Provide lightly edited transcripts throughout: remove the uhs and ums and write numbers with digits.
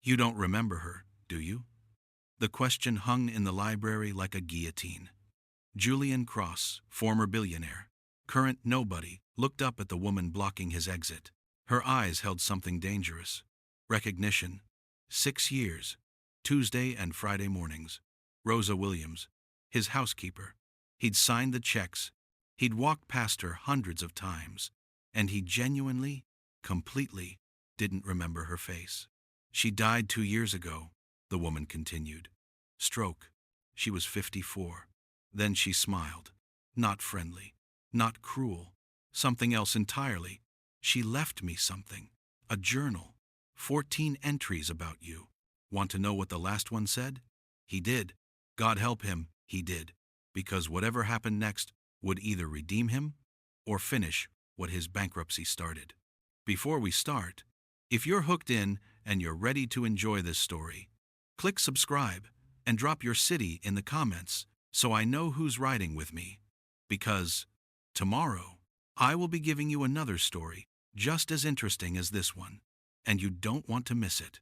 You don't remember her, do you? The question hung in the library like a guillotine. Julian Cross, former billionaire, current nobody, looked up at the woman blocking his exit. Her eyes held something dangerous. Recognition. 6 years. Tuesday and Friday mornings. Rosa Williams, his housekeeper. He'd signed the checks. He'd walked past her hundreds of times. And he genuinely, completely, didn't remember her face. She died 2 years ago, the woman continued. Stroke. She was 54. Then she smiled. Not friendly. Not cruel. Something else entirely. She left me something. A journal. 14 entries about you. Want to know what the last one said? He did. God help him, he did. Because whatever happened next would either redeem him or finish what his bankruptcy started. Before we start, if you're hooked in and you're ready to enjoy this story, click subscribe and drop your city in the comments so I know who's riding with me. Because tomorrow, I will be giving you another story just as interesting as this one, and you don't want to miss it.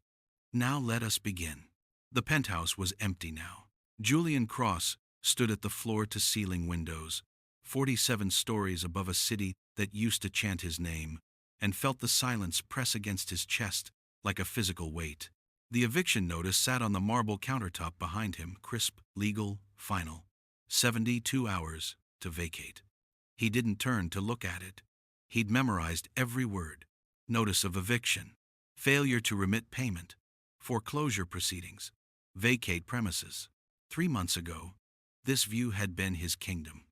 Now let us begin. The penthouse was empty now. Julian Cross stood at the floor-to-ceiling windows, 47 stories above a city that used to chant his name, and felt the silence press against his chest like a physical weight. The eviction notice sat on the marble countertop behind him, crisp, legal, final. 72 hours to vacate. He didn't turn to look at it. He'd memorized every word. Notice of eviction. Failure to remit payment. Foreclosure proceedings. Vacate premises. 3 months ago, this view had been his kingdom.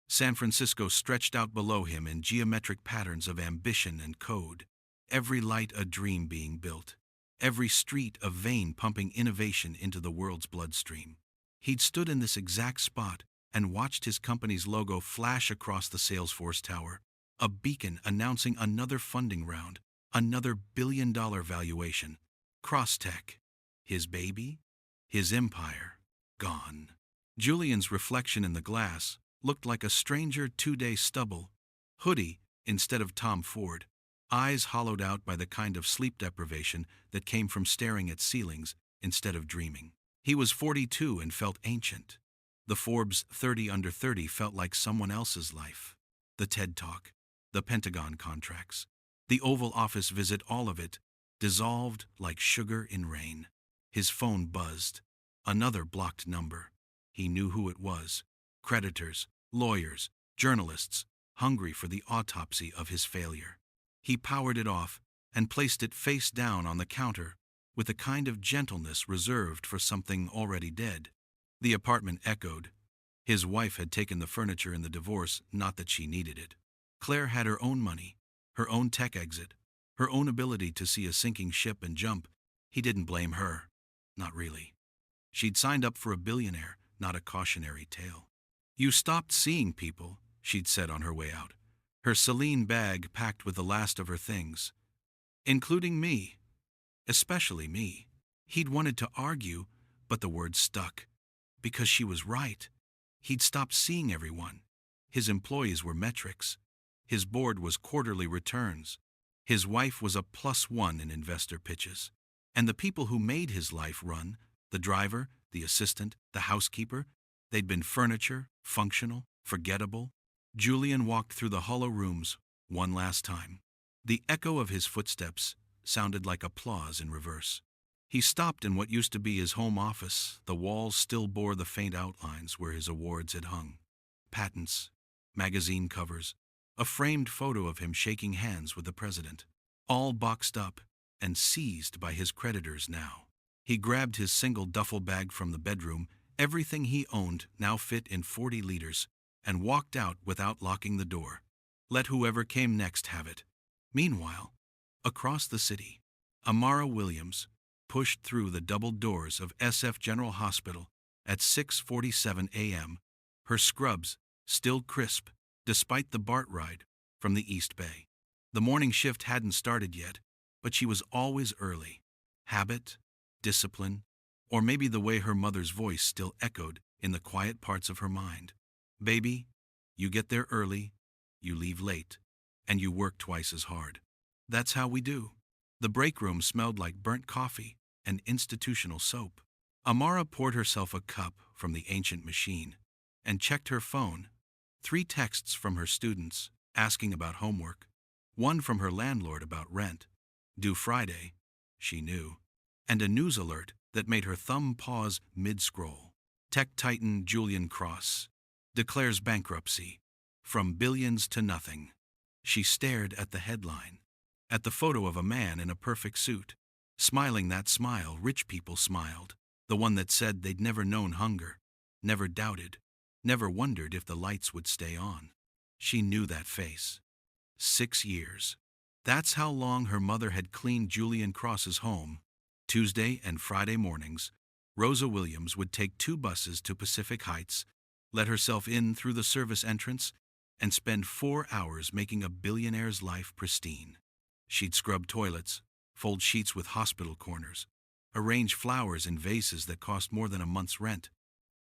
San Francisco stretched out below him in geometric patterns of ambition and code. Every light a dream being built. Every street a vein pumping innovation into the world's bloodstream. He'd stood in this exact spot and watched his company's logo flash across the Salesforce tower, a beacon announcing another funding round, another billion-dollar valuation. Crosstech. His baby? His empire. Gone. Julian's reflection in the glass looked like a stranger 2-day stubble, hoodie instead of Tom Ford, eyes hollowed out by the kind of sleep deprivation that came from staring at ceilings instead of dreaming. He was 42 and felt ancient. The Forbes 30 under 30 felt like someone else's life. The TED Talk, the Pentagon contracts, the Oval Office visit, all of it dissolved like sugar in rain. His phone buzzed. Another blocked number. He knew who it was. Creditors, lawyers, journalists, hungry for the autopsy of his failure. He powered it off and placed it face down on the counter with a kind of gentleness reserved for something already dead. The apartment echoed. His wife had taken the furniture in the divorce, not that she needed it. Claire had her own money, her own tech exit, her own ability to see a sinking ship and jump. He didn't blame her. Not really. She'd signed up for a billionaire, not a cautionary tale. You stopped seeing people, she'd said on her way out, her Celine bag packed with the last of her things. Including me. Especially me. He'd wanted to argue, but the words stuck. Because she was right. He'd stopped seeing everyone. His employees were metrics. His board was quarterly returns. His wife was a +1 in investor pitches. And the people who made his life run, the driver, the assistant, the housekeeper, they'd been furniture, functional, forgettable. Julian walked through the hollow rooms one last time. The echo of his footsteps sounded like applause in reverse. He stopped in what used to be his home office. The walls still bore the faint outlines where his awards had hung. Patents, magazine covers, a framed photo of him shaking hands with the president. All boxed up and seized by his creditors now. He grabbed his single duffel bag from the bedroom, everything he owned now fit in 40 liters, and walked out without locking the door. Let whoever came next have it. Meanwhile, across the city, Amara Williams pushed through the double doors of SF General Hospital at 6:47 a.m., her scrubs still crisp despite the BART ride from the East Bay. The morning shift hadn't started yet, but she was always early. Habit, discipline, or maybe the way her mother's voice still echoed in the quiet parts of her mind. Baby, you get there early, you leave late, and you work twice as hard. That's how we do. The break room smelled like burnt coffee, and institutional soap. Amara poured herself a cup from the ancient machine and checked her phone. 3 texts from her students asking about homework, 1 from her landlord about rent, due Friday, she knew, and a news alert that made her thumb pause mid-scroll. Tech titan Julian Cross declares bankruptcy, from billions to nothing. She stared at the headline, at the photo of a man in a perfect suit, smiling that smile rich people smiled, the one that said they'd never known hunger, never doubted, never wondered if the lights would stay on. She knew that face. 6 years. That's how long her mother had cleaned Julian Cross's home. Tuesday and Friday mornings, Rosa Williams would take 2 buses to Pacific Heights, let herself in through the service entrance, and spend 4 hours making a billionaire's life pristine. She'd scrub toilets, fold sheets with hospital corners, arrange flowers in vases that cost more than a month's rent,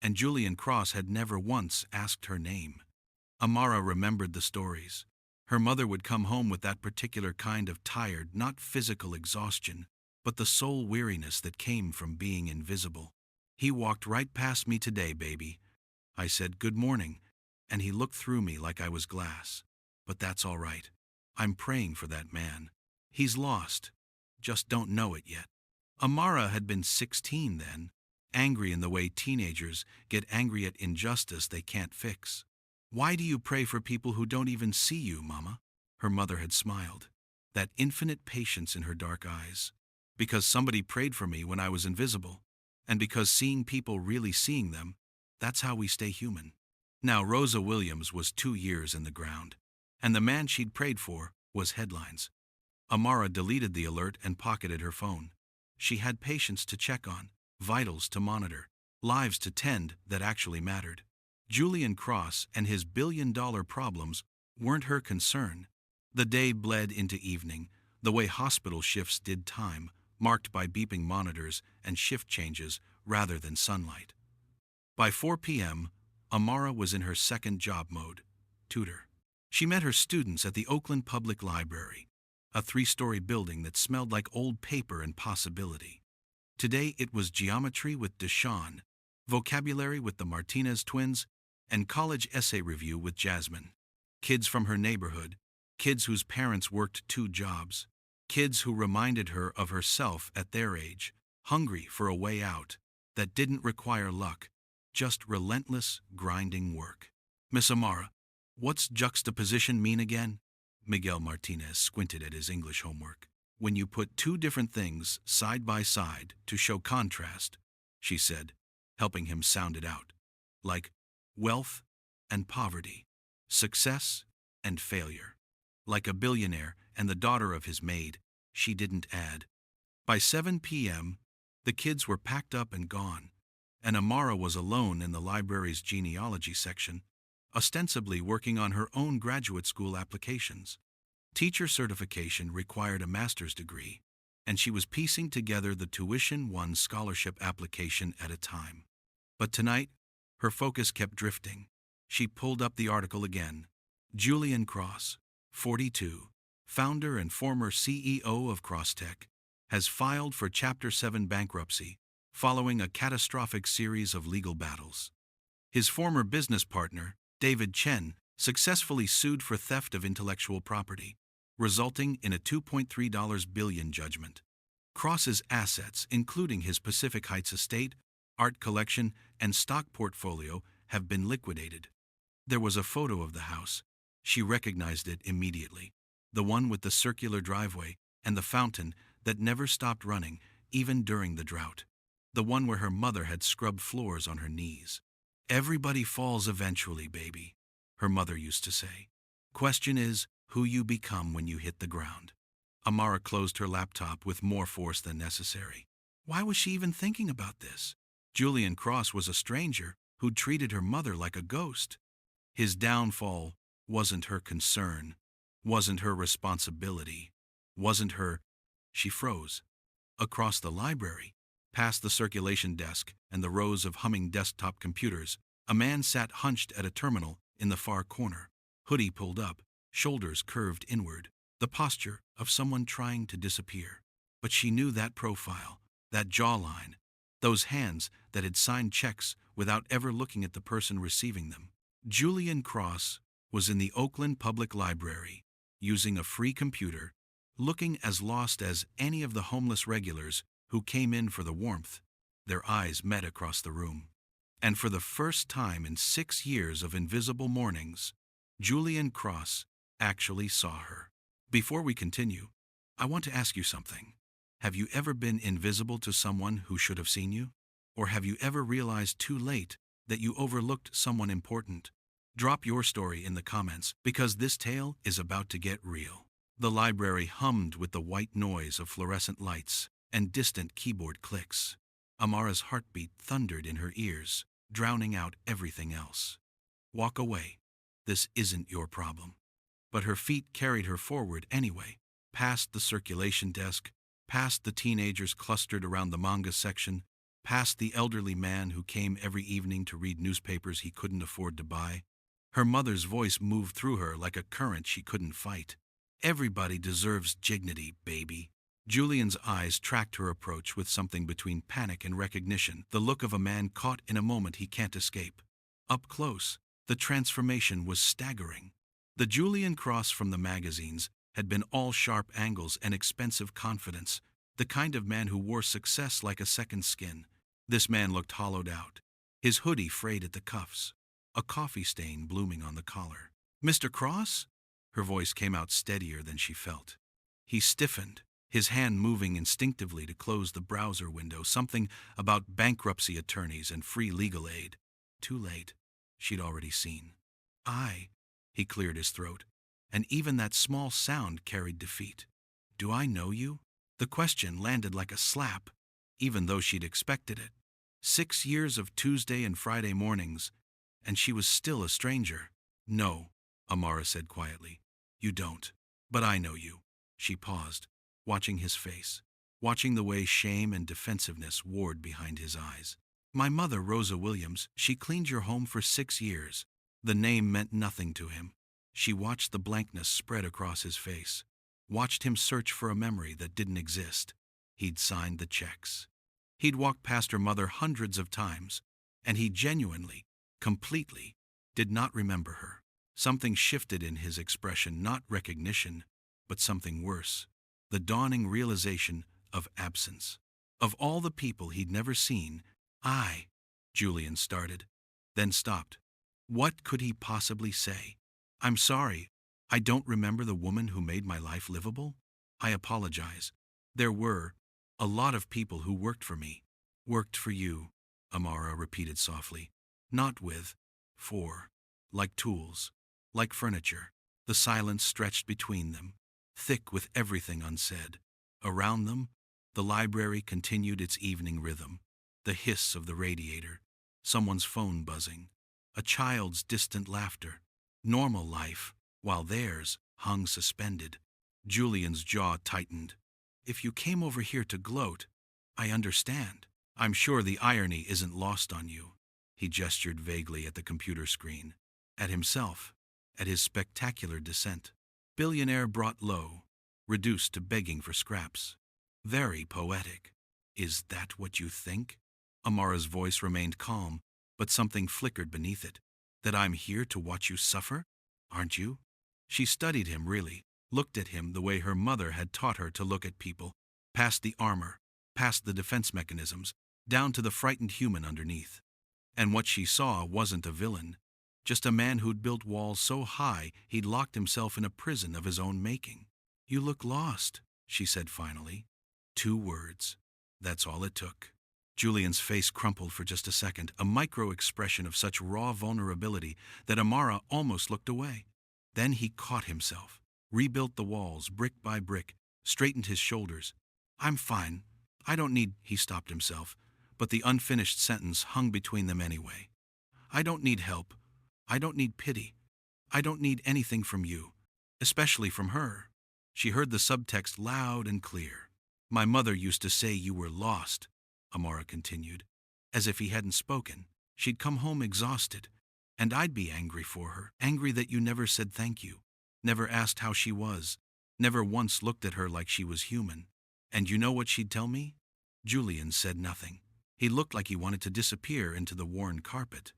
and Julian Cross had never once asked her name. Amara remembered the stories. Her mother would come home with that particular kind of tired, not physical exhaustion, but the soul weariness that came from being invisible. "He walked right past me today, baby. I said good morning, and he looked through me like I was glass. But that's all right. I'm praying for that man. He's lost. Just don't know it yet." Amara had been 16 then, angry in the way teenagers get angry at injustice they can't fix. "Why do you pray for people who don't even see you, Mama?" Her mother had smiled, that infinite patience in her dark eyes. "Because somebody prayed for me when I was invisible, and because seeing people really seeing them, that's how we stay human." Now Rosa Williams was 2 years in the ground, and the man she'd prayed for was headlines. Amara deleted the alert and pocketed her phone. She had patients to check on, vitals to monitor, lives to tend that actually mattered. Julian Cross and his billion-dollar problems weren't her concern. The day bled into evening, the way hospital shifts did time, marked by beeping monitors and shift changes rather than sunlight. By 4 p.m., Amara was in her second job mode, tutor. She met her students at the Oakland Public Library, a 3-story building that smelled like old paper and possibility. Today it was geometry with Deshawn, vocabulary with the Martinez twins, and college essay review with Jasmine. Kids from her neighborhood, kids whose parents worked 2 jobs, kids who reminded her of herself at their age, hungry for a way out that didn't require luck, just relentless, grinding work. "Miss Amara, what's juxtaposition mean again?" Miguel Martinez squinted at his English homework. "When you put 2 different things side by side to show contrast," she said, helping him sound it out. "Like wealth and poverty, success and failure. Like a billionaire and the daughter of his maid," she didn't add. By 7 p.m., the kids were packed up and gone, and Amara was alone in the library's genealogy section, ostensibly working on her own graduate school applications. Teacher certification required a master's degree, and she was piecing together the tuition-1 scholarship application at a time. But tonight, her focus kept drifting. She pulled up the article again. Julian Cross, 42, founder and former CEO of CrossTech, has filed for Chapter 7 bankruptcy following a catastrophic series of legal battles. His former business partner, David Chen, successfully sued for theft of intellectual property, resulting in a $2.3 billion judgment. Cross's assets, including his Pacific Heights estate, art collection, and stock portfolio, have been liquidated. There was a photo of the house. She recognized it immediately, the one with the circular driveway and the fountain that never stopped running, even during the drought. The one where her mother had scrubbed floors on her knees. "Everybody falls eventually, baby," her mother used to say. "Question is who you become when you hit the ground." Amara closed her laptop with more force than necessary. Why was she even thinking about this? Julian Cross was a stranger who'd treated her mother like a ghost. His downfall wasn't her concern, wasn't her responsibility, wasn't her... She froze. Across the library, past the circulation desk and the rows of humming desktop computers, a man sat hunched at a terminal in the far corner, hoodie pulled up, shoulders curved inward, the posture of someone trying to disappear. But she knew that profile, That jawline, those hands that had signed checks without ever looking at the person receiving them. Julian Cross was in the Oakland Public Library, using a free computer, looking as lost as any of the homeless regulars who came in for the warmth. Their eyes met across the room. And for the first time in 6 years of invisible mornings, Julian Cross actually saw her. Before we continue, I want to ask you something. Have you ever been invisible to someone who should have seen you? Or have you ever realized too late that you overlooked someone important? Drop your story in the comments, because this tale is about to get real. The library hummed with the white noise of fluorescent lights and distant keyboard clicks. Amara's heartbeat thundered in her ears, drowning out everything else. Walk away. This isn't your problem. But her feet carried her forward anyway, past the circulation desk, past the teenagers clustered around the manga section, past the elderly man who came every evening to read newspapers he couldn't afford to buy. Her mother's voice moved through her like a current she couldn't fight. Everybody deserves dignity, baby. Julian's eyes tracked her approach with something between panic and recognition, the look of a man caught in a moment he can't escape. Up close, the transformation was staggering. The Julian Cross from the magazines had been all sharp angles and expensive confidence, the kind of man who wore success like a second skin. This man looked hollowed out, his hoodie frayed at the cuffs, a coffee stain blooming on the collar. "Mr. Cross?" Her voice came out steadier than she felt. He stiffened, his hand moving instinctively to close the browser window, something about bankruptcy attorneys and free legal aid. Too late. She'd already seen. He cleared his throat, and even that small sound carried defeat. "Do I know you?" The question landed like a slap, even though she'd expected it. 6 years of Tuesday and Friday mornings, and she was still a stranger. "No," Amara said quietly. "You don't. But I know you." She paused, watching his face, watching the way shame and defensiveness warred behind his eyes. "My mother, Rosa Williams, she cleaned your home for 6 years. The name meant nothing to him. She watched the blankness spread across his face, watched him search for a memory that didn't exist. He'd signed the checks. He'd walked past her mother hundreds of times, and he genuinely, completely, did not remember her. Something shifted in his expression, not recognition, but something worse. The dawning realization of absence. Of all the people he'd never seen, Julian started, then stopped. What could he possibly say? "I'm sorry. I don't remember the woman who made my life livable. I apologize. There were a lot of people who worked for me." "Worked for you," Amara repeated softly. "Not with, for, like tools, like furniture." The silence stretched between them, thick with everything unsaid. Around them, the library continued its evening rhythm. The hiss of the radiator, someone's phone buzzing, a child's distant laughter. Normal life, while theirs hung suspended. Julian's jaw tightened. "If you came over here to gloat, I understand. I'm sure the irony isn't lost on you." He gestured vaguely at the computer screen, at himself, at his spectacular descent. Billionaire brought low, reduced to begging for scraps. Very poetic. "Is that what you think?" Amara's voice remained calm, but something flickered beneath it. "That I'm here to watch you suffer? Aren't you?" She studied him, really, looked at him the way her mother had taught her to look at people, past the armor, past the defense mechanisms, down to the frightened human underneath. And what she saw wasn't a villain, just a man who'd built walls so high he'd locked himself in a prison of his own making. "You look lost," she said finally. 2 words. That's all it took. Julian's face crumpled for just a second, a micro-expression of such raw vulnerability that Amara almost looked away. Then he caught himself, rebuilt the walls brick by brick, straightened his shoulders. "I'm fine. I don't need—" He stopped himself, but the unfinished sentence hung between them anyway. "I don't need help. I don't need pity. I don't need anything from you, especially from her." She heard the subtext loud and clear. "My mother used to say you were lost," Amara continued, as if he hadn't spoken. "She'd come home exhausted, and I'd be angry for her, angry that you never said thank you, never asked how she was, never once looked at her like she was human. And you know what she'd tell me? Julian said nothing. He looked like he wanted to disappear into the worn carpet.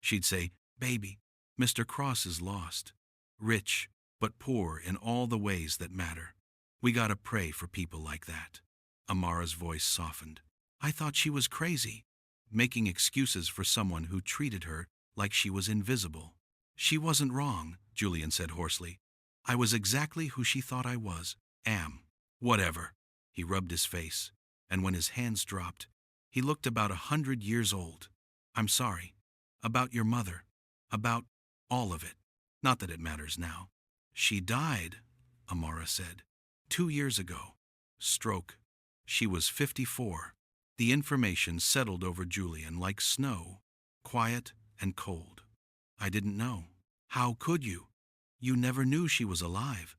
She'd say, "Baby, Mr. Cross is lost. Rich, but poor in all the ways that matter. We gotta pray for people like that." Amara's voice softened. "I thought she was crazy, making excuses for someone who treated her like she was invisible." "She wasn't wrong," Julian said hoarsely. "I was exactly who she thought I was, am." "Whatever." He rubbed his face, and when his hands dropped, he looked about 100 years old. "I'm sorry. About your mother. About all of it. Not that it matters now." "She died," Amara said. 2 years ago. Stroke. She was 54. The information settled over Julian like snow, quiet and cold. "I didn't know." "How could you? You never knew she was alive."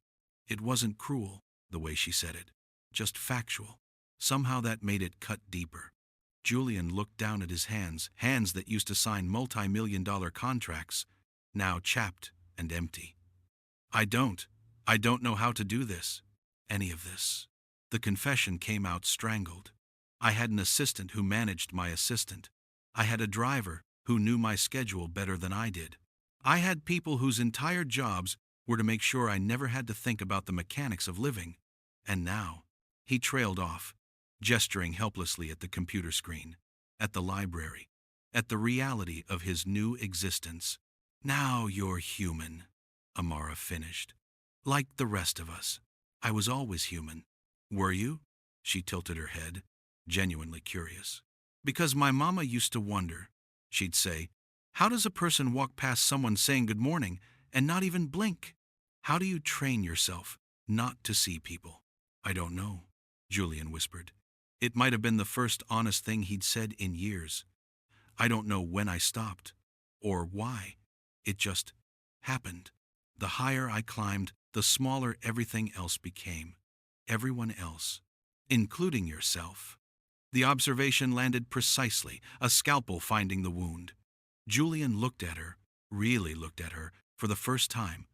It wasn't cruel, the way she said it, just factual. Somehow that made it cut deeper. Julian looked down at his hands that used to sign multi-million-dollar contracts, now chapped and empty. I don't know how to do this. Any of this." The confession came out strangled. "I had an assistant who managed my assistant. I had a driver who knew my schedule better than I did. I had people whose entire jobs were to make sure I never had to think about the mechanics of living. And now," he trailed off, gesturing helplessly at the computer screen, at the library, at the reality of his new existence. "Now you're human," Amara finished. "Like the rest of us. I was always human." "Were you?" She tilted her head, genuinely curious. "Because my mama used to wonder," she'd say, "how does a person walk past someone saying good morning and not even blink? How do you train yourself not to see people?" "I don't know," Julian whispered. It might have been the first honest thing he'd said in years. "I don't know when I stopped, or why. It just happened. The higher I climbed, the smaller everything else became. Everyone else, including yourself." The observation landed precisely, a scalpel finding the wound. Julian looked at her, really looked at her, for the first time.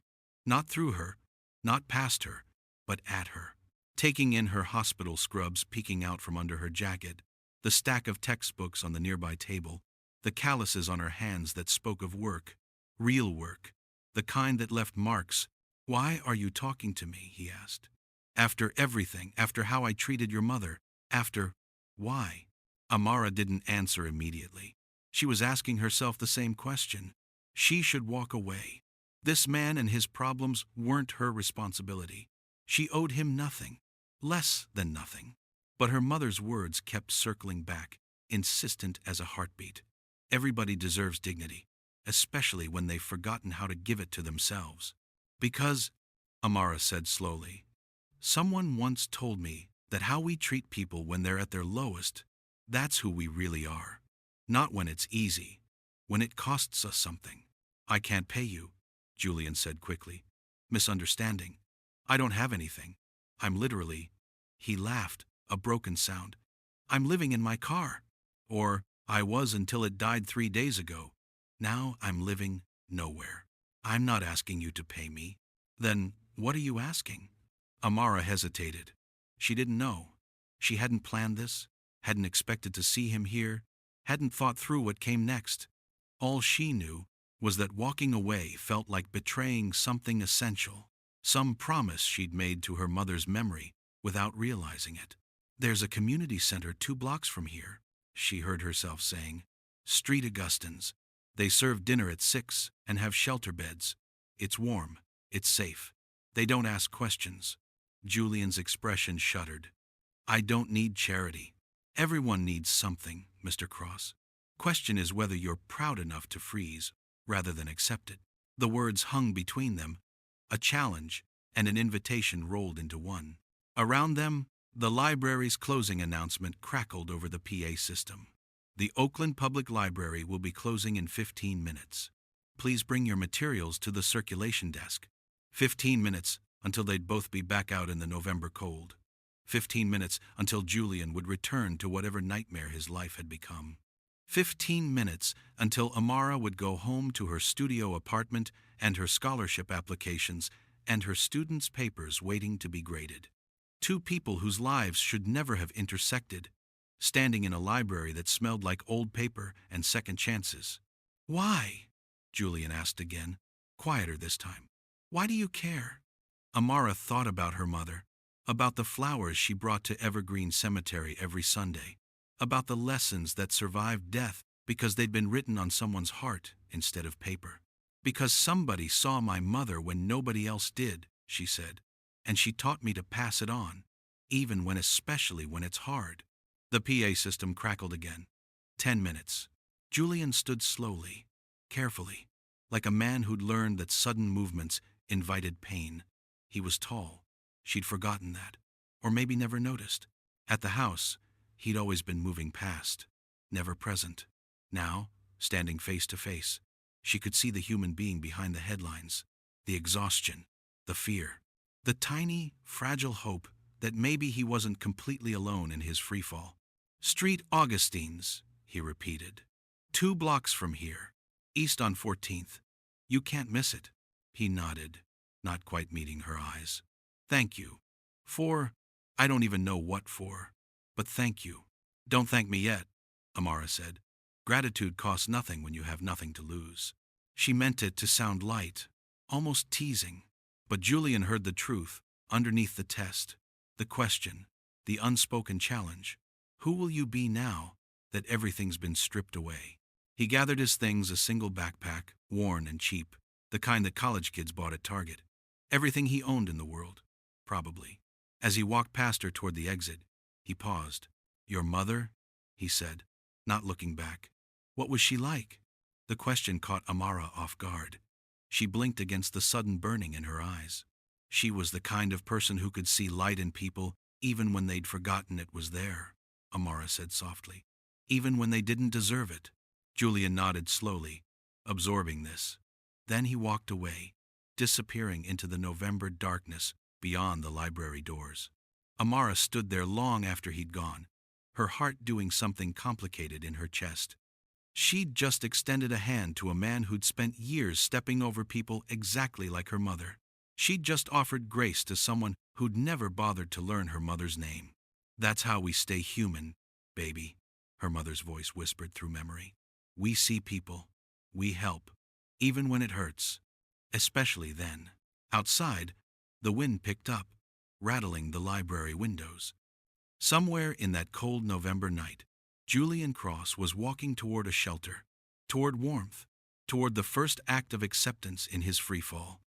Not through her, not past her, but at her. Taking in her hospital scrubs peeking out from under her jacket, the stack of textbooks on the nearby table, the calluses on her hands that spoke of work, real work, the kind that left marks. "Why are you talking to me?" he asked. "After everything, after how I treated your mother, after... why?" Amara didn't answer immediately. She was asking herself the same question. She should walk away. This man and his problems weren't her responsibility. She owed him nothing, less than nothing. But her mother's words kept circling back, insistent as a heartbeat. Everybody deserves dignity, especially when they've forgotten how to give it to themselves. "Because," Amara said slowly, "someone once told me that how we treat people when they're at their lowest, that's who we really are. Not when it's easy, when it costs us something." "I can't pay you," Julian said quickly. "Misunderstanding. I don't have anything. I'm literally..." He laughed, a broken sound. "I'm living in my car. Or, I was until it died 3 days ago. Now I'm living nowhere. I'm not asking you to pay me." "Then, what are you asking?" Amara hesitated. She didn't know. She hadn't planned this, hadn't expected to see him here, hadn't thought through what came next. All she knew was that walking away felt like betraying something essential, some promise she'd made to her mother's memory without realizing it. "There's a community center 2 blocks from here," she heard herself saying. "Street Augustins. They serve dinner at 6 and have shelter beds. It's warm. It's safe. They don't ask questions." Julian's expression shuddered. "I don't need charity. Everyone needs something, Mr. Cross. Question is whether you're proud enough to freeze rather than accept it." The words hung between them, a challenge and an invitation rolled into one. Around them, the library's closing announcement crackled over the PA system. "The Oakland Public Library will be closing in 15 minutes. Please bring your materials to the circulation desk." 15 minutes until they'd both be back out in the November cold. 15 minutes until Julian would return to whatever nightmare his life had become. 15 minutes until Amara would go home to her studio apartment and her scholarship applications and her students' papers waiting to be graded. 2 people whose lives should never have intersected, standing in a library that smelled like old paper and second chances. "Why?" Julian asked again, quieter this time. "Why do you care?" Amara thought about her mother, about the flowers she brought to Evergreen Cemetery every Sunday, about the lessons that survived death because they'd been written on someone's heart instead of paper. "Because somebody saw my mother when nobody else did," she said, "and she taught me to pass it on, especially when it's hard." The PA system crackled again. 10 minutes. Julian stood slowly, carefully, like a man who'd learned that sudden movements invited pain. He was tall. She'd forgotten that, or maybe never noticed. At the house, he'd always been moving past, never present. Now, standing face to face, she could see the human being behind the headlines, the exhaustion, the fear, the tiny, fragile hope that maybe he wasn't completely alone in his freefall. "Street Augustines," he repeated. "2 blocks from here, east on 14th. You can't miss it." He nodded, not quite meeting her eyes. "Thank you. I don't even know what for, but thank you." "Don't thank me yet," Amara said. "Gratitude costs nothing when you have nothing to lose." She meant it to sound light, almost teasing, but Julian heard the truth underneath the test, the question, the unspoken challenge. Who will you be now that everything's been stripped away? He gathered his things, a single backpack, worn and cheap, the kind that college kids bought at Target. Everything he owned in the world, probably. As he walked past her toward the exit, he paused. "Your mother?" he said, not looking back. What was she like? The question caught Amara off guard. She blinked against the sudden burning in her eyes. She was the kind of person who could see light in people even when they'd forgotten it was there, Amara said softly. Even when they didn't deserve it. Julian nodded slowly, absorbing this. Then he walked away, disappearing into the November darkness beyond the library doors. Amara stood there long after he'd gone, her heart doing something complicated in her chest. She'd just extended a hand to a man who'd spent years stepping over people exactly like her mother. She'd just offered grace to someone who'd never bothered to learn her mother's name. "That's how we stay human, baby," her mother's voice whispered through memory. "We see people. We help. Even when it hurts. Especially then." Outside, the wind picked up, rattling the library windows. Somewhere in that cold November night, Julian Cross was walking toward a shelter, toward warmth, toward the first act of acceptance in his freefall.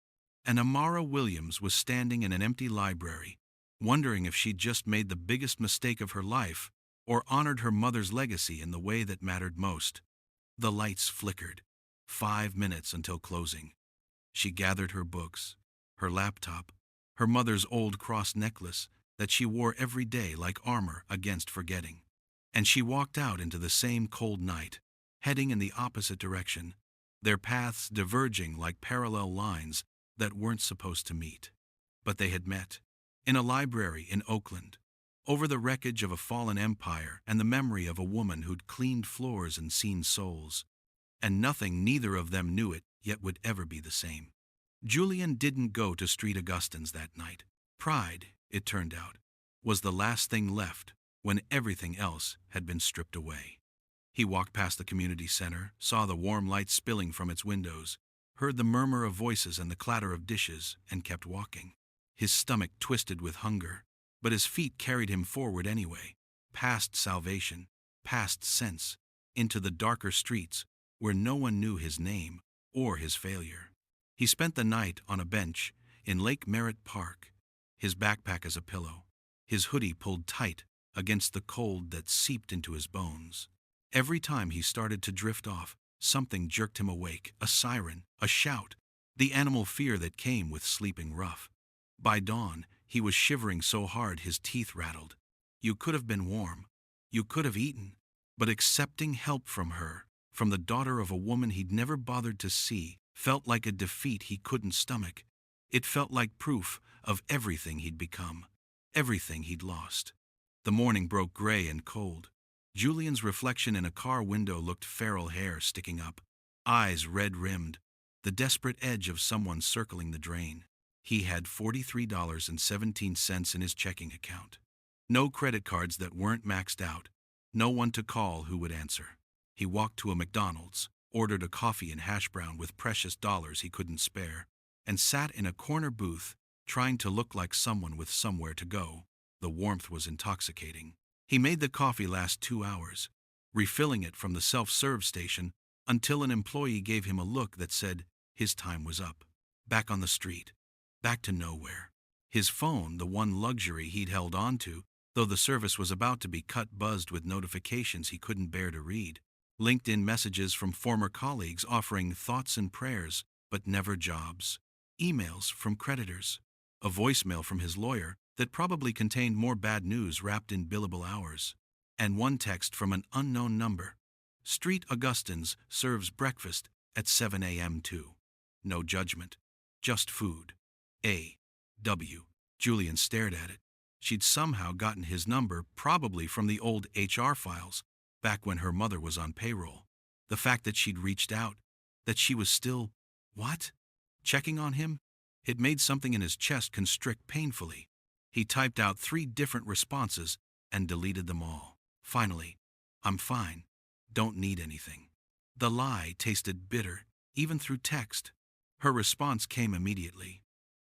And Amara Williams was standing in an empty library, wondering if she'd just made the biggest mistake of her life or honored her mother's legacy in the way that mattered most. The lights flickered. 5 minutes until closing. She gathered her books, her laptop, her mother's old cross necklace that she wore every day like armor against forgetting. And she walked out into the same cold night, heading in the opposite direction, their paths diverging like parallel lines that weren't supposed to meet. But they had met, in a library in Oakland, over the wreckage of a fallen empire and the memory of a woman who'd cleaned floors and seen souls. And nothing neither of them knew it yet would ever be the same. Julian didn't go to Street Augustines that night. Pride, it turned out, was the last thing left when everything else had been stripped away. He walked past the community center, saw the warm light spilling from its windows, heard the murmur of voices and the clatter of dishes, and kept walking. His stomach twisted with hunger, but his feet carried him forward anyway, past salvation, past sense, into the darker streets where no one knew his name or his failure. He spent the night on a bench in Lake Merritt Park, his backpack as a pillow, his hoodie pulled tight against the cold that seeped into his bones. Every time he started to drift off, something jerked him awake, a siren, a shout, the animal fear that came with sleeping rough. By dawn, he was shivering so hard his teeth rattled. You could have been warm. You could have eaten. But accepting help from her, from the daughter of a woman he'd never bothered to see, felt like a defeat he couldn't stomach. It felt like proof of everything he'd become, everything he'd lost. The morning broke gray and cold. Julian's reflection in a car window looked feral hair sticking up, eyes red-rimmed, the desperate edge of someone circling the drain. He had $43.17 in his checking account. No credit cards that weren't maxed out, No one to call who would answer. He walked to a McDonald's, ordered a coffee and hash brown with precious dollars he couldn't spare, and sat in a corner booth, trying to look like someone with somewhere to go. The warmth was intoxicating. He made the coffee last 2 hours, refilling it from the self-serve station until an employee gave him a look that said his time was up. Back on the street. Back to nowhere. His phone, the one luxury he'd held on to, though the service was about to be cut, buzzed with notifications he couldn't bear to read. LinkedIn messages from former colleagues offering thoughts and prayers, but never jobs. Emails from creditors. A voicemail from his lawyer that probably contained more bad news wrapped in billable hours. And one text from an unknown number. Street Augustine's serves breakfast at 7 a.m. too. No judgment. Just food. A.W. Julian stared at it. She'd somehow gotten his number, probably from the old HR files, back when her mother was on payroll. The fact that she'd reached out, that she was still, what? Checking on him? It made something in his chest constrict painfully. He typed out 3 different responses and deleted them all. Finally, I'm fine. Don't need anything. The lie tasted bitter, even through text. Her response came immediately.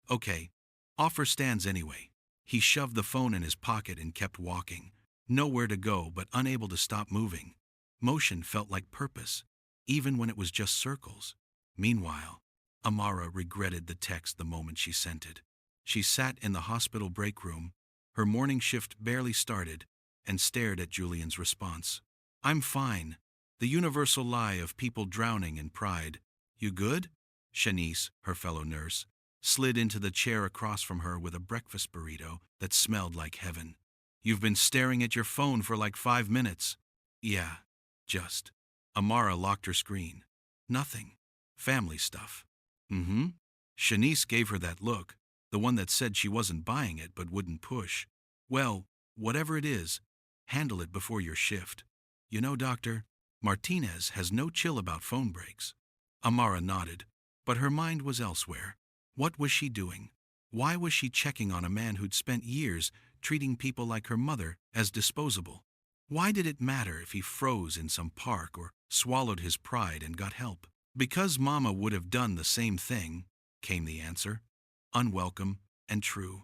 Okay, offer stands anyway. He shoved the phone in his pocket and kept walking. Nowhere to go but unable to stop moving. Motion felt like purpose, even when it was just circles. Meanwhile, Amara regretted the text the moment she sent it. She sat in the hospital break room, her morning shift barely started, and stared at Julian's response. I'm fine. The universal lie of people drowning in pride. You good? Shanice, her fellow nurse, slid into the chair across from her with a breakfast burrito that smelled like heaven. You've been staring at your phone for like 5 minutes. Yeah, just. Amara locked her screen. Nothing. Family stuff. Shanice gave her that look, the one that said she wasn't buying it but wouldn't push. Well, whatever it is, handle it before your shift. You know, doctor, Martinez has no chill about phone breaks. Amara nodded, but her mind was elsewhere. What was she doing? Why was she checking on a man who'd spent years treating people like her mother as disposable? Why did it matter if he froze in some park or swallowed his pride and got help? Because Mama would have done the same thing, came the answer. Unwelcome and true.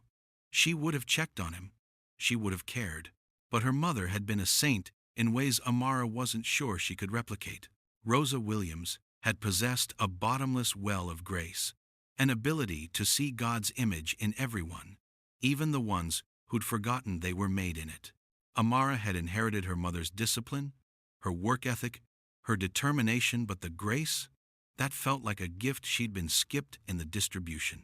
She would have checked on him. She would have cared. But her mother had been a saint in ways Amara wasn't sure she could replicate. Rosa Williams had possessed a bottomless well of grace, an ability to see God's image in everyone, even the ones who'd forgotten they were made in it. Amara had inherited her mother's discipline, her work ethic, her determination, but the grace? That felt like a gift she'd been skipped in the distribution.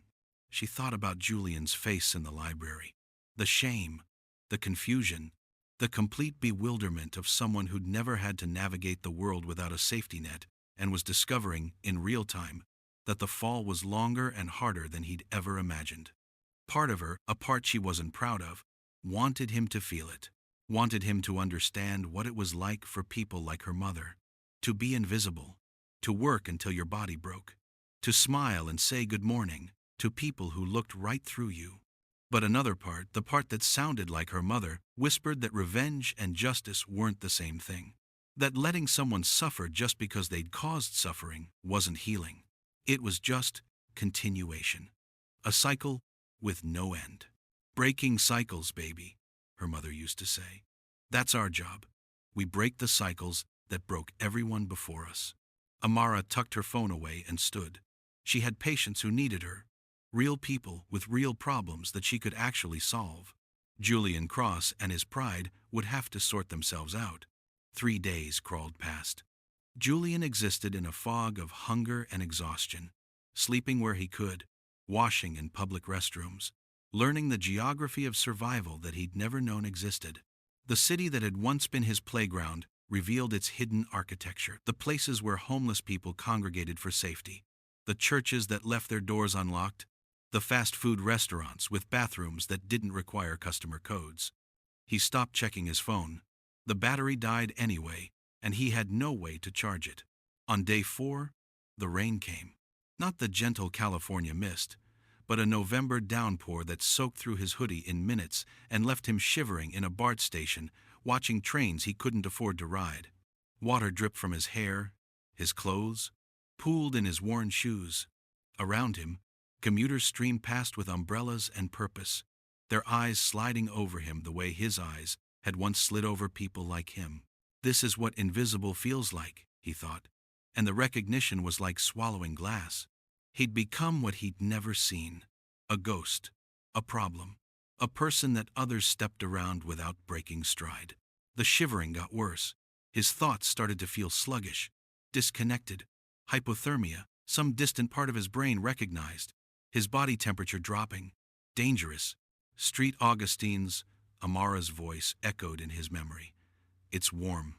She thought about Julian's face in the library. The shame, the confusion, the complete bewilderment of someone who'd never had to navigate the world without a safety net and was discovering, in real time, that the fall was longer and harder than he'd ever imagined. Part of her, a part she wasn't proud of, wanted him to feel it, wanted him to understand what it was like for people like her mother, to be invisible, to work until your body broke, to smile and say good morning to people who looked right through you. But another part, the part that sounded like her mother, whispered that revenge and justice weren't the same thing. That letting someone suffer just because they'd caused suffering wasn't healing. It was just continuation. A cycle with no end. Breaking cycles, baby, her mother used to say. That's our job. We break the cycles that broke everyone before us. Amara tucked her phone away and stood. She had patients who needed her. Real people with real problems that she could actually solve. Julian Cross and his pride would have to sort themselves out. 3 days crawled past. Julian existed in a fog of hunger and exhaustion, sleeping where he could, washing in public restrooms, learning the geography of survival that he'd never known existed. The city that had once been his playground revealed its hidden architecture, the places where homeless people congregated for safety, the churches that left their doors unlocked, the fast food restaurants with bathrooms that didn't require customer codes. He stopped checking his phone. The battery died anyway, and he had no way to charge it. On day 4, the rain came. Not the gentle California mist, but a November downpour that soaked through his hoodie in minutes and left him shivering in a BART station watching trains he couldn't afford to ride. Water dripped from his hair, his clothes, pooled in his worn shoes. Around him, commuters streamed past with umbrellas and purpose, their eyes sliding over him the way his eyes had once slid over people like him. This is what invisible feels like, he thought, and the recognition was like swallowing glass. He'd become what he'd never seen, a ghost, a problem, a person that others stepped around without breaking stride. The shivering got worse. His thoughts started to feel sluggish, disconnected. Hypothermia, some distant part of his brain recognized. His body temperature dropping. Dangerous. Street Augustine's, Amara's voice echoed in his memory. It's warm.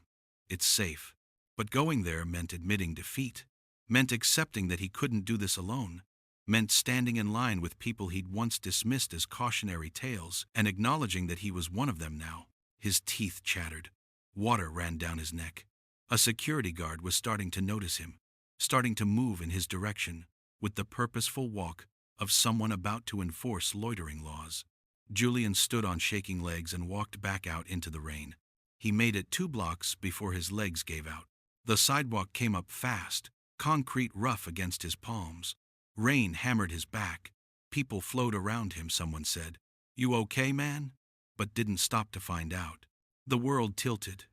It's safe. But going there meant admitting defeat. Meant accepting that he couldn't do this alone. Meant standing in line with people he'd once dismissed as cautionary tales and acknowledging that he was one of them now. His teeth chattered. Water ran down his neck. A security guard was starting to notice him, starting to move in his direction with the purposeful walk of someone about to enforce loitering laws. Julian stood on shaking legs and walked back out into the rain. He made it 2 blocks before his legs gave out. The sidewalk came up fast, concrete rough against his palms. Rain hammered his back. People flowed around him, someone said, "You okay, man?" But didn't stop to find out. The world tilted,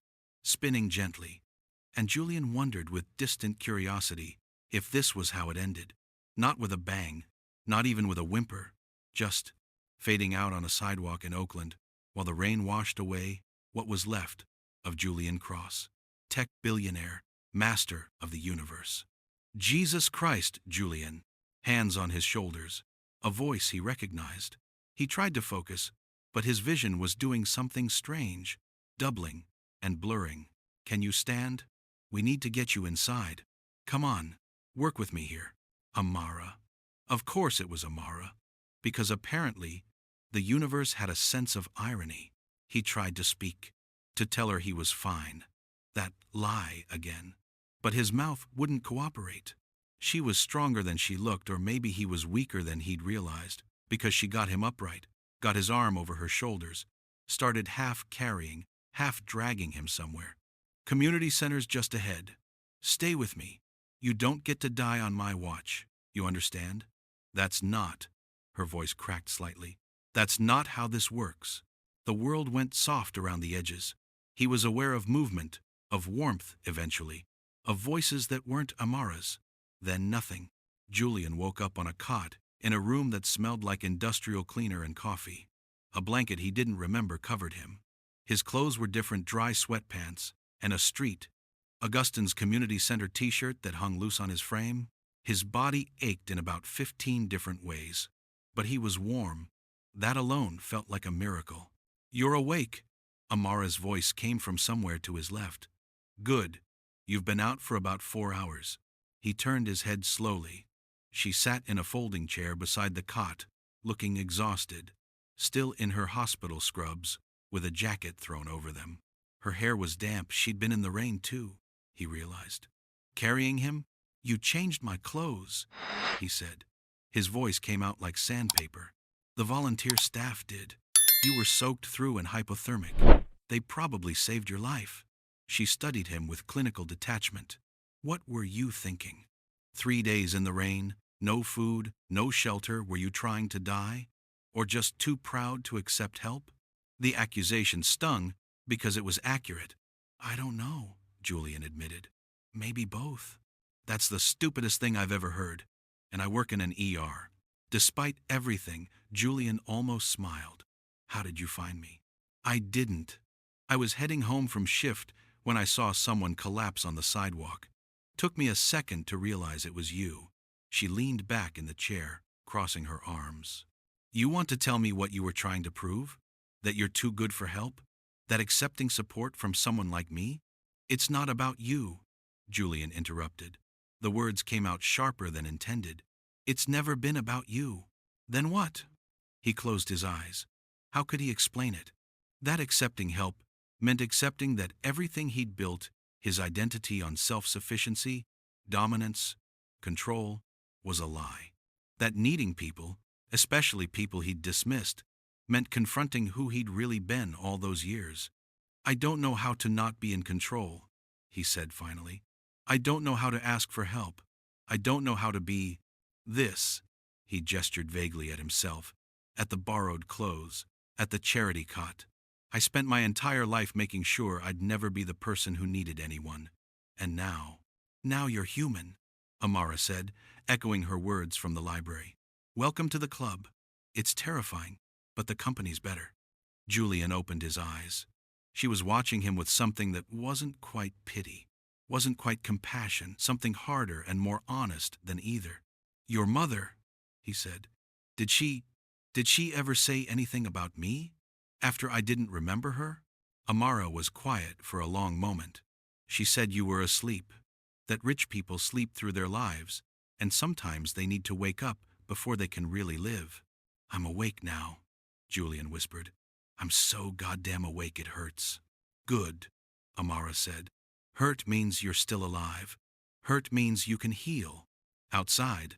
spinning gently, and Julian wondered with distant curiosity if this was how it ended. Not with a bang, not even with a whimper, just fading out on a sidewalk in Oakland while the rain washed away what was left of Julian Cross, tech billionaire, master of the universe. Jesus Christ, Julian, hands on his shoulders, a voice he recognized. He tried to focus, but his vision was doing something strange, doubling and blurring. "Can you stand? We need to get you inside. Come on, work with me here." Amara. Of course it was Amara, because apparently the universe had a sense of irony. He tried to speak, to tell her he was fine. That lie again. But his mouth wouldn't cooperate. She was stronger than she looked, or maybe he was weaker than he'd realized, because she got him upright, got his arm over her shoulders, started half carrying, half dragging him somewhere. "Community center's just ahead. Stay with me. You don't get to die on my watch. You understand?" "That's not," her voice cracked slightly. "That's not how this works." The world went soft around the edges. He was aware of movement, of warmth eventually, of voices that weren't Amara's. Then nothing. Julian woke up on a cot in a room that smelled like industrial cleaner and coffee. A blanket he didn't remember covered him. His clothes were different, dry sweatpants, and a street, Augustine's community center t-shirt that hung loose on his frame. His body ached in about 15 different ways. But he was warm. That alone felt like a miracle. "You're awake." Amara's voice came from somewhere to his left. "Good. You've been out for about 4 hours." He turned his head slowly. She sat in a folding chair beside the cot, looking exhausted, still in her hospital scrubs, with a jacket thrown over them. Her hair was damp. She'd been in the rain too, he realized. "Carrying him? You changed my clothes," he said. His voice came out like sandpaper. "The volunteer staff did. You were soaked through and hypothermic. They probably saved your life." She studied him with clinical detachment. "What were you thinking? 3 days in the rain, no food, no shelter. Were you trying to die? Or just too proud to accept help?" The accusation stung because it was accurate. "I don't know," Julian admitted. "Maybe both." "That's the stupidest thing I've ever heard. And I work in an ER." Despite everything, Julian almost smiled. "How did you find me?" "I didn't. I was heading home from shift when I saw someone collapse on the sidewalk. Took me a second to realize it was you." She leaned back in the chair, crossing her arms. "You want to tell me what you were trying to prove? That you're too good for help? That accepting support from someone like me?" "It's not about you," Julian interrupted. The words came out sharper than intended. "It's never been about you." "Then what?" He closed his eyes. How could he explain it? That accepting help meant accepting that everything he'd built, his identity on self-sufficiency, dominance, control, was a lie. That needing people, especially people he'd dismissed, meant confronting who he'd really been all those years. I don't know how to not be in control, he said finally. I don't know how to ask for help. I don't know how to be this. He gestured vaguely at himself, at the borrowed clothes, at the charity cot. I spent my entire life making sure I'd never be the person who needed anyone. And now you're human, Amara said, echoing her words from the library. Welcome to the club. It's terrifying, but the company's better. Julian opened his eyes. She was watching him with something that wasn't quite pity, wasn't quite compassion, something harder and more honest than either. Your mother, he said. Did she ever say anything about me? After I didn't remember her? Amara was quiet for a long moment. She said you were asleep, that rich people sleep through their lives, and sometimes they need to wake up before they can really live. I'm awake now, Julian whispered. I'm so goddamn awake it hurts. Good, Amara said. Hurt means you're still alive. Hurt means you can heal. Outside,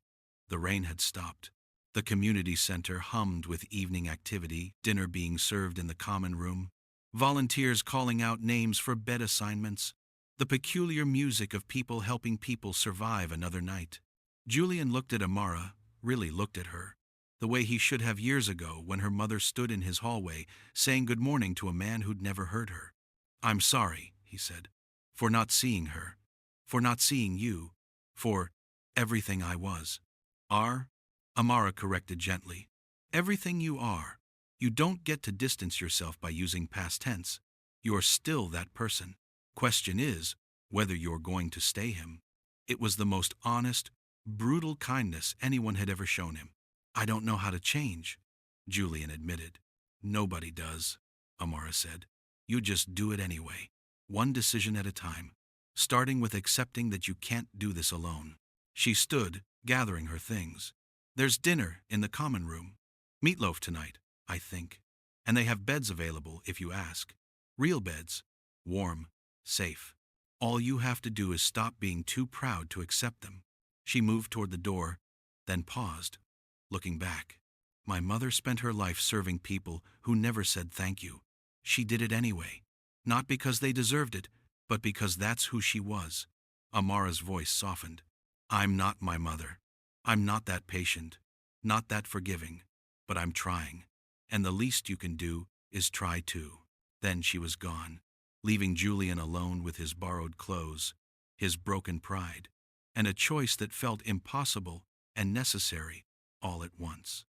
the rain had stopped. The community center hummed with evening activity, dinner being served in the common room, volunteers calling out names for bed assignments, the peculiar music of people helping people survive another night. Julian looked at Amara, really looked at her, the way he should have years ago when her mother stood in his hallway saying good morning to a man who'd never heard her. I'm sorry, he said, for not seeing her, for not seeing you, for everything I was. Amara corrected gently. Everything you are. You don't get to distance yourself by using past tense. You're still that person. Question is whether you're going to stay him. It was the most honest, brutal kindness anyone had ever shown him. I don't know how to change, Julian admitted. Nobody does, Amara said. You just do it anyway, one decision at a time, starting with accepting that you can't do this alone. She stood, gathering her things. There's dinner in the common room. Meatloaf tonight, I think. And they have beds available if you ask. Real beds. Warm. Safe. All you have to do is stop being too proud to accept them. She moved toward the door, then paused, looking back. My mother spent her life serving people who never said thank you. She did it anyway. Not because they deserved it, but because that's who she was. Amara's voice softened. I'm not my mother. I'm not that patient, not that forgiving, but I'm trying. And the least you can do is try too. Then she was gone, leaving Julian alone with his borrowed clothes, his broken pride, and a choice that felt impossible and necessary all at once.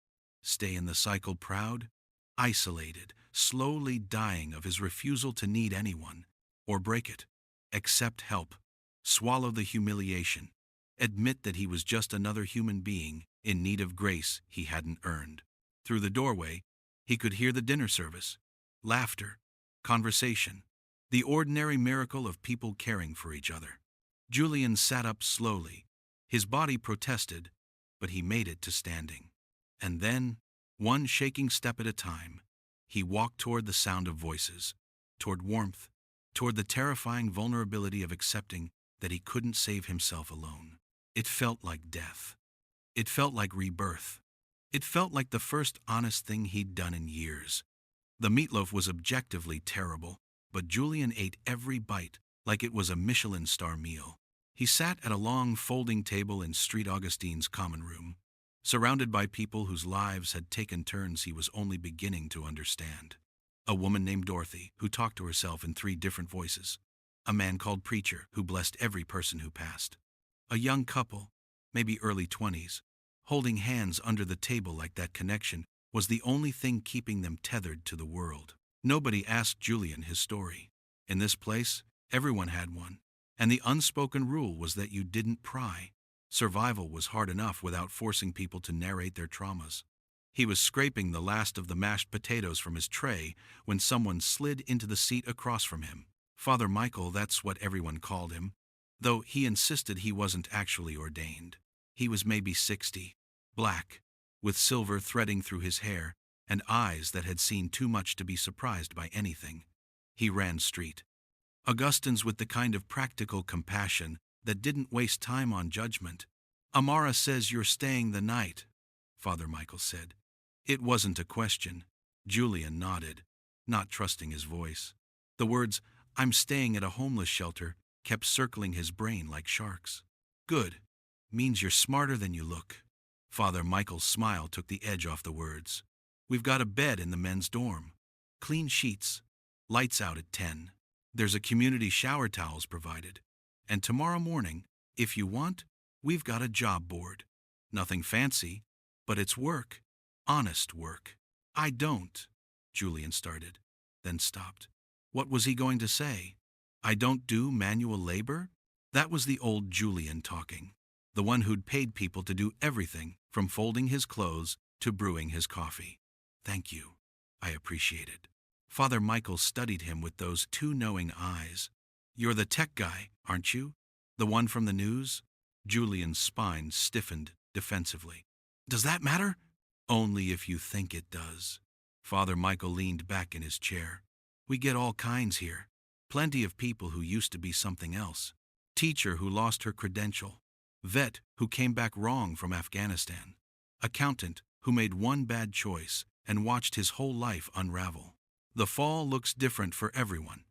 Stay in the cycle proud, isolated, slowly dying of his refusal to need anyone, or break it, accept help, swallow the humiliation, admit that he was just another human being in need of grace he hadn't earned. Through the doorway, he could hear the dinner service, laughter, conversation, the ordinary miracle of people caring for each other. Julian sat up slowly. His body protested, but he made it to standing. And then, one shaking step at a time, he walked toward the sound of voices, toward warmth, toward the terrifying vulnerability of accepting that he couldn't save himself alone. It felt like death. It felt like rebirth. It felt like the first honest thing he'd done in years. The meatloaf was objectively terrible, but Julian ate every bite like it was a Michelin star meal. He sat at a long folding table in Street Augustine's common room, surrounded by people whose lives had taken turns he was only beginning to understand. A woman named Dorothy, who talked to herself in 3 different voices. A man called Preacher, who blessed every person who passed. A young couple, maybe early 20s, holding hands under the table like that connection was the only thing keeping them tethered to the world. Nobody asked Julian his story. In this place, everyone had one, and the unspoken rule was that you didn't pry. Survival was hard enough without forcing people to narrate their traumas. He was scraping the last of the mashed potatoes from his tray when someone slid into the seat across from him. Father Michael, that's what everyone called him, though he insisted he wasn't actually ordained. He was maybe 60, black, with silver threading through his hair, and eyes that had seen too much to be surprised by anything. He ran street. Augustine's with the kind of practical compassion that didn't waste time on judgment. Amara says you're staying the night, Father Michael said. It wasn't a question. Julian nodded, not trusting his voice. The words, "I'm staying at a homeless shelter," kept circling his brain like sharks. Good. Means you're smarter than you look. Father Michael's smile took the edge off the words. We've got a bed in the men's dorm. Clean sheets. Lights out at 10. There's a community shower towels provided. And tomorrow morning, if you want, we've got a job board. Nothing fancy, but it's work. Honest work. I don't, Julian started, then stopped. What was he going to say? I don't do manual labor? That was the old Julian talking. The one who'd paid people to do everything from folding his clothes to brewing his coffee. Thank you. I appreciate it. Father Michael studied him with those two knowing eyes. You're the tech guy, aren't you? The one from the news? Julian's spine stiffened defensively. Does that matter? Only if you think it does. Father Michael leaned back in his chair. We get all kinds here. Plenty of people who used to be something else. Teacher who lost her credential. Vet who came back wrong from Afghanistan. Accountant who made one bad choice and watched his whole life unravel. The fall looks different for everyone,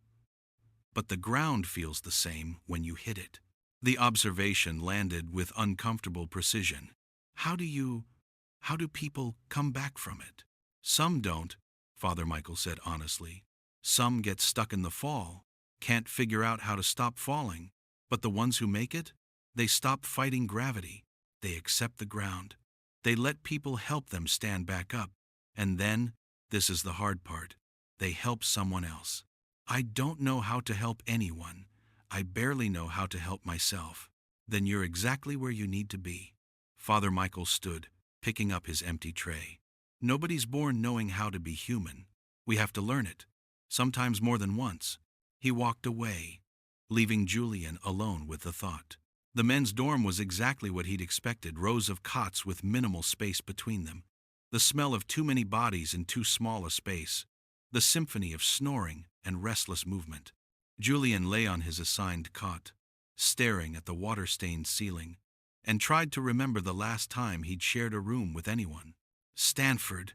but the ground feels the same when you hit it. The observation landed with uncomfortable precision. How do people come back from it? Some don't, Father Michael said honestly. Some get stuck in the fall, can't figure out how to stop falling. But the ones who make it, they stop fighting gravity. They accept the ground. They let people help them stand back up. And then, this is the hard part, they help someone else. I don't know how to help anyone. I barely know how to help myself. Then you're exactly where you need to be. Father Michael stood, picking up his empty tray. Nobody's born knowing how to be human. We have to learn it, sometimes more than once. He walked away, leaving Julian alone with the thought. The men's dorm was exactly what he'd expected, rows of cots with minimal space between them. The smell of too many bodies in too small a space. The symphony of snoring and restless movement. Julian lay on his assigned cot, staring at the water-stained ceiling, and tried to remember the last time he'd shared a room with anyone. Stanford,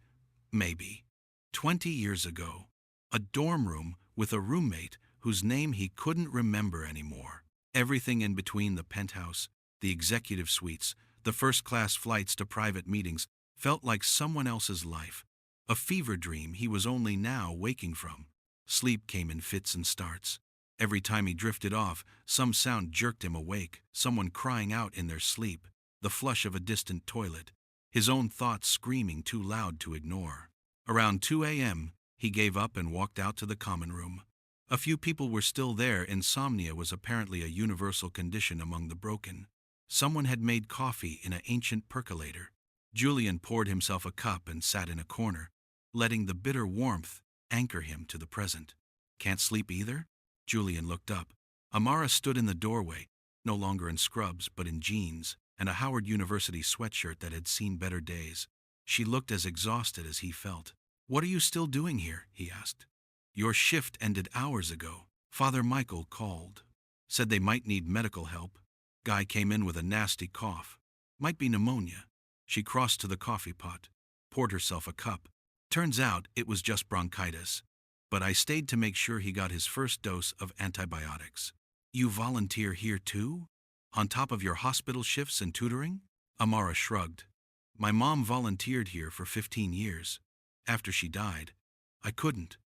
maybe. 20 years ago. A dorm room with a roommate whose name he couldn't remember anymore. Everything in between the penthouse, the executive suites, the first-class flights to private meetings felt like someone else's life. A fever dream he was only now waking from. Sleep came in fits and starts. Every time he drifted off, some sound jerked him awake, someone crying out in their sleep, the flush of a distant toilet, his own thoughts screaming too loud to ignore. Around 2 a.m., he gave up and walked out to the common room. A few people were still there. Insomnia was apparently a universal condition among the broken. Someone had made coffee in an ancient percolator. Julian poured himself a cup and sat in a corner, letting the bitter warmth anchor him to the present. Can't sleep either? Julian looked up. Amara stood in the doorway, no longer in scrubs but in jeans and a Howard University sweatshirt that had seen better days. She looked as exhausted as he felt. What are you still doing here? He asked. Your shift ended hours ago. Father Michael called. Said they might need medical help. Guy came in with a nasty cough. Might be pneumonia. She crossed to the coffee pot, poured herself a cup. Turns out it was just bronchitis. But I stayed to make sure he got his first dose of antibiotics. You volunteer here too? On top of your hospital shifts and tutoring? Amara shrugged. My mom volunteered here for 15 years. After she died, I couldn't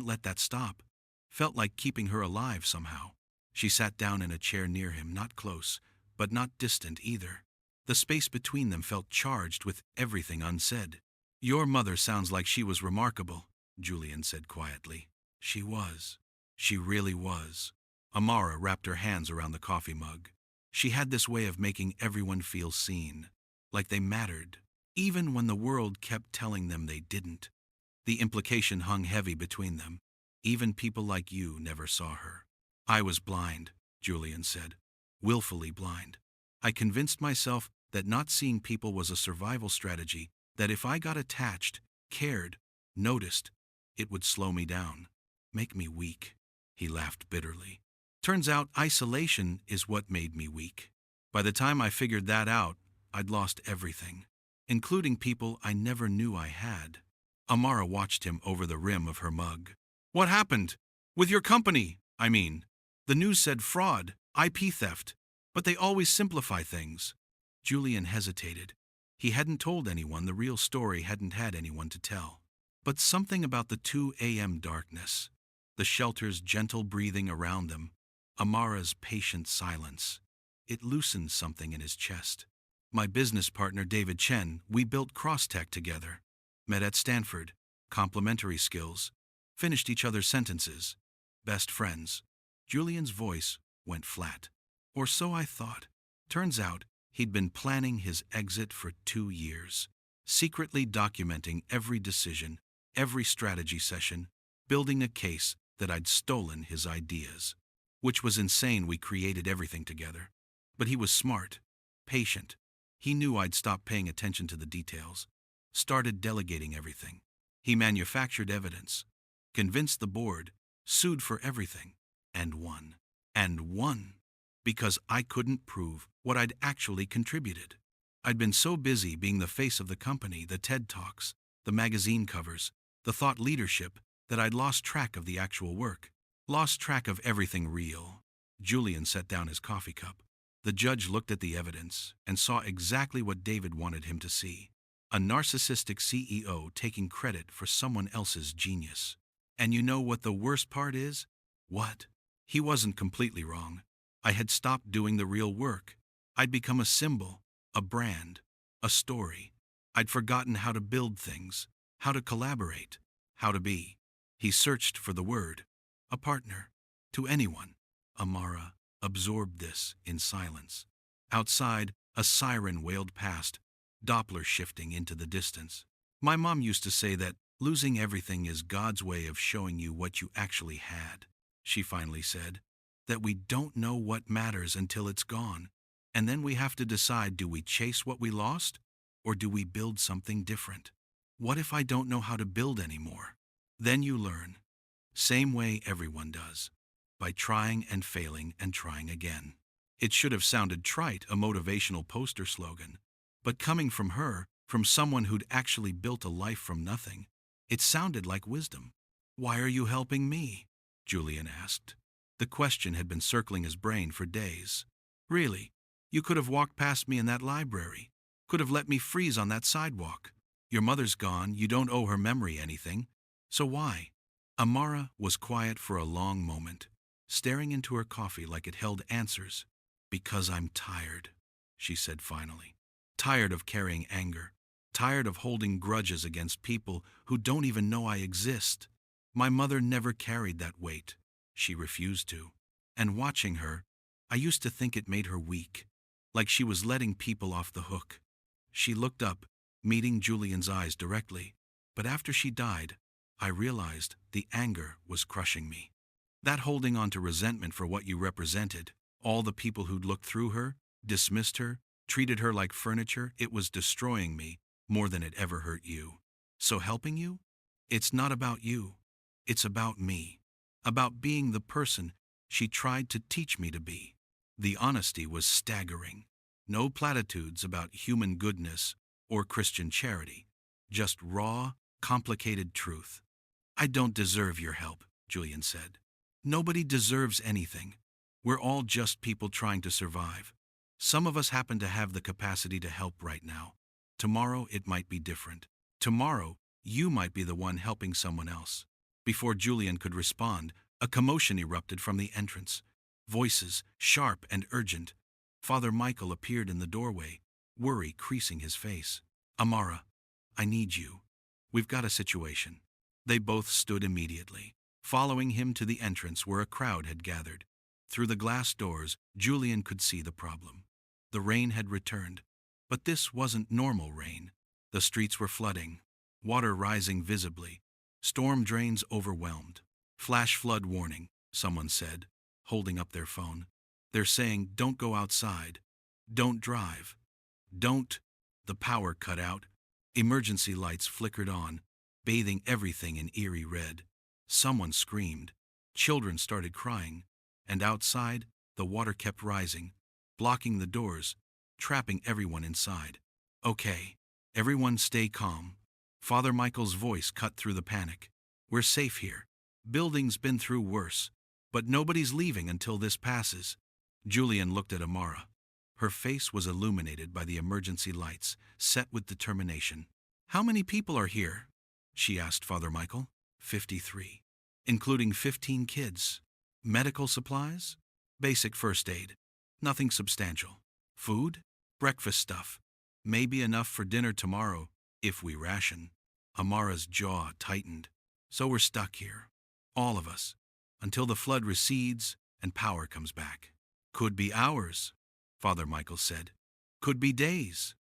let that stop. Felt like keeping her alive somehow. She sat down in a chair near him, not close, but not distant either. The space between them felt charged with everything unsaid. Your mother sounds like she was remarkable, Julian said quietly. She was. She really was. Amara wrapped her hands around the coffee mug. She had this way of making everyone feel seen, like they mattered, even when the world kept telling them they didn't. The implication hung heavy between them. Even people like you never saw her. I was blind, Julian said. Willfully blind. I convinced myself that not seeing people was a survival strategy, that if I got attached, cared, noticed, it would slow me down, make me weak. He laughed bitterly. Turns out isolation is what made me weak. By the time I figured that out, I'd lost everything, including people I never knew I had. Amara watched him over the rim of her mug. What happened? With your company, I mean. The news said fraud, IP theft, but they always simplify things. Julian hesitated. He hadn't told anyone the real story, hadn't had anyone to tell. But something about the 2 a.m. darkness, the shelter's gentle breathing around them, Amara's patient silence, it loosened something in his chest. My business partner David Chen, we built Crosstech together. Met at Stanford, complementary skills, finished each other's sentences, best friends. Julian's voice went flat. Or so I thought. Turns out, he'd been planning his exit for 2 years, secretly documenting every decision, every strategy session, building a case that I'd stolen his ideas. Which was insane, we created everything together. But he was smart, patient. He knew I'd stopped paying attention to the details, started delegating everything. He manufactured evidence, convinced the board, sued for everything, and won. And won. Because I couldn't prove what I'd actually contributed. I'd been so busy being the face of the company, the TED Talks, the magazine covers, the thought leadership, that I'd lost track of the actual work, lost track of everything real. Julian set down his coffee cup. The judge looked at the evidence and saw exactly what David wanted him to see. A narcissistic CEO taking credit for someone else's genius. And you know what the worst part is? What? He wasn't completely wrong. I had stopped doing the real work. I'd become a symbol, a brand, a story. I'd forgotten how to build things, how to collaborate, how to be. He searched for the word, a partner, to anyone. Amara absorbed this in silence. Outside, a siren wailed past, Doppler shifting into the distance. My mom used to say that losing everything is God's way of showing you what you actually had, she finally said. That we don't know what matters until it's gone. And then we have to decide, do we chase what we lost, or do we build something different? What if I don't know how to build anymore? Then you learn. Same way everyone does. By trying and failing and trying again. It should have sounded trite, a motivational poster slogan. But coming from her, from someone who'd actually built a life from nothing, it sounded like wisdom. Why are you helping me? Julian asked. The question had been circling his brain for days. Really, you could have walked past me in that library, could have let me freeze on that sidewalk. Your mother's gone, you don't owe her memory anything. So why? Amara was quiet for a long moment, staring into her coffee like it held answers. Because I'm tired, she said finally. Tired of carrying anger, tired of holding grudges against people who don't even know I exist. My mother never carried that weight. She refused to. And watching her, I used to think it made her weak, like she was letting people off the hook. She looked up, meeting Julian's eyes directly, but after she died, I realized the anger was crushing me. That holding on to resentment for what you represented, all the people who'd looked through her, dismissed her, treated her like furniture, it was destroying me more than it ever hurt you. So helping you? It's not about you. It's about me. About being the person she tried to teach me to be. The honesty was staggering. No platitudes about human goodness or Christian charity. Just raw, complicated truth. I don't deserve your help, Julian said. Nobody deserves anything. We're all just people trying to survive. Some of us happen to have the capacity to help right now. Tomorrow it might be different. Tomorrow you might be the one helping someone else. Before Julian could respond, a commotion erupted from the entrance. Voices, sharp and urgent. Father Michael appeared in the doorway, worry creasing his face. Amara, I need you. We've got a situation. They both stood immediately, following him to the entrance where a crowd had gathered. Through the glass doors, Julian could see the problem. The rain had returned, but this wasn't normal rain. The streets were flooding, water rising visibly. Storm drains overwhelmed. Flash flood warning, someone said, holding up their phone. They're saying, don't go outside. Don't drive. Don't. The power cut out. Emergency lights flickered on, bathing everything in eerie red. Someone screamed. Children started crying. And outside, the water kept rising, blocking the doors, trapping everyone inside. Okay, everyone stay calm. Father Michael's voice cut through the panic. We're safe here. Building's been through worse, but nobody's leaving until this passes. Julian looked at Amara. Her face was illuminated by the emergency lights, set with determination. How many people are here? She asked Father Michael. 53. Including 15 kids. Medical supplies? Basic first aid. Nothing substantial. Food? Breakfast stuff. Maybe enough for dinner tomorrow, if we ration. Amara's jaw tightened. So we're stuck here. All of us. Until the flood recedes and power comes back. Could be hours, Father Michael said. Could be days.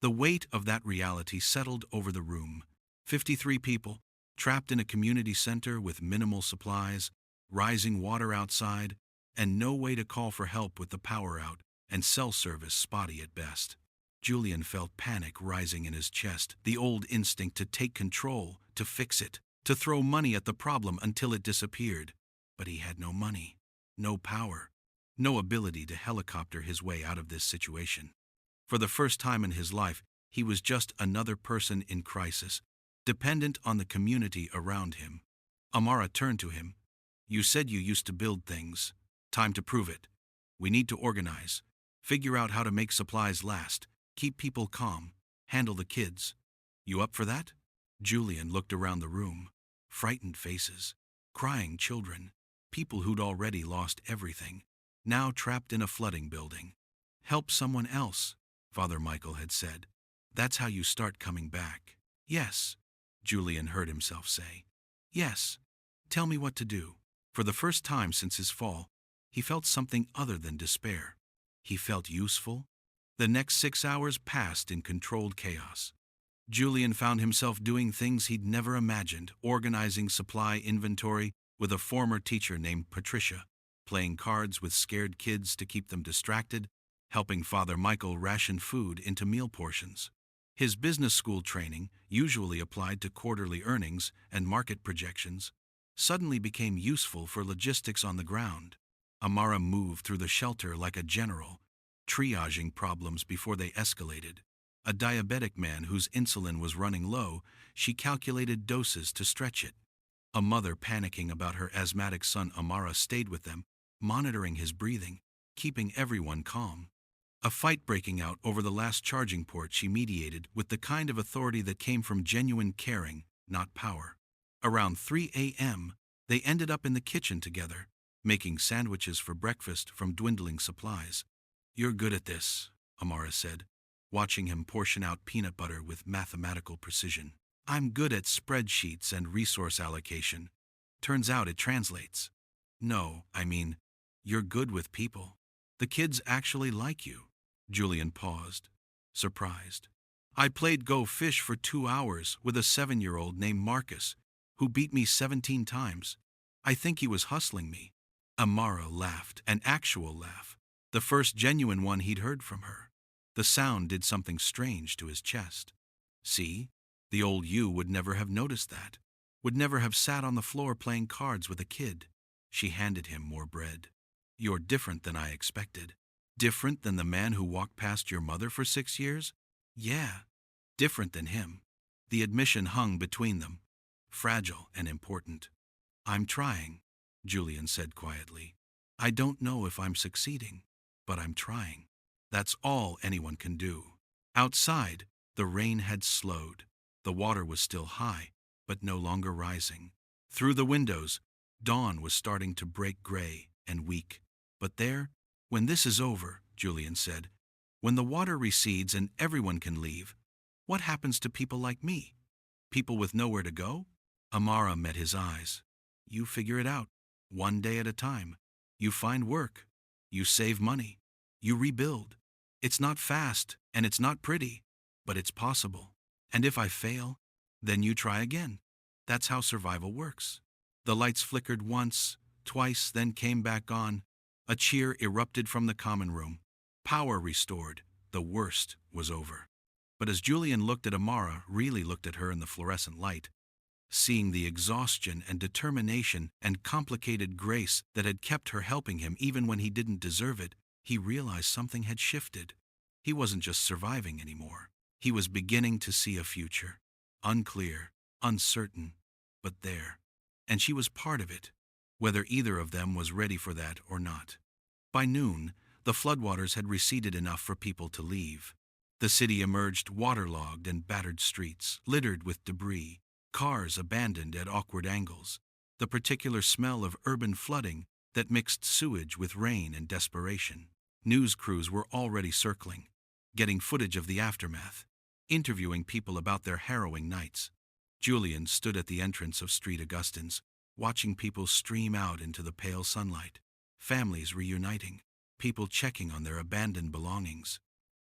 The weight of that reality settled over the room. 53 people, trapped in a community center with minimal supplies, rising water outside, and no way to call for help with the power out and cell service spotty at best. Julian felt panic rising in his chest, the old instinct to take control, to fix it, to throw money at the problem until it disappeared. But he had no money, no power, no ability to helicopter his way out of this situation. For the first time in his life, he was just another person in crisis, dependent on the community around him. Amara turned to him. You said you used to build things. Time to prove it. We need to organize, figure out how to make supplies last, keep people calm, handle the kids. You up for that? Julian looked around the room. Frightened faces, crying children, people who'd already lost everything, now trapped in a flooding building. Help someone else, Father Michael had said. That's how you start coming back. Yes, Julian heard himself say. Yes. Tell me what to do. For the first time since his fall, he felt something other than despair. He felt useful. The next 6 hours passed in controlled chaos. Julian found himself doing things he'd never imagined, organizing supply inventory with a former teacher named Patricia, playing cards with scared kids to keep them distracted, helping Father Michael ration food into meal portions. His business school training, usually applied to quarterly earnings and market projections, suddenly became useful for logistics on the ground. Amara moved through the shelter like a general, triaging problems before they escalated. A diabetic man whose insulin was running low, she calculated doses to stretch it. A mother panicking about her asthmatic son Amara stayed with them, monitoring his breathing, keeping everyone calm. A fight breaking out over the last charging port she mediated with the kind of authority that came from genuine caring, not power. Around 3 a.m., they ended up in the kitchen together, making sandwiches for breakfast from dwindling supplies. You're good at this, Amara said, watching him portion out peanut butter with mathematical precision. I'm good at spreadsheets and resource allocation. Turns out it translates. No, I mean, you're good with people. The kids actually like you. Julian paused, surprised. I played Go Fish for 2 hours with a 7-year-old named Marcus, who beat me 17 times. I think he was hustling me. Amara laughed, an actual laugh, the first genuine one he'd heard from her. The sound did something strange to his chest. See, the old you would never have noticed that, would never have sat on the floor playing cards with a kid. She handed him more bread. You're different than I expected. Different than the man who walked past your mother for 6 years? Yeah, different than him. The admission hung between them, fragile and important. I'm trying, Julian said quietly. I don't know if I'm succeeding, but I'm trying. That's all anyone can do. Outside, the rain had slowed. The water was still high, but no longer rising. Through the windows, dawn was starting to break gray and weak. But there, when this is over, Julian said, when the water recedes and everyone can leave, what happens to people like me? People with nowhere to go? Amara met his eyes. You figure it out, one day at a time. You find work. You save money. You rebuild. It's not fast and it's not pretty, but it's possible. And if I fail, then you try again. That's how survival works. The lights flickered once, twice, then came back on. A cheer erupted from the common room. Power restored. The worst was over. But as Julian looked at Amara, really looked at her in the fluorescent light, seeing the exhaustion and determination and complicated grace that had kept her helping him even when he didn't deserve it, he realized something had shifted. He wasn't just surviving anymore. He was beginning to see a future. Unclear, uncertain, but there. and she was part of it, whether either of them was ready for that or not. By noon, the floodwaters had receded enough for people to leave. The city emerged waterlogged and battered streets, littered with debris, cars abandoned at awkward angles, the particular smell of urban flooding that mixed sewage with rain and desperation. News crews were already circling, getting footage of the aftermath, interviewing people about their harrowing nights. Julian stood at the entrance of Street Augustins, watching people stream out into the pale sunlight, families reuniting, people checking on their abandoned belongings.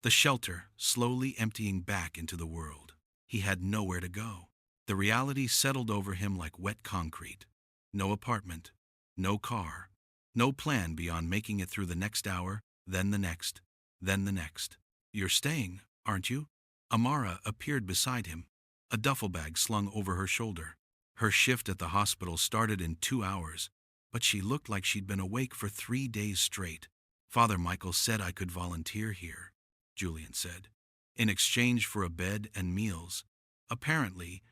The shelter slowly emptying back into the world. He had nowhere to go. The reality settled over him like wet concrete. No apartment, no car, no plan beyond making it through the next hour, then the next, then the next. "You're staying, aren't you?" Amara appeared beside him, a duffel bag slung over her shoulder. Her shift at the hospital started in 2 hours, but she looked like she'd been awake for 3 days straight. "Father Michael said I could volunteer here," Julian said, "in exchange for a bed and meals. Apparently,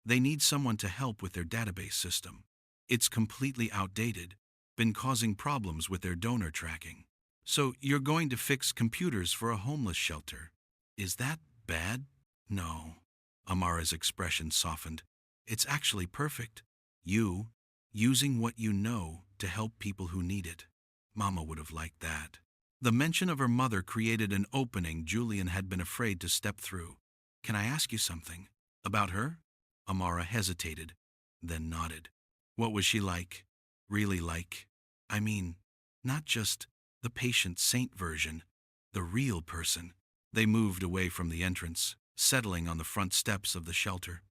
they need someone to help with their database system. It's completely outdated, been causing problems with their donor tracking. So you're going to fix computers for a homeless shelter. Is that bad?" "No." Amara's expression softened. "It's actually perfect. You, using what you know to help people who need it. Mama would have liked that." The mention of her mother created an opening Julian had been afraid to step through. "Can I ask you something? About her?" Amara hesitated, then nodded. "What was she like? Really like? I mean, not just the patient saint version, the real person." They moved away from the entrance, settling on the front steps of the shelter.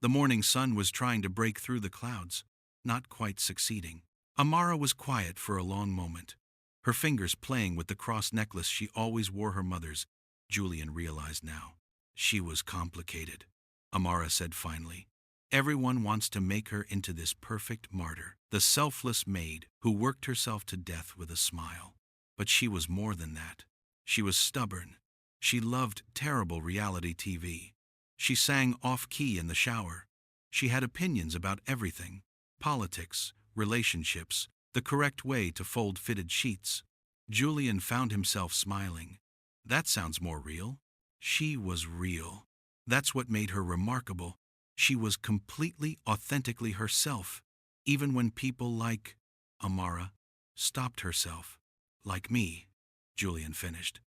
The morning sun was trying to break through the clouds, not quite succeeding. Amara was quiet for a long moment, her fingers playing with the cross necklace she always wore her mother's. Julian realized now. "She was complicated," Amara said finally. "Everyone wants to make her into this perfect martyr, the selfless maid who worked herself to death with a smile. But she was more than that. She was stubborn. She loved terrible reality TV. She sang off-key in the shower. She had opinions about everything: politics, relationships, the correct way to fold fitted sheets." Julian found himself smiling. "That sounds more real." She was real. That's what made her remarkable. She was completely, authentically herself, even when people like Amara stopped herself. "Like me," Julian finished.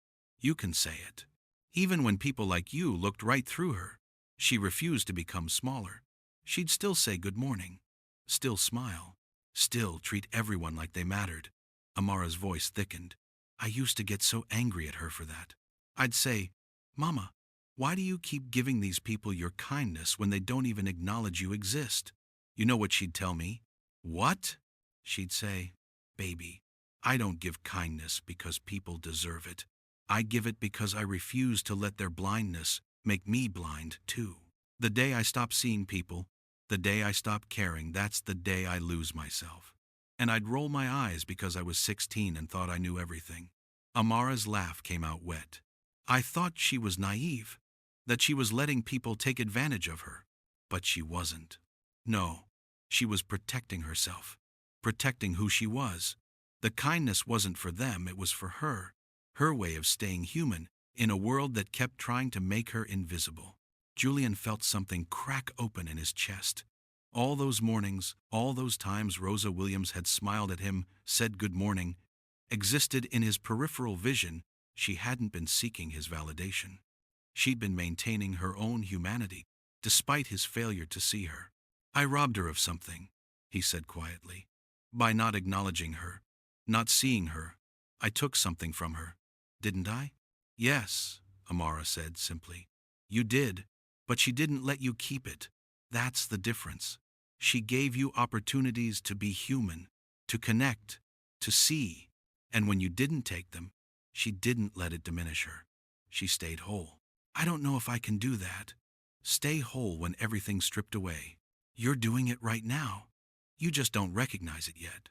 "You can say it. Even when people like you looked right through her, she refused to become smaller. She'd still say good morning, still smile, still treat everyone like they mattered." Amara's voice thickened. "I used to get so angry at her for that. I'd say, 'Mama, why do you keep giving these people your kindness when they don't even acknowledge you exist?' You know what she'd tell me? 'What?' She'd say, 'Baby, I don't give kindness because people deserve it. I give it because I refuse to let their blindness make me blind too. The day I stop seeing people, the day I stop caring, that's the day I lose myself.' And I'd roll my eyes because I was 16 and thought I knew everything." Amara's laugh came out wet. "I thought she was naive, that she was letting people take advantage of her. But she wasn't. No, she was protecting herself, protecting who she was. The kindness wasn't for them, it was for her way of staying human in a world that kept trying to make her invisible." Julian felt something crack open in his chest. All those mornings, all those times Rosa Williams had smiled at him, said good morning, existed in his peripheral vision. She hadn't been seeking his validation. She'd been maintaining her own humanity, despite his failure to see her. "I robbed her of something," he said quietly. "By not acknowledging her, not seeing her, I took something from her. Didn't I?" "Yes," Amara said simply. "You did, but she didn't let you keep it. That's the difference. She gave you opportunities to be human, to connect, to see. And when you didn't take them, she didn't let it diminish her. She stayed whole. I don't know if I can do that. Stay whole when everything's stripped away. You're doing it right now. You just don't recognize it yet."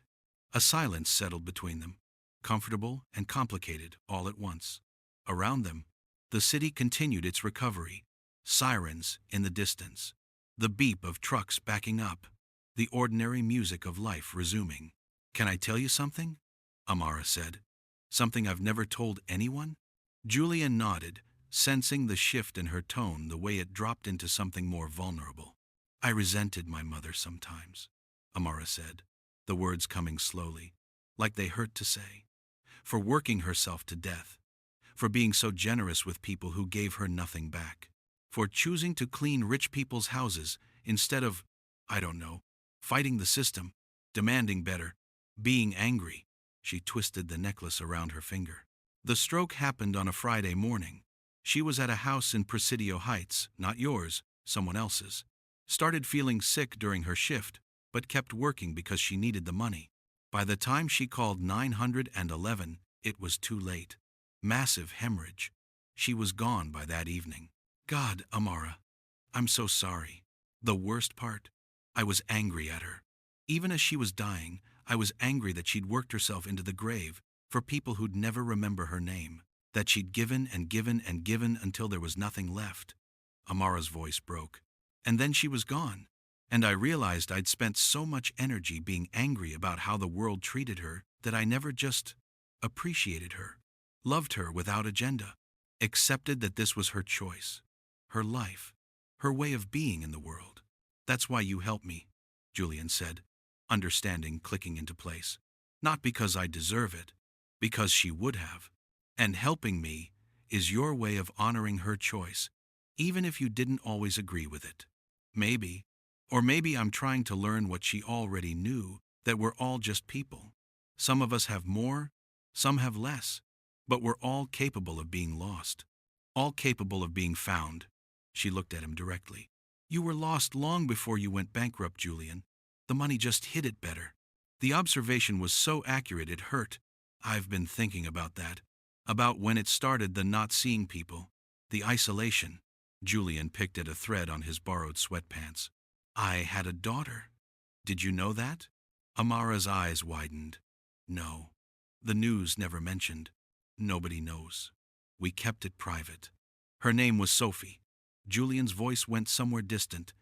A silence settled between them, comfortable and complicated all at once. Around them, the city continued its recovery. Sirens in the distance, the beep of trucks backing up, the ordinary music of life resuming. "Can I tell you something?" Amara said. "Something I've never told anyone?" Julian nodded, sensing the shift in her tone, the way it dropped into something more vulnerable. "I resented my mother sometimes," Amara said, the words coming slowly, like they hurt to say, "for working herself to death, for being so generous with people who gave her nothing back, for choosing to clean rich people's houses instead of, I don't know, fighting the system, demanding better, being angry." She twisted the necklace around her finger. "The stroke happened on a Friday morning. She was at a house in Presidio Heights, not yours, someone else's. Started feeling sick during her shift, but kept working because she needed the money. By the time she called 911, it was too late. Massive hemorrhage. She was gone by that evening." "God, Amara, I'm so sorry." "The worst part? I was angry at her. Even as she was dying, I was angry that she'd worked herself into the grave for people who'd never remember her name, that she'd given and given and given until there was nothing left." Amara's voice broke. "And then she was gone. And I realized I'd spent so much energy being angry about how the world treated her that I never just appreciated her, loved her without agenda, accepted that this was her choice, her life, her way of being in the world. That's why you helped me," Julian said, understanding clicking into place. "Not because I deserve it, because she would have. And helping me is your way of honoring her choice, even if you didn't always agree with it. Maybe, or maybe I'm trying to learn what she already knew, that we're all just people. Some of us have more, some have less, but we're all capable of being lost, all capable of being found." She looked at him directly. "You were lost long before you went bankrupt, Julian. The money just hid it better." The observation was so accurate it hurt. "I've been thinking about that, about when it started, the not seeing people, the isolation." Julian picked at a thread on his borrowed sweatpants. "I had a daughter. Did you know that?" Amara's eyes widened. "No. The news never mentioned. Nobody knows. We kept it private. Her name was Sophie." Julian's voice went somewhere distant.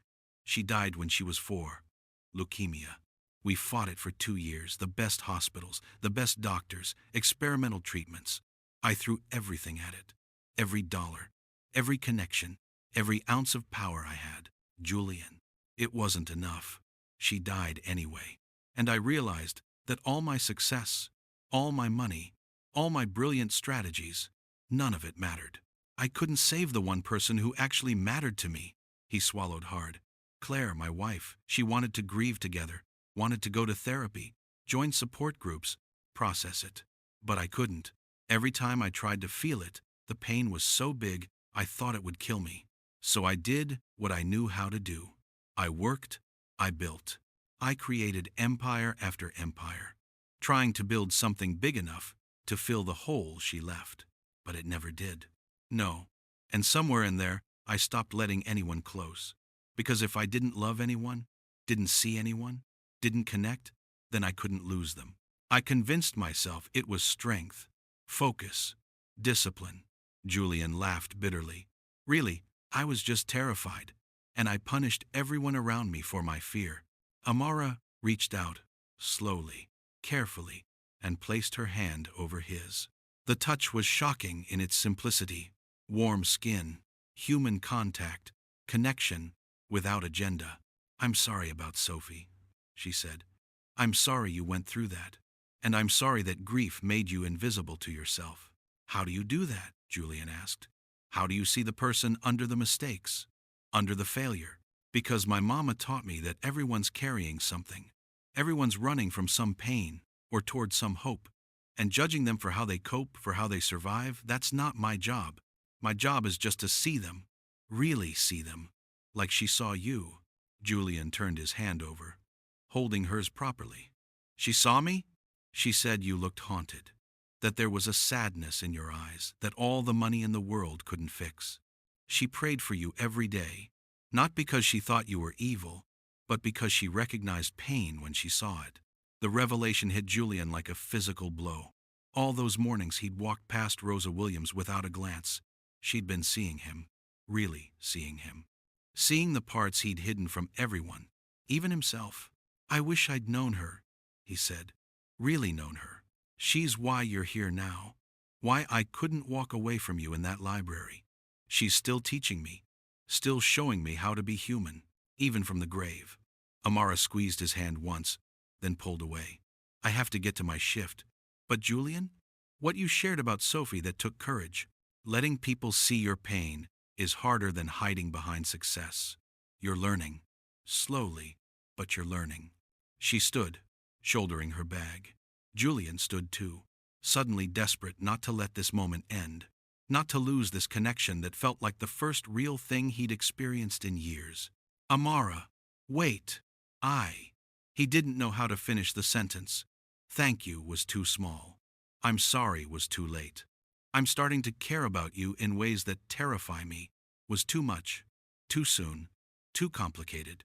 "She died when she was 4. Leukemia. We fought it for 2 years, the best hospitals, the best doctors, experimental treatments. I threw everything at it. Every dollar, every connection, every ounce of power I had. Julian, it wasn't enough. She died anyway. And I realized that all my success, all my money, all my brilliant strategies, none of it mattered. I couldn't save the one person who actually mattered to me." He swallowed hard. "Claire, my wife, she wanted to grieve together, wanted to go to therapy, join support groups, process it. But I couldn't. Every time I tried to feel it, the pain was so big I thought it would kill me. So I did what I knew how to do. I worked, I built. I created empire after empire, trying to build something big enough to fill the hole she left. But it never did. No. And somewhere in there, I stopped letting anyone close. Because if I didn't love anyone, didn't see anyone, didn't connect, then I couldn't lose them. I convinced myself it was strength, focus, discipline." Julian laughed bitterly. "Really, I was just terrified, and I punished everyone around me for my fear." Amara reached out, slowly, carefully, and placed her hand over his. The touch was shocking in its simplicity. Warm skin, human contact, connection, without agenda. "I'm sorry about Sophie," she said. "I'm sorry you went through that. And I'm sorry that grief made you invisible to yourself." "How do you do that?" Julian asked. "How do you see the person under the mistakes, under the failure?" "Because my mama taught me that everyone's carrying something. Everyone's running from some pain or toward some hope. And judging them for how they cope, for how they survive, that's not my job. My job is just to see them, really see them, like she saw you." Julian turned his hand over, holding hers properly. "She saw me? She said you looked haunted, that there was a sadness in your eyes that all the money in the world couldn't fix. She prayed for you every day, not because she thought you were evil, but because she recognized pain when she saw it." The revelation hit Julian like a physical blow. All those mornings he'd walked past Rosa Williams without a glance. She'd been seeing him, really seeing him. Seeing the parts he'd hidden from everyone, even himself. I wish I'd known her, he said. Really known her. She's why you're here now. Why I couldn't walk away from you in that library. She's still teaching me. Still showing me how to be human, even from the grave. Amara squeezed his hand once, then pulled away. I have to get to my shift. But Julian, what you shared about Sophie that took courage. Letting people see your pain is harder than hiding behind success. You're learning. Slowly, but you're learning. She stood, shouldering her bag. Julian stood too, suddenly desperate not to let this moment end, not to lose this connection that felt like the first real thing he'd experienced in years. Amara, wait. He didn't know how to finish the sentence. Thank you was too small. I'm sorry was too late. I'm starting to care about you in ways that terrify me was too much, too soon, too complicated.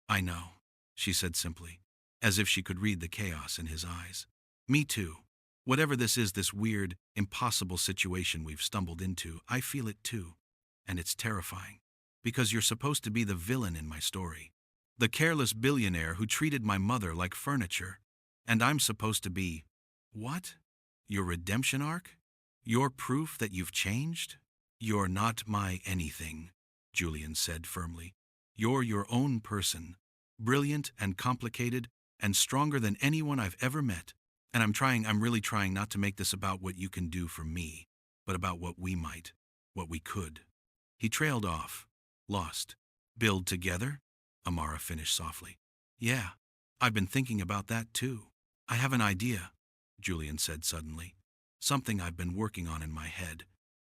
I know, she said simply, as if she could read the chaos in his eyes. Me too. Whatever this is, this weird, impossible situation we've stumbled into, I feel it too. And it's terrifying. Because you're supposed to be the villain in my story. The careless billionaire who treated my mother like furniture. And I'm supposed to be… what? Your redemption arc? Your proof that you've changed? You're not my anything, Julian said firmly. You're your own person. Brilliant and complicated and stronger than anyone I've ever met. And I'm really trying not to make this about what you can do for me, but about what we might, what we could. He trailed off, lost. Build together? Amara finished softly. Yeah, I've been thinking about that too. I have an idea, Julian said suddenly. Something I've been working on in my head.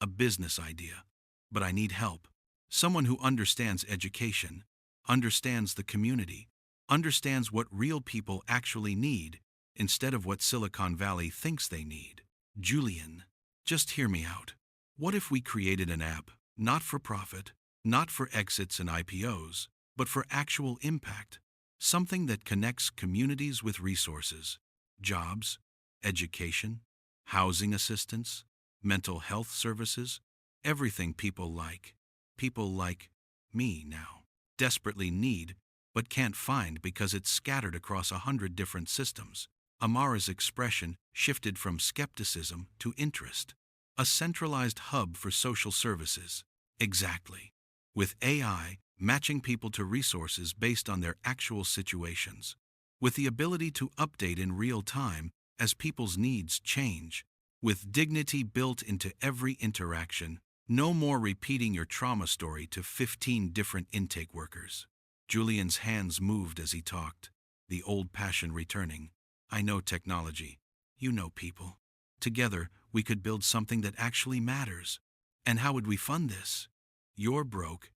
A business idea. But I need help. Someone who understands education, understands the community, understands what real people actually need, instead of what Silicon Valley thinks they need. Julian, just hear me out. What if we created an app, not for profit, not for exits and IPOs, but for actual impact? Something that connects communities with resources, jobs, education, housing assistance, mental health services, everything people like me now, desperately need, but can't find because it's scattered across 100 different systems. Amara's expression shifted from skepticism to interest. A centralized hub for social services. Exactly. With AI matching people to resources based on their actual situations. With the ability to update in real time as people's needs change. With dignity built into every interaction. No more repeating your trauma story to 15 different intake workers. Julian's hands moved as he talked, the old passion returning. I know technology. You know people. Together, we could build something that actually matters. And how would we fund this? You're broke,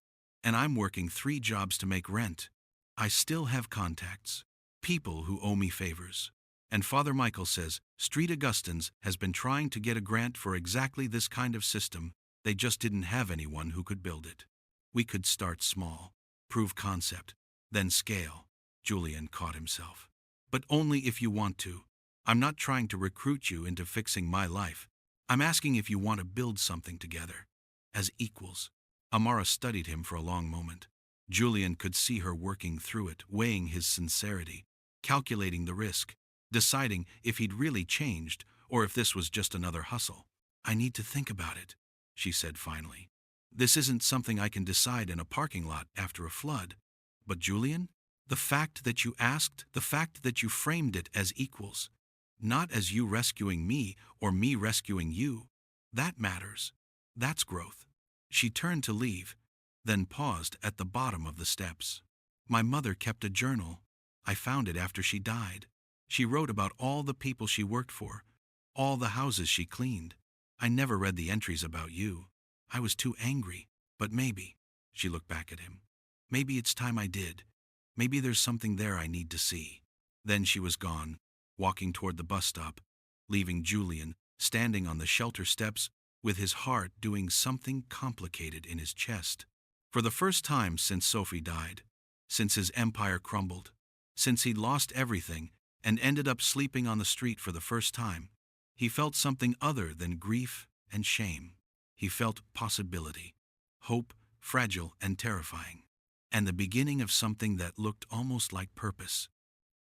and I'm working 3 jobs to make rent. I still have contacts. People who owe me favors. And Father Michael says Street Augustins has been trying to get a grant for exactly this kind of system. They just didn't have anyone who could build it. We could start small, prove concept, then scale. Julian caught himself. But only if you want to. I'm not trying to recruit you into fixing my life. I'm asking if you want to build something together. As equals. Amara studied him for a long moment. Julian could see her working through it, weighing his sincerity, calculating the risk, deciding if he'd really changed or if this was just another hustle. I need to think about it, she said finally. This isn't something I can decide in a parking lot after a flood. But Julian, the fact that you asked, the fact that you framed it as equals, not as you rescuing me or me rescuing you, that matters. That's growth. She turned to leave, then paused at the bottom of the steps. My mother kept a journal. I found it after she died. She wrote about all the people she worked for, all the houses she cleaned. I never read the entries about you. I was too angry, but maybe, she looked back at him, maybe it's time I did. Maybe there's something there I need to see. Then she was gone, walking toward the bus stop, leaving Julian standing on the shelter steps with his heart doing something complicated in his chest. For the first time since Sophie died, since his empire crumbled, since he'd lost everything and ended up sleeping on the street for the first time, he felt something other than grief and shame. He felt possibility, hope, fragile and terrifying, and the beginning of something that looked almost like purpose.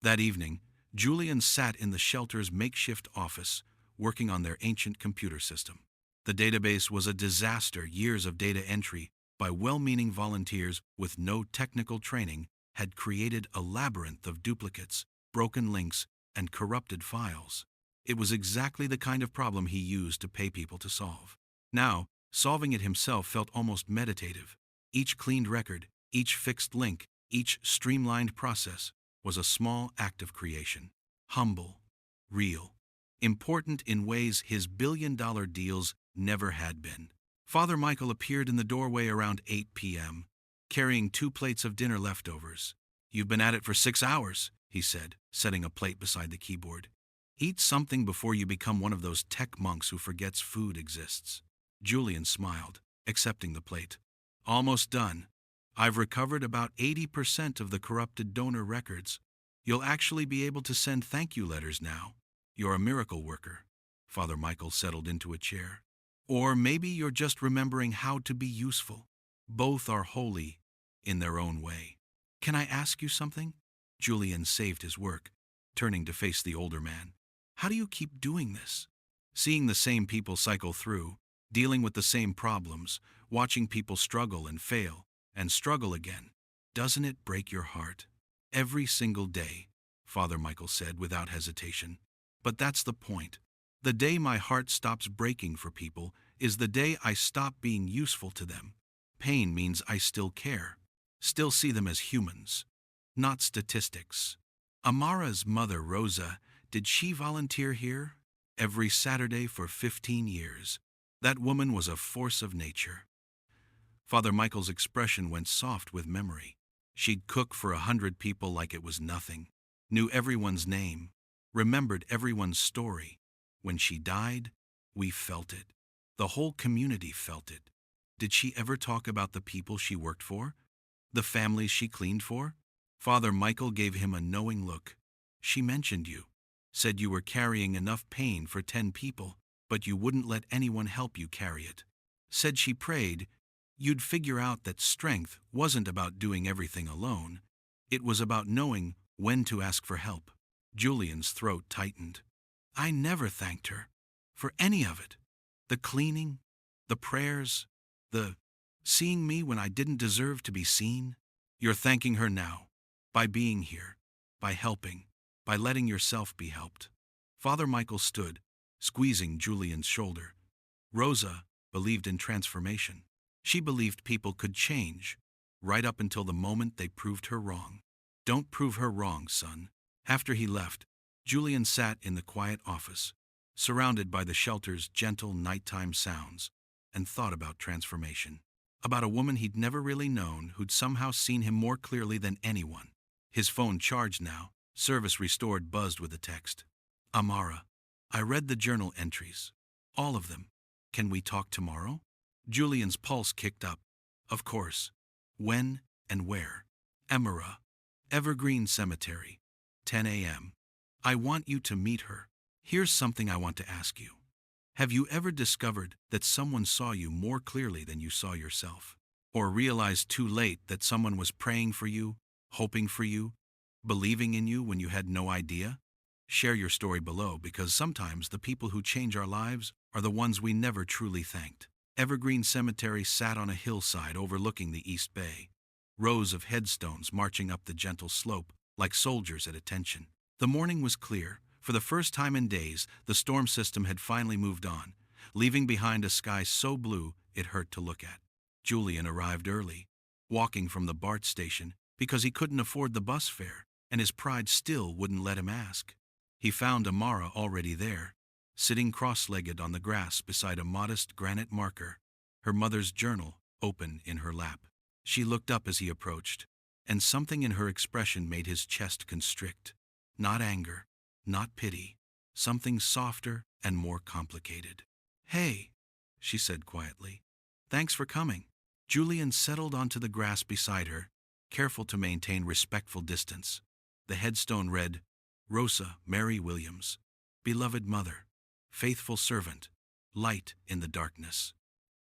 That evening, Julian sat in the shelter's makeshift office, working on their ancient computer system. The database was a disaster. Years of data entry by well-meaning volunteers with no technical training had created a labyrinth of duplicates, broken links, and corrupted files. It was exactly the kind of problem he used to pay people to solve. Now, solving it himself felt almost meditative. Each cleaned record, each fixed link, each streamlined process was a small act of creation. Humble, real, important in ways his billion-dollar deals never had been. Father Michael appeared in the doorway around 8 p.m., carrying 2 plates of dinner leftovers. "You've been at it for 6 hours," he said, setting a plate beside the keyboard. "Eat something before you become one of those tech monks who forgets food exists." Julian smiled, accepting the plate. "Almost done. I've recovered about 80% of the corrupted donor records. You'll actually be able to send thank you letters now. You're a miracle worker." Father Michael settled into a chair. "Or maybe you're just remembering how to be useful. Both are holy in their own way. Can I ask you something?" Julian saved his work, turning to face the older man. "How do you keep doing this? Seeing the same people cycle through, dealing with the same problems, watching people struggle and fail, and struggle again. Doesn't it break your heart?" "Every single day," Father Michael said without hesitation. "But that's the point. The day my heart stops breaking for people is the day I stop being useful to them. Pain means I still care, still see them as humans, not statistics." Amara's mother, Rosa, did she volunteer here? Every Saturday for 15 years. That woman was a force of nature. Father Michael's expression went soft with memory. She'd cook for 100 people like it was nothing, knew everyone's name, remembered everyone's story. When she died, we felt it. The whole community felt it. Did she ever talk about the people she worked for? The families she cleaned for? Father Michael gave him a knowing look. "She mentioned you, said you were carrying enough pain for 10 people, but you wouldn't let anyone help you carry it. Said she prayed you'd figure out that strength wasn't about doing everything alone. It was about knowing when to ask for help." Julian's throat tightened. "I never thanked her for any of it. The cleaning, the prayers, the seeing me when I didn't deserve to be seen. You're thanking her now, by being here, by helping, by letting yourself be helped." Father Michael stood, squeezing Julian's shoulder. Rosa believed in transformation. She believed people could change, right up until the moment they proved her wrong. "Don't prove her wrong, son." After he left, Julian sat in the quiet office, surrounded by the shelter's gentle nighttime sounds, and thought about transformation. About a woman he'd never really known who'd somehow seen him more clearly than anyone. His phone charged now, service restored, buzzed with a text. "Amara, I read the journal entries. All of them. Can we talk tomorrow?" Julian's pulse kicked up. Of course. When and where? Amara, Evergreen Cemetery, 10 a.m. "I want you to meet her. Here's something I want to ask you. Have you ever discovered that someone saw you more clearly than you saw yourself? Or realized too late that someone was praying for you, hoping for you, believing in you when you had no idea? Share your story below, because sometimes the people who change our lives are the ones we never truly thanked. Evergreen Cemetery sat on a hillside overlooking the East Bay. Rows of headstones marching up the gentle slope, like soldiers at attention. The morning was clear. For the first time in days, the storm system had finally moved on, leaving behind a sky so blue it hurt to look at. Julian arrived early, walking from the BART station because he couldn't afford the bus fare, and his pride still wouldn't let him ask. He found Amara already there, sitting cross-legged on the grass beside a modest granite marker, her mother's journal open in her lap. She looked up as he approached, and something in her expression made his chest constrict. Not anger, not pity, something softer and more complicated. "Hey," she said quietly. "Thanks for coming." Julian settled onto the grass beside her, careful to maintain respectful distance. The headstone read, "Rosa Mary Williams, beloved mother, faithful servant, light in the darkness.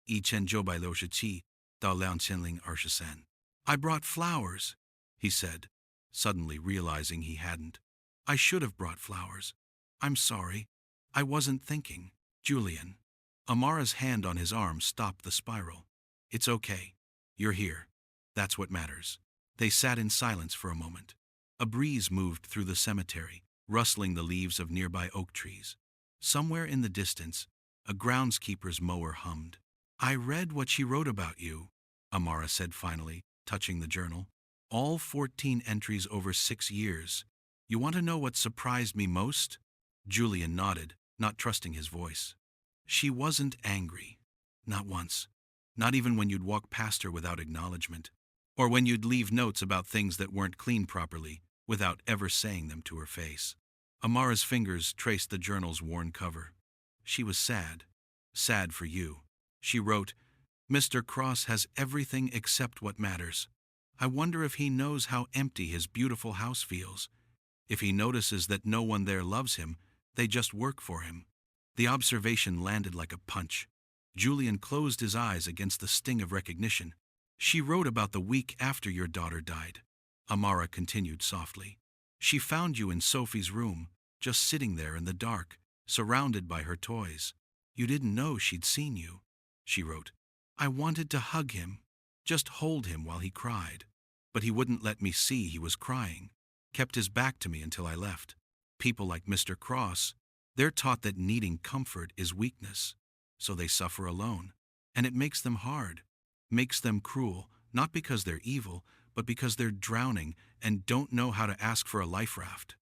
I chen jobai lo shi dao liang chenling arshasen." "I brought flowers," he said, suddenly realizing he hadn't. I should have brought flowers. I'm sorry. I wasn't thinking. Julian. Amara's hand on his arm stopped the spiral. It's okay. You're here. That's what matters. They sat in silence for a moment. A breeze moved through the cemetery, rustling the leaves of nearby oak trees. Somewhere in the distance, a groundskeeper's mower hummed. I read what she wrote about you, Amara said finally, touching the journal. All 14 entries over 6 years. You want to know what surprised me most? Julian nodded, not trusting his voice. She wasn't angry. Not once. Not even when you'd walk past her without acknowledgement. Or when you'd leave notes about things that weren't cleaned properly, without ever saying them to her face. Amara's fingers traced the journal's worn cover. She was sad. Sad for you. She wrote, Mr. Cross has everything except what matters. I wonder if he knows how empty his beautiful house feels. If he notices that no one there loves him, they just work for him. The observation landed like a punch. Julian closed his eyes against the sting of recognition. She wrote about the week after your daughter died. Amara continued softly. She found you in Sophie's room, just sitting there in the dark, surrounded by her toys. You didn't know she'd seen you. She wrote, I wanted to hug him, just hold him while he cried. But he wouldn't let me see he was crying. Kept his back to me until I left. People like Mr. Cross, they're taught that needing comfort is weakness. So they suffer alone. And it makes them hard. Makes them cruel, not because they're evil, but because they're drowning and don't know how to ask for a life raft.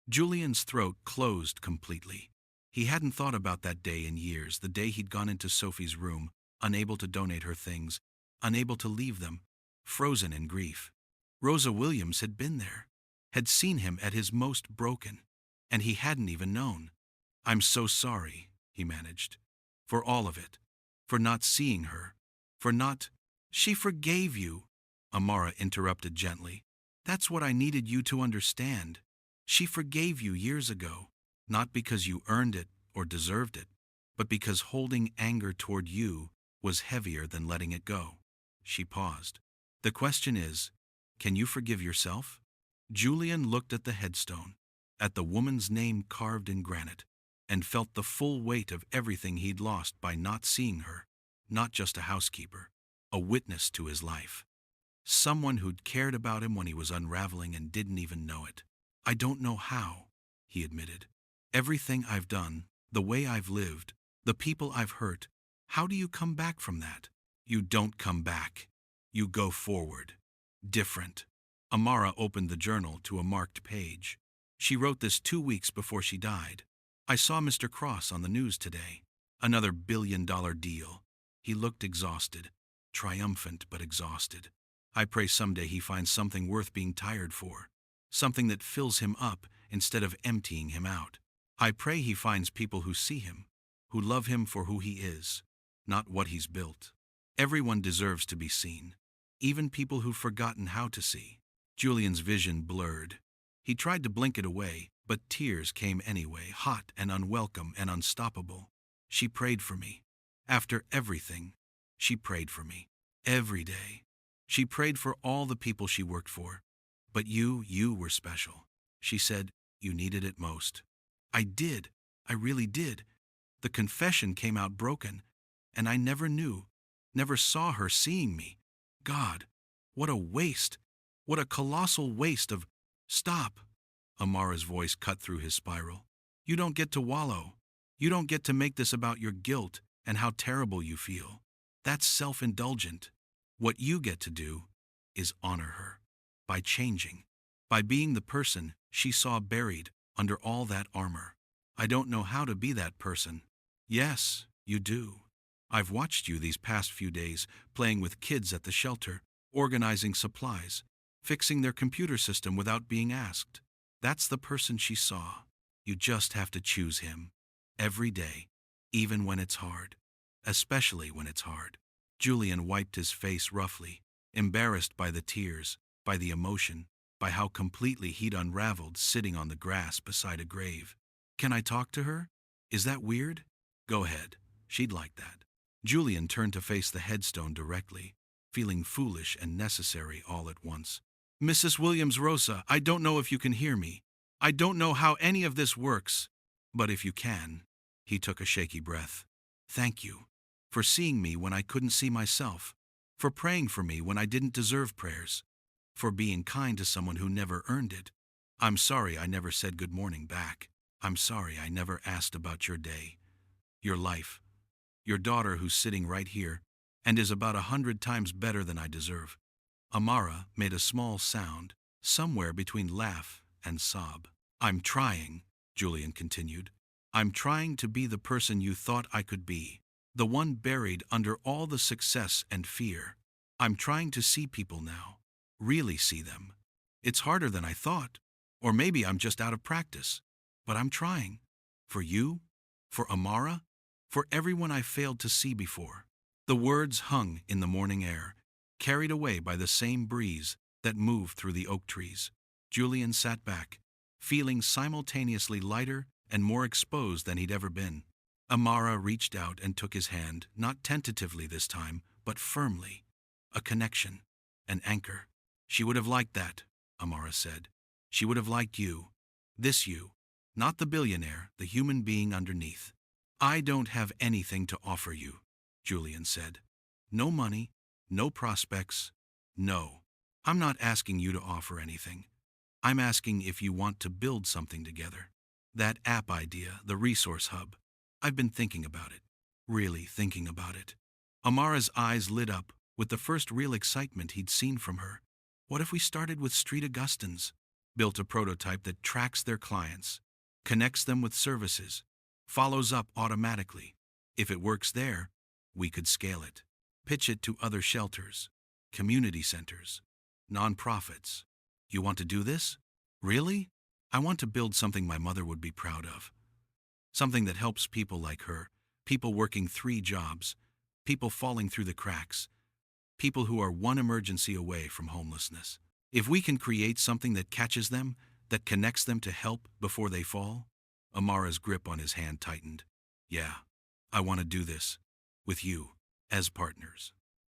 Julian's throat closed completely. He hadn't thought about that day in years, the day he'd gone into Sophie's room, unable to donate her things, unable to leave them, frozen in grief. Rosa Williams had been there, had seen him at his most broken, and he hadn't even known. I'm so sorry, he managed, for all of it, for not seeing her, for not... She forgave you, Amara interrupted gently. That's what I needed you to understand. She forgave you years ago, not because you earned it or deserved it, but because holding anger toward you was heavier than letting it go. She paused. The question is, can you forgive yourself? Julian looked at the headstone, at the woman's name carved in granite, and felt the full weight of everything he'd lost by not seeing her, not just a housekeeper, a witness to his life. Someone who'd cared about him when he was unraveling and didn't even know it. I don't know how, he admitted. Everything I've done, the way I've lived, the people I've hurt, how do you come back from that? You don't come back. You go forward. Different. Amara opened the journal to a marked page. She wrote this 2 weeks before she died. I saw Mr. Cross on the news today. Another billion-dollar deal. He looked exhausted. Triumphant but exhausted. I pray someday he finds something worth being tired for. Something that fills him up instead of emptying him out. I pray he finds people who see him, who love him for who he is, not what he's built. Everyone deserves to be seen, even people who've forgotten how to see. Julian's vision blurred. He tried to blink it away, but tears came anyway, hot and unwelcome and unstoppable. She prayed for me. After everything, she prayed for me. Every day. She prayed for all the people she worked for. But you were special. She said you needed it most. I did. I really did. The confession came out broken, and I never knew, never saw her seeing me. God, what a waste. What a colossal waste of... Stop. Amara's voice cut through his spiral. You don't get to wallow. You don't get to make this about your guilt and how terrible you feel. That's self-indulgent. What you get to do is honor her. By changing. By being the person she saw buried under all that armor. I don't know how to be that person. Yes, you do. I've watched you these past few days, playing with kids at the shelter, organizing supplies, fixing their computer system without being asked. That's the person she saw. You just have to choose him. Every day, even when it's hard. Especially when it's hard. Julian wiped his face roughly, embarrassed by the tears, by the emotion, by how completely he'd unraveled sitting on the grass beside a grave. Can I talk to her? Is that weird? Go ahead. She'd like that. Julian turned to face the headstone directly, feeling foolish and necessary all at once. Mrs. Williams, Rosa, I don't know if you can hear me. I don't know how any of this works, but if you can. He took a shaky breath. Thank you. For seeing me when I couldn't see myself. For praying for me when I didn't deserve prayers. For being kind to someone who never earned it. I'm sorry I never said good morning back. I'm sorry I never asked about your day, your life, your daughter who's sitting right here and is about 100 times better than I deserve. Amara made a small sound, somewhere between laugh and sob. I'm trying, Julian continued. I'm trying to be the person you thought I could be, the one buried under all the success and fear. I'm trying to see people now, really see them. It's harder than I thought, or maybe I'm just out of practice, but I'm trying. For you, for Amara, for everyone I failed to see before. The words hung in the morning air, carried away by the same breeze that moved through the oak trees. Julian sat back, feeling simultaneously lighter and more exposed than he'd ever been. Amara reached out and took his hand, not tentatively this time, but firmly. A connection, an anchor. She would have liked that, Amara said. She would have liked you. This you. Not the billionaire, the human being underneath. I don't have anything to offer you, Julian said. No money, no prospects, no. I'm not asking you to offer anything. I'm asking if you want to build something together. That app idea, the resource hub. I've been thinking about it. Really thinking about it. Amara's eyes lit up with the first real excitement he'd seen from her. What if we started with Street Augustins? Built a prototype that tracks their clients, connects them with services, follows up automatically. If it works there, we could scale it. Pitch it to other shelters, community centers, nonprofits. You want to do this? Really? I want to build something my mother would be proud of. Something that helps people like her, people working 3 jobs, people falling through the cracks, people who are one emergency away from homelessness. If we can create something that catches them, that connects them to help before they fall. Amara's grip on his hand tightened. Yeah, I want to do this. With you, as partners.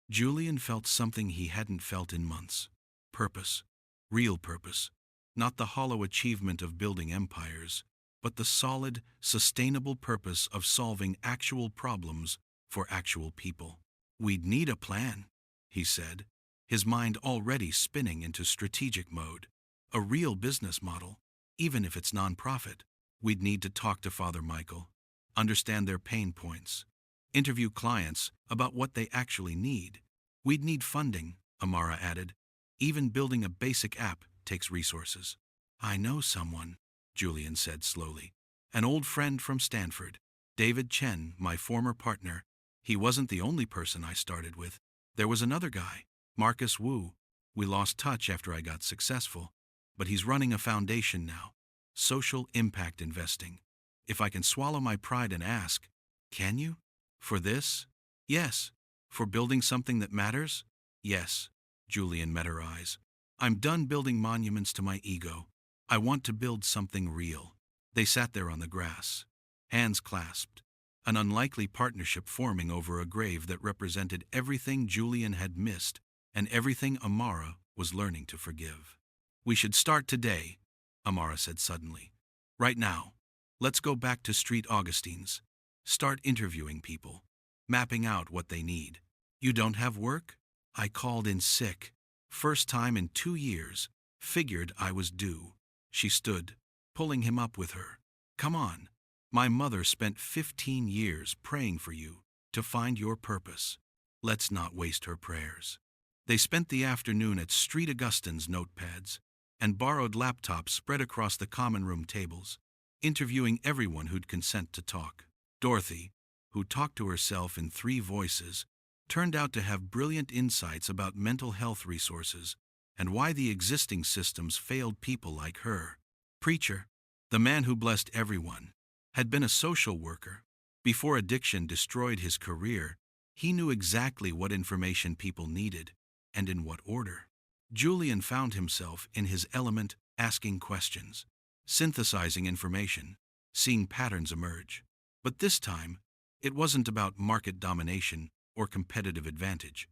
Julian felt something he hadn't felt in months. Purpose. Real purpose. Not the hollow achievement of building empires, but the solid, sustainable purpose of solving actual problems for actual people. We'd need a plan, he said, his mind already spinning into strategic mode. A real business model, even if it's nonprofit. We'd need to talk to Father Michael, understand their pain points, interview clients about what they actually need. We'd need funding, Amara added. Even building a basic app takes resources. I know someone, Julian said slowly. An old friend from Stanford, David Chen, my former partner. He wasn't the only person I started with. There was another guy, Marcus Wu. We lost touch after I got successful, but he's running a foundation now. Social impact investing. If I can swallow my pride and ask, can you? For this? Yes. For building something that matters? Yes. Julian met her eyes. I'm done building monuments to my ego. I want to build something real. They sat there on the grass, hands clasped, an unlikely partnership forming over a grave that represented everything Julian had missed and everything Amara was learning to forgive. We should start today, Amara said suddenly. Right now. Let's go back to Street Augustins. Start interviewing people, mapping out what they need. You don't have work? I called in sick. First time in 2 years. Figured I was due. She stood, pulling him up with her. Come on. My mother spent 15 years praying for you to find your purpose. Let's not waste her prayers. They spent the afternoon at Street Augustins' notepads and borrowed laptops spread across the common room tables, interviewing everyone who'd consent to talk. Dorothy, who talked to herself in 3 voices, turned out to have brilliant insights about mental health resources and why the existing systems failed people like her. Preacher, the man who blessed everyone, had been a social worker. Before addiction destroyed his career, he knew exactly what information people needed and in what order. Julian found himself in his element, asking questions, synthesizing information, seeing patterns emerge. But this time, it wasn't about market domination or competitive advantage.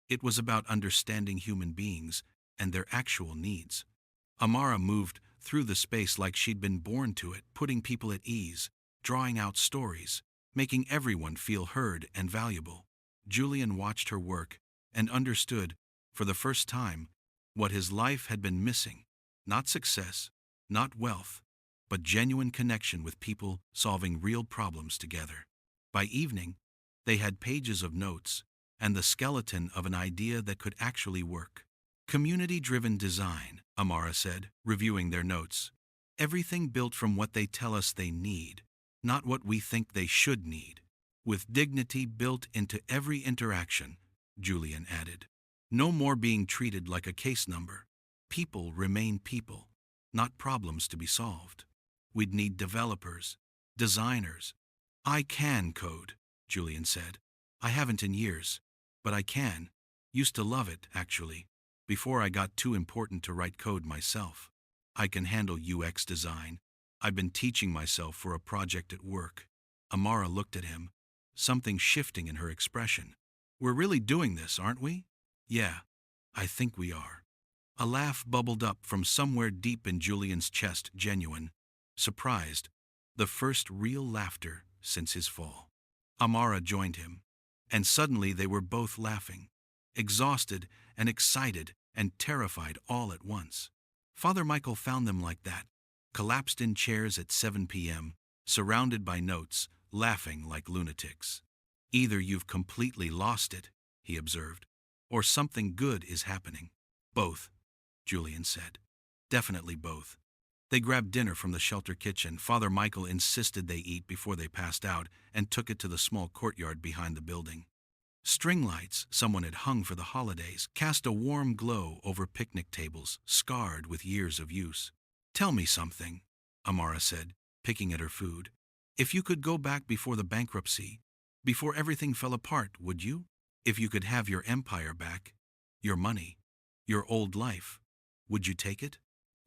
It was about understanding human beings and their actual needs. Amara moved through the space like she'd been born to it, putting people at ease, drawing out stories, making everyone feel heard and valuable. Julian watched her work and understood, for the first time, what his life had been missing. Not success, not wealth, but genuine connection with people solving real problems together. By evening, they had pages of notes and the skeleton of an idea that could actually work. Community-driven design, Amara said, reviewing their notes. Everything built from what they tell us they need, not what we think they should need. With dignity built into every interaction, Julian added. No more being treated like a case number. People remain people, not problems to be solved. We'd need developers, designers. I can code, Julian said. I haven't in years, but I can. Used to love it, actually, before I got too important to write code myself. I can handle UX design. I've been teaching myself for a project at work. Amara looked at him, something shifting in her expression. We're really doing this, aren't we? Yeah, I think we are. A laugh bubbled up from somewhere deep in Julian's chest, genuine, surprised, the first real laughter since his fall. Amara joined him, and suddenly they were both laughing, exhausted and excited and terrified all at once. Father Michael found them like that, collapsed in chairs at 7 p.m., surrounded by notes, laughing like lunatics. Either you've completely lost it, he observed, or something good is happening. Both, Julian said. Definitely both. They grabbed dinner from the shelter kitchen. Father Michael insisted they eat before they passed out and took it to the small courtyard behind the building. String lights someone had hung for the holidays cast a warm glow over picnic tables, scarred with years of use. Tell me something, Amara said, picking at her food. If you could go back before the bankruptcy, before everything fell apart, would you? If you could have your empire back, your money, your old life, would you take it?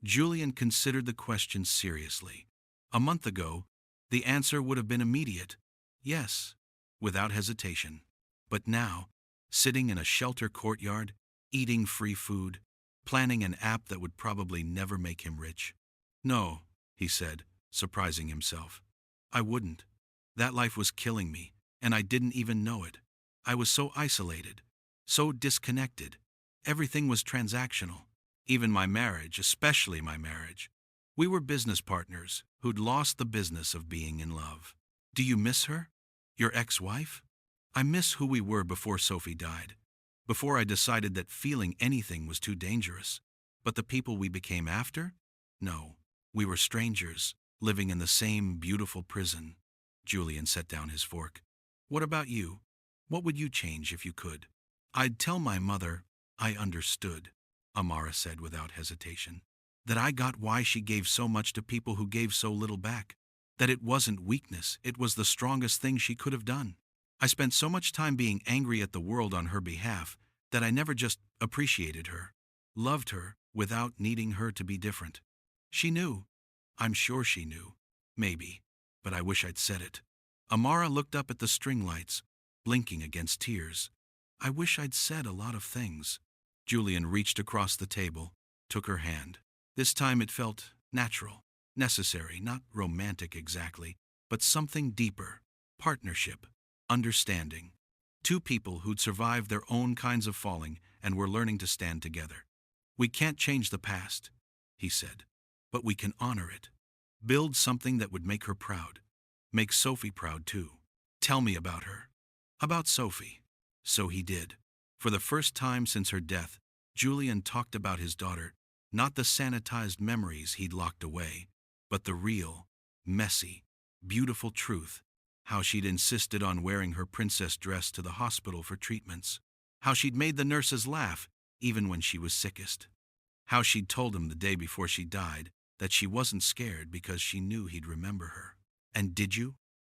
Julian considered the question seriously. A month ago, the answer would have been immediate. Yes, without hesitation. But now, sitting in a shelter courtyard, eating free food, planning an app that would probably never make him rich. No, he said, surprising himself. I wouldn't. That life was killing me, and I didn't even know it. I was so isolated, so disconnected. Everything was transactional. Even my marriage, especially my marriage. We were business partners who'd lost the business of being in love. Do you miss her? Your ex-wife? I miss who we were before Sophie died, before I decided that feeling anything was too dangerous. But the people we became after? No, we were strangers, living in the same beautiful prison. Julian set down his fork. What about you? What would you change if you could? I'd tell my mother I understood, Amara said without hesitation. That I got why she gave so much to people who gave so little back. That it wasn't weakness, it was the strongest thing she could have done. I spent so much time being angry at the world on her behalf that I never just appreciated her, loved her without needing her to be different. She knew. I'm sure she knew. Maybe. But I wish I'd said it. Amara looked up at the string lights, blinking against tears. I wish I'd said a lot of things. Julian reached across the table, took her hand. This time it felt natural, necessary, not romantic exactly, but something deeper. Partnership, understanding. Two people who'd survived their own kinds of falling and were learning to stand together. We can't change the past, he said, but we can honor it. Build something that would make her proud. Make Sophie proud too. Tell me about her. About Sophie. So he did. For the first time since her death, Julian talked about his daughter, not the sanitized memories he'd locked away, but the real, messy, beautiful truth. How she'd insisted on wearing her princess dress to the hospital for treatments. How she'd made the nurses laugh, even when she was sickest. How she'd told him the day before she died that she wasn't scared because she knew he'd remember her. And did you?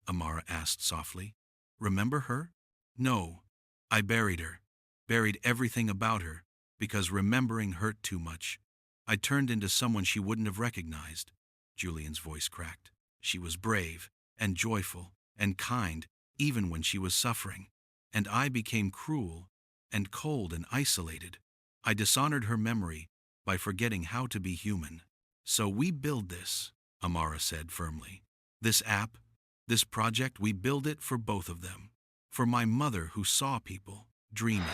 Amara asked softly. Remember her? No. I buried her. Buried everything about her, because remembering hurt too much. I turned into someone she wouldn't have recognized. Julian's voice cracked. She was brave and joyful and kind, even when she was suffering. And I became cruel and cold and isolated. I dishonored her memory by forgetting how to be human. So we build this, Amara said firmly. This app, this project, we build it for both of them. For my mother who saw people, dreaming,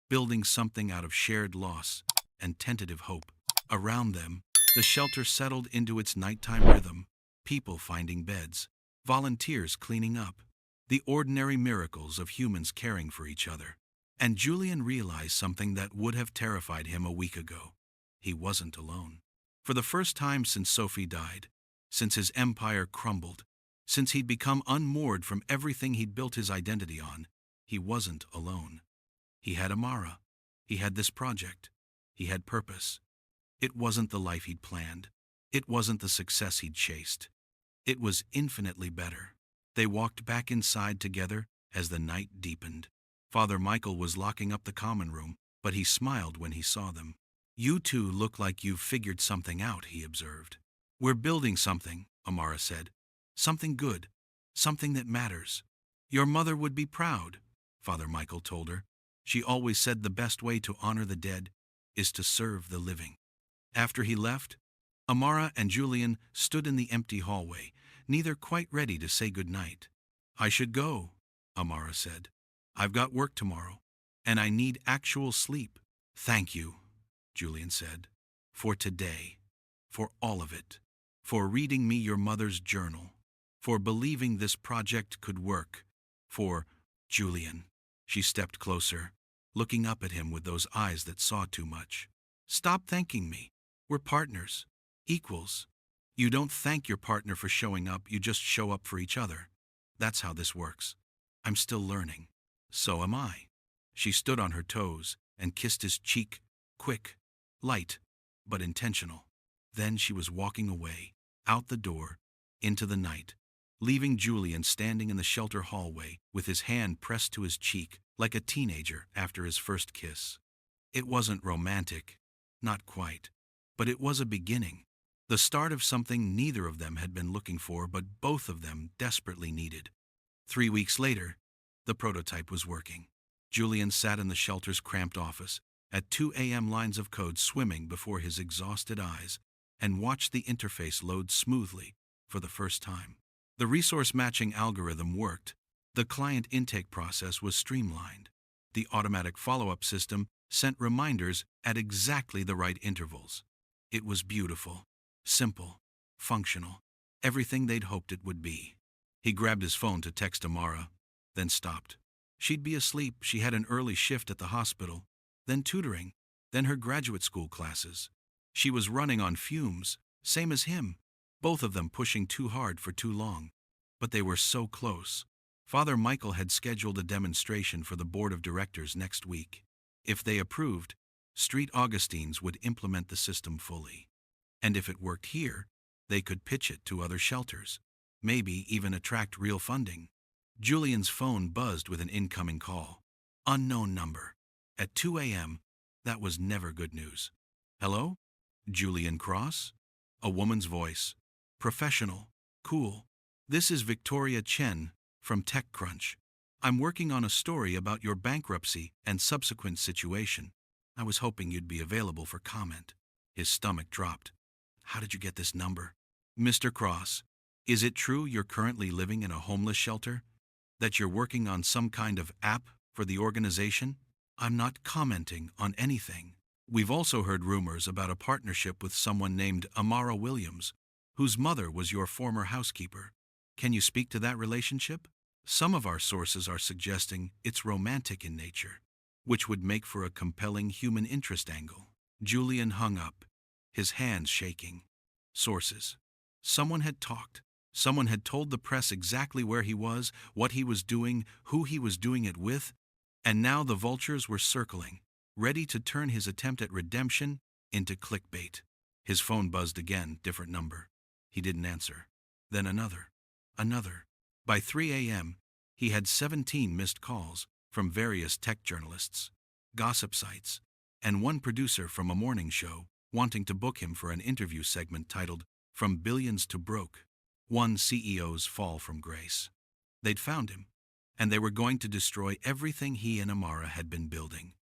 building something out of shared loss and tentative hope. Around them, the shelter settled into its nighttime rhythm, people finding beds, volunteers cleaning up, the ordinary miracles of humans caring for each other. And Julian realized something that would have terrified him a week ago. He wasn't alone. For the first time since Sophie died, since his empire crumbled, since he'd become unmoored from everything he'd built his identity on, he wasn't alone. He had Amara. He had this project. He had purpose. It wasn't the life he'd planned. It wasn't the success he'd chased. It was infinitely better. They walked back inside together as the night deepened. Father Michael was locking up the common room, but he smiled when he saw them. "You two look like you've figured something out," he observed. "We're building something," Amara said. "Something good. Something that matters." "Your mother would be proud," Father Michael told her. "She always said the best way to honor the dead is to serve the living." After he left, Amara and Julian stood in the empty hallway, neither quite ready to say good night. "I should go," Amara said. "I've got work tomorrow, and I need actual sleep." "Thank you," Julian said, "for today, for all of it, for reading me your mother's journal, for believing this project could work, for Julian." She stepped closer, looking up at him with those eyes that saw too much. "Stop thanking me. We're partners, equals. You don't thank your partner for showing up, you just show up for each other. That's how this works. I'm still learning. So am I." She stood on her toes and kissed his cheek, quick, light, but intentional. Then she was walking away, out the door, into the night, leaving Julian standing in the shelter hallway with his hand pressed to his cheek like a teenager after his first kiss. It wasn't romantic, not quite, but it was a beginning, the start of something neither of them had been looking for but both of them desperately needed. 3 weeks later, the prototype was working. Julian sat in the shelter's cramped office, at 2 a.m. lines of code swimming before his exhausted eyes, and watched the interface load smoothly for the first time. The resource matching algorithm worked. The client intake process was streamlined. The automatic follow-up system sent reminders at exactly the right intervals. It was beautiful, simple, functional, everything they'd hoped it would be. He grabbed his phone to text Amara, then stopped. She'd be asleep. She had an early shift at the hospital, then tutoring, then her graduate school classes. She was running on fumes, same as him, both of them pushing too hard for too long. But they were so close. Father Michael had scheduled a demonstration for the board of directors next week. If they approved, Street Augustines would implement the system fully. And if it worked here, they could pitch it to other shelters, maybe even attract real funding. Julian's phone buzzed with an incoming call. Unknown number. At 2 a.m., that was never good news. "Hello? Julian Cross?" A woman's voice. Professional. Cool. "This is Victoria Chen from TechCrunch. I'm working on a story about your bankruptcy and subsequent situation. I was hoping you'd be available for comment." His stomach dropped. "How did you get this number?" "Mr. Cross, is it true you're currently living in a homeless shelter? That you're working on some kind of app for the organization?" "I'm not commenting on anything. We've also heard rumors about a partnership with someone named Amara Williams, whose mother was your former housekeeper. Can you speak to that relationship? Some of our sources are suggesting it's romantic in nature, which would make for a compelling human interest angle." Julian hung up, his hands shaking. Sources. Someone had talked. Someone had told the press exactly where he was, what he was doing, who he was doing it with, and now the vultures were circling, ready to turn his attempt at redemption into clickbait. His phone buzzed again, different number. He didn't answer. Then another. By 3 a.m., he had 17 missed calls from various tech journalists, gossip sites, and one producer from a morning show wanting to book him for an interview segment titled "From Billions to Broke: One CEO's Fall from Grace." They'd found him, and they were going to destroy everything he and Amara had been building.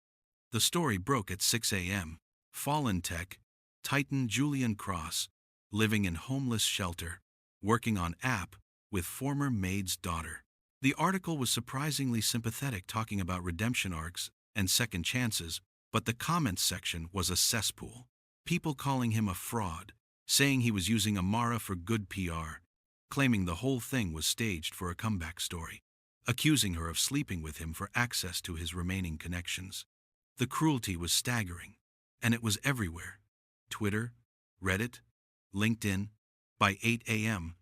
The story broke at 6 a.m. Fallen Tech, Titan Julian Cross living in homeless shelter, working on app with former maid's daughter. The article was surprisingly sympathetic, talking about redemption arcs and second chances, but the comments section was a cesspool. People calling him a fraud, saying he was using Amara for good PR, claiming the whole thing was staged for a comeback story, accusing her of sleeping with him for access to his remaining connections. The cruelty was staggering, and it was everywhere. Twitter, Reddit, LinkedIn. By 8 a.m.,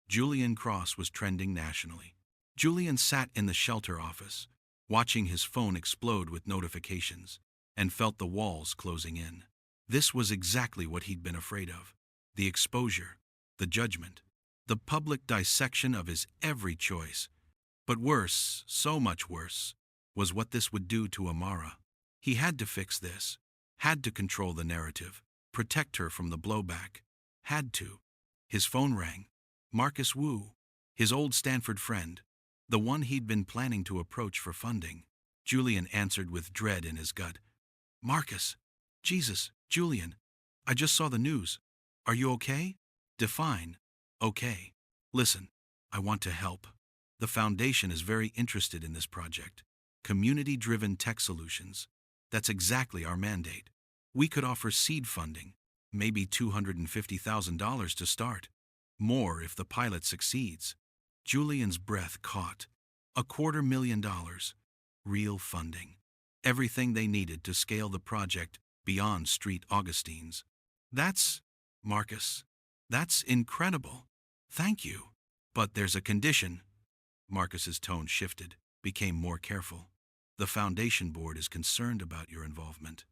Julian Cross was trending nationally. Julian sat in the shelter office, watching his phone explode with notifications, and felt the walls closing in. This was exactly what he'd been afraid of. The exposure, the judgment, the public dissection of his every choice. But worse, so much worse, was what this would do to Amara. He had to fix this, had to control the narrative, protect her from the blowback, had to. His phone rang. Marcus Wu, his old Stanford friend, the one he'd been planning to approach for funding. Julian answered with dread in his gut. Marcus, Jesus, Julian, I just saw the news. Are you okay? Define okay. Listen, I want to help. The foundation is very interested in this project. Community-driven tech solutions. That's exactly our mandate. We could offer seed funding, maybe $250,000 to start. More if the pilot succeeds. Julian's breath caught. $250,000. Real funding. Everything they needed to scale the project beyond Street Augustines. That's, Marcus, that's incredible. Thank you. But there's a condition. Marcus's tone shifted, became more careful. The foundation board is concerned about your involvement.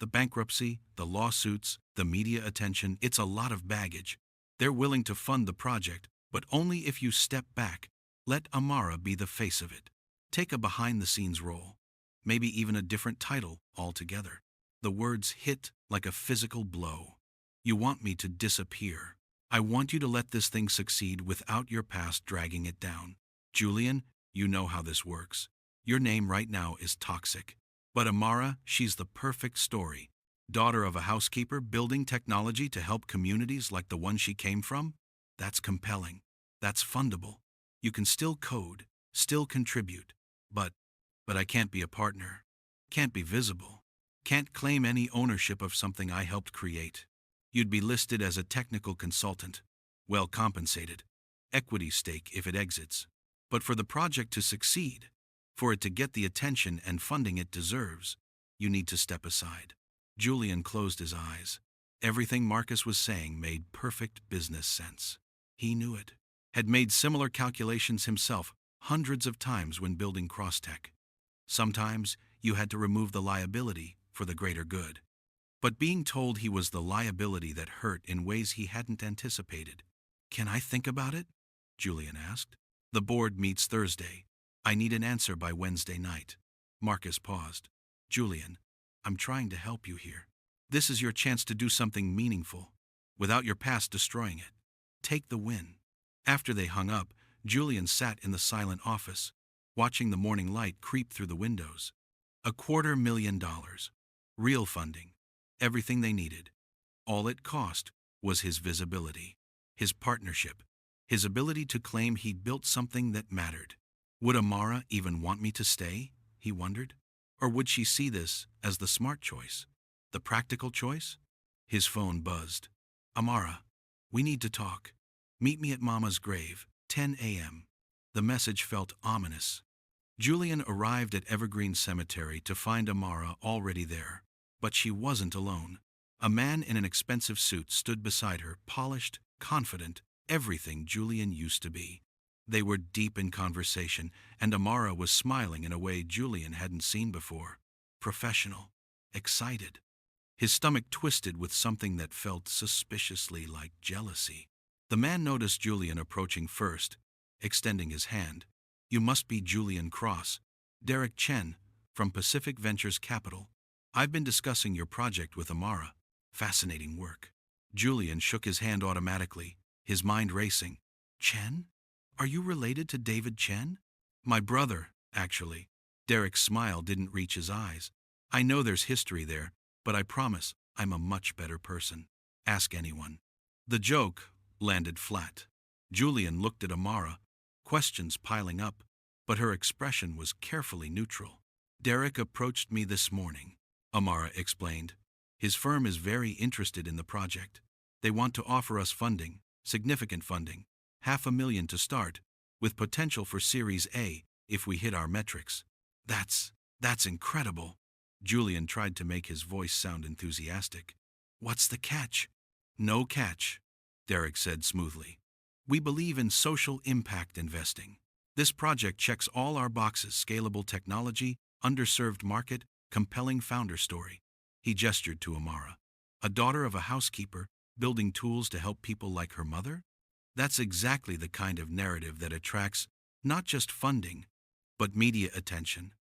The bankruptcy, the lawsuits, the media attention, it's a lot of baggage. They're willing to fund the project, but only if you step back. Let Amara be the face of it. Take a behind-the-scenes role. Maybe even a different title altogether. The words hit like a physical blow. You want me to disappear. I want you to let this thing succeed without your past dragging it down. Julian, you know how this works. Your name right now is toxic. But Amara, she's the perfect story. Daughter of a housekeeper building technology to help communities like the one she came from? That's compelling. That's fundable. You can still code, still contribute. But I can't be a partner. Can't be visible. Can't claim any ownership of something I helped create. You'd be listed as a technical consultant. Well compensated. Equity stake if it exits. But for the project to succeed, for it to get the attention and funding it deserves, you need to step aside. Julian closed his eyes. Everything Marcus was saying made perfect business sense. He knew it. Had made similar calculations himself hundreds of times when building Crosstech. Sometimes you had to remove the liability for the greater good. But being told he was the liability that hurt in ways he hadn't anticipated. Can I think about it? Julian asked. The board meets Thursday. I need an answer by Wednesday night. Marcus paused. Julian, I'm trying to help you here. This is your chance to do something meaningful, without your past destroying it. Take the win. After they hung up, Julian sat in the silent office, watching the morning light creep through the windows. $250,000. Real funding. Everything they needed. All it cost was his visibility, his partnership, his ability to claim he'd built something that mattered. Would Amara even want me to stay? He wondered. Or would she see this as the smart choice, the practical choice? His phone buzzed. Amara, we need to talk. Meet me at Mama's grave, 10 a.m. The message felt ominous. Julian arrived at Evergreen Cemetery to find Amara already there. But she wasn't alone. A man in an expensive suit stood beside her, polished, confident, everything Julian used to be. They were deep in conversation, and Amara was smiling in a way Julian hadn't seen before. Professional, excited. His stomach twisted with something that felt suspiciously like jealousy. The man noticed Julian approaching first, extending his hand. You must be Julian Cross, Derek Chen, from Pacific Ventures Capital. I've been discussing your project with Amara. Fascinating work. Julian shook his hand automatically, his mind racing. Chen? Are you related to David Chen? My brother, actually. Derek's smile didn't reach his eyes. I know there's history there, but I promise I'm a much better person. Ask anyone. The joke landed flat. Julian looked at Amara, questions piling up, but her expression was carefully neutral. Derek approached me this morning, Amara explained. His firm is very interested in the project. They want to offer us funding, significant funding, $500,000 to start, with potential for Series A if we hit our metrics. That's incredible. Julian tried to make his voice sound enthusiastic. What's the catch? No catch, Derek said smoothly. We believe in social impact investing. This project checks all our boxes: scalable technology, underserved market, compelling founder story. He gestured to Amara. A daughter of a housekeeper, building tools to help people like her mother? That's exactly the kind of narrative that attracts not just funding, but media attention,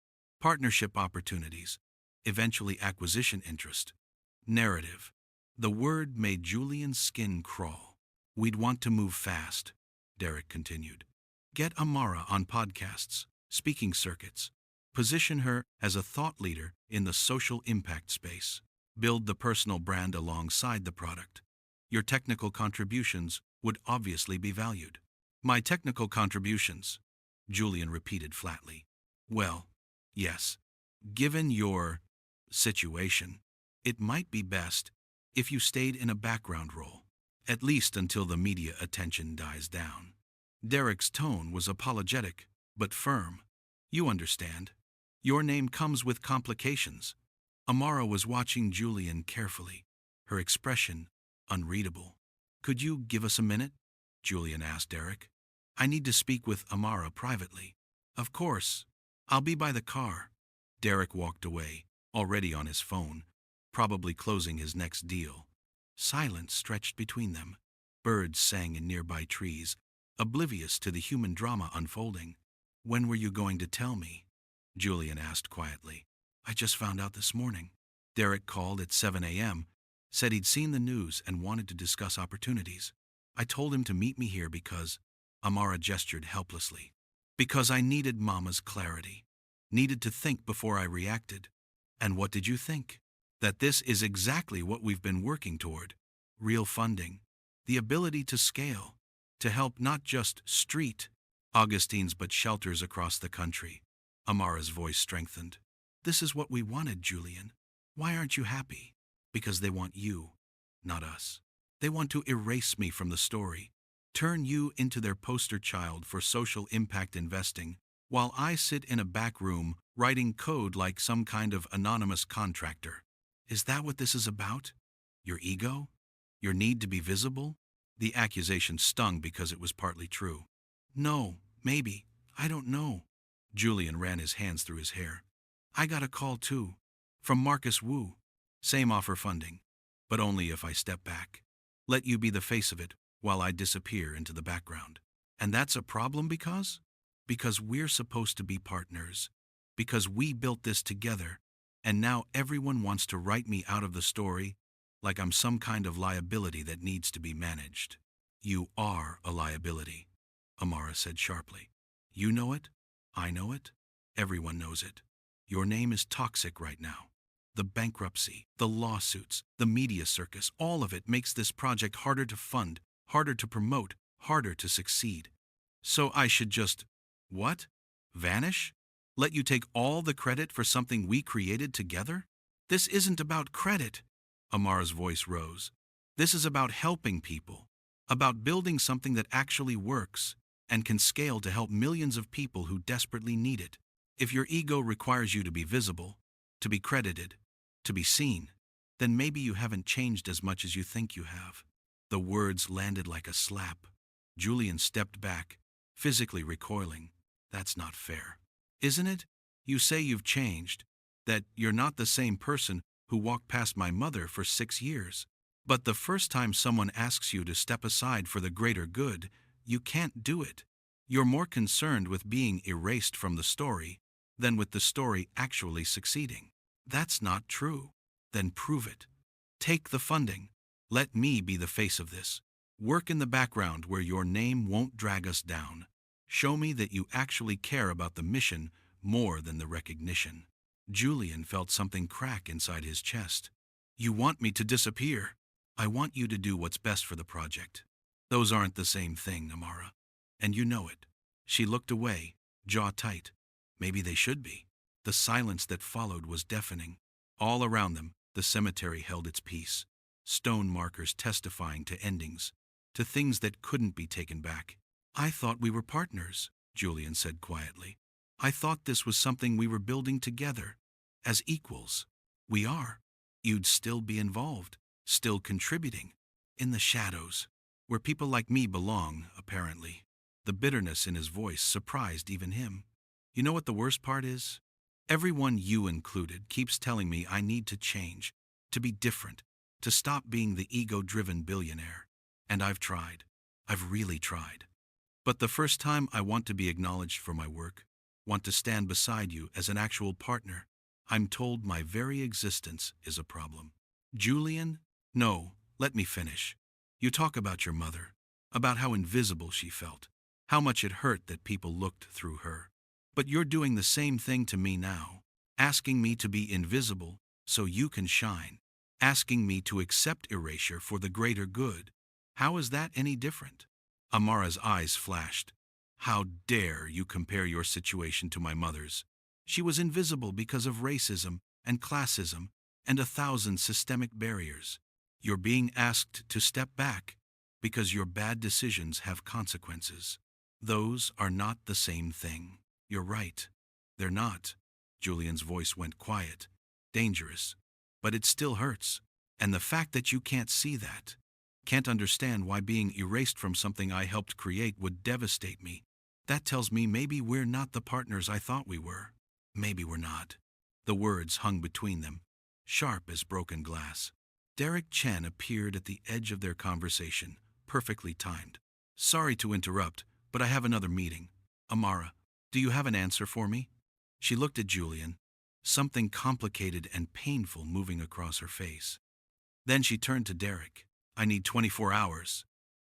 partnership opportunities, eventually acquisition interest. Narrative. The word made Julian's skin crawl. We'd want to move fast, Derek continued. Get Amara on podcasts, speaking circuits. Position her as a thought leader in the social impact space. Build the personal brand alongside the product. Your technical contributions would obviously be valued. My technical contributions, Julian repeated flatly. Well, yes. Given your situation, it might be best if you stayed in a background role, at least until the media attention dies down. Derek's tone was apologetic, but firm. You understand. Your name comes with complications. Amara was watching Julian carefully, her expression unreadable. Could you give us a minute? Julian asked Derek. I need to speak with Amara privately. Of course. I'll be by the car. Derek walked away, already on his phone, probably closing his next deal. Silence stretched between them. Birds sang in nearby trees, oblivious to the human drama unfolding. When were you going to tell me? Julian asked quietly. I just found out this morning. Derek called at 7 a.m., said he'd seen the news and wanted to discuss opportunities. I told him to meet me here because, Amara gestured helplessly, because I needed Mama's clarity, needed to think before I reacted. And what did you think? That this is exactly what we've been working toward. Real funding, the ability to scale, to help not just street Augustines but shelters across the country. Amara's voice strengthened. This is what we wanted, Julian. Why aren't you happy? Because they want you, not us. They want to erase me from the story, turn you into their poster child for social impact investing, while I sit in a back room writing code like some kind of anonymous contractor. Is that what this is about? Your ego? Your need to be visible? The accusation stung because it was partly true. No, maybe. I don't know. Julian ran his hands through his hair. I got a call too, from Marcus Wu. Same offer funding, but only if I step back. Let you be the face of it while I disappear into the background. And that's a problem because? Because we're supposed to be partners. Because we built this together, and now everyone wants to write me out of the story like I'm some kind of liability that needs to be managed. You are a liability, Amara said sharply. You know it. I know it. Everyone knows it. Your name is toxic right now. The bankruptcy, the lawsuits, the media circus, all of it makes this project harder to fund, harder to promote, harder to succeed. So I should just, what? Vanish? Let you take all the credit for something we created together? This isn't about credit. Amara's voice rose. This is about helping people, about building something that actually works and can scale to help millions of people who desperately need it. If your ego requires you to be visible, to be credited, to be seen, then maybe you haven't changed as much as you think you have. The words landed like a slap. Julian stepped back, physically recoiling. That's not fair. Isn't it? You say you've changed, that you're not the same person who walked past my mother for 6 years. But the first time someone asks you to step aside for the greater good, you can't do it. You're more concerned with being erased from the story than with the story actually succeeding. That's not true. Then prove it. Take the funding. Let me be the face of this. Work in the background where your name won't drag us down. Show me that you actually care about the mission more than the recognition. Julian felt something crack inside his chest. You want me to disappear? I want you to do what's best for the project. Those aren't the same thing, Amara. And you know it. She looked away, jaw tight. Maybe they should be. The silence that followed was deafening. All around them, the cemetery held its peace. Stone markers testifying to endings, to things that couldn't be taken back. I thought we were partners, Julian said quietly. I thought this was something we were building together, as equals. We are. You'd still be involved, still contributing. In the shadows, where people like me belong, apparently. The bitterness in his voice surprised even him. You know what the worst part is? Everyone, you included, keeps telling me I need to change, to be different, to stop being the ego-driven billionaire. And I've tried. I've really tried. But the first time I want to be acknowledged for my work, want to stand beside you as an actual partner, I'm told my very existence is a problem. Julian? No, let me finish. You talk about your mother, about how invisible she felt, how much it hurt that people looked through her. But you're doing the same thing to me now, asking me to be invisible so you can shine, asking me to accept erasure for the greater good. How is that any different? Amara's eyes flashed. How dare you compare your situation to my mother's? She was invisible because of racism and classism and 1,000 systemic barriers. You're being asked to step back because your bad decisions have consequences. Those are not the same thing. You're right. They're not. Julian's voice went quiet. Dangerous. But it still hurts. And the fact that you can't see that, can't understand why being erased from something I helped create would devastate me, that tells me maybe we're not the partners I thought we were. Maybe we're not. The words hung between them, sharp as broken glass. Derek Chen appeared at the edge of their conversation, perfectly timed. Sorry to interrupt, but I have another meeting. Amara, do you have an answer for me? She looked at Julian, something complicated and painful moving across her face. Then she turned to Derek. I need 24 hours.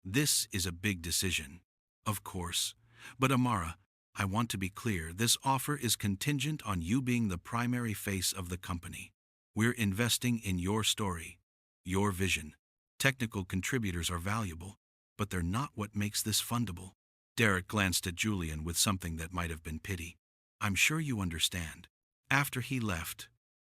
This is a big decision. Of course. But Amara, I want to be clear, this offer is contingent on you being the primary face of the company. We're investing in your story, your vision. Technical contributors are valuable, but they're not what makes this fundable. Derek glanced at Julian with something that might have been pity. I'm sure you understand. After he left,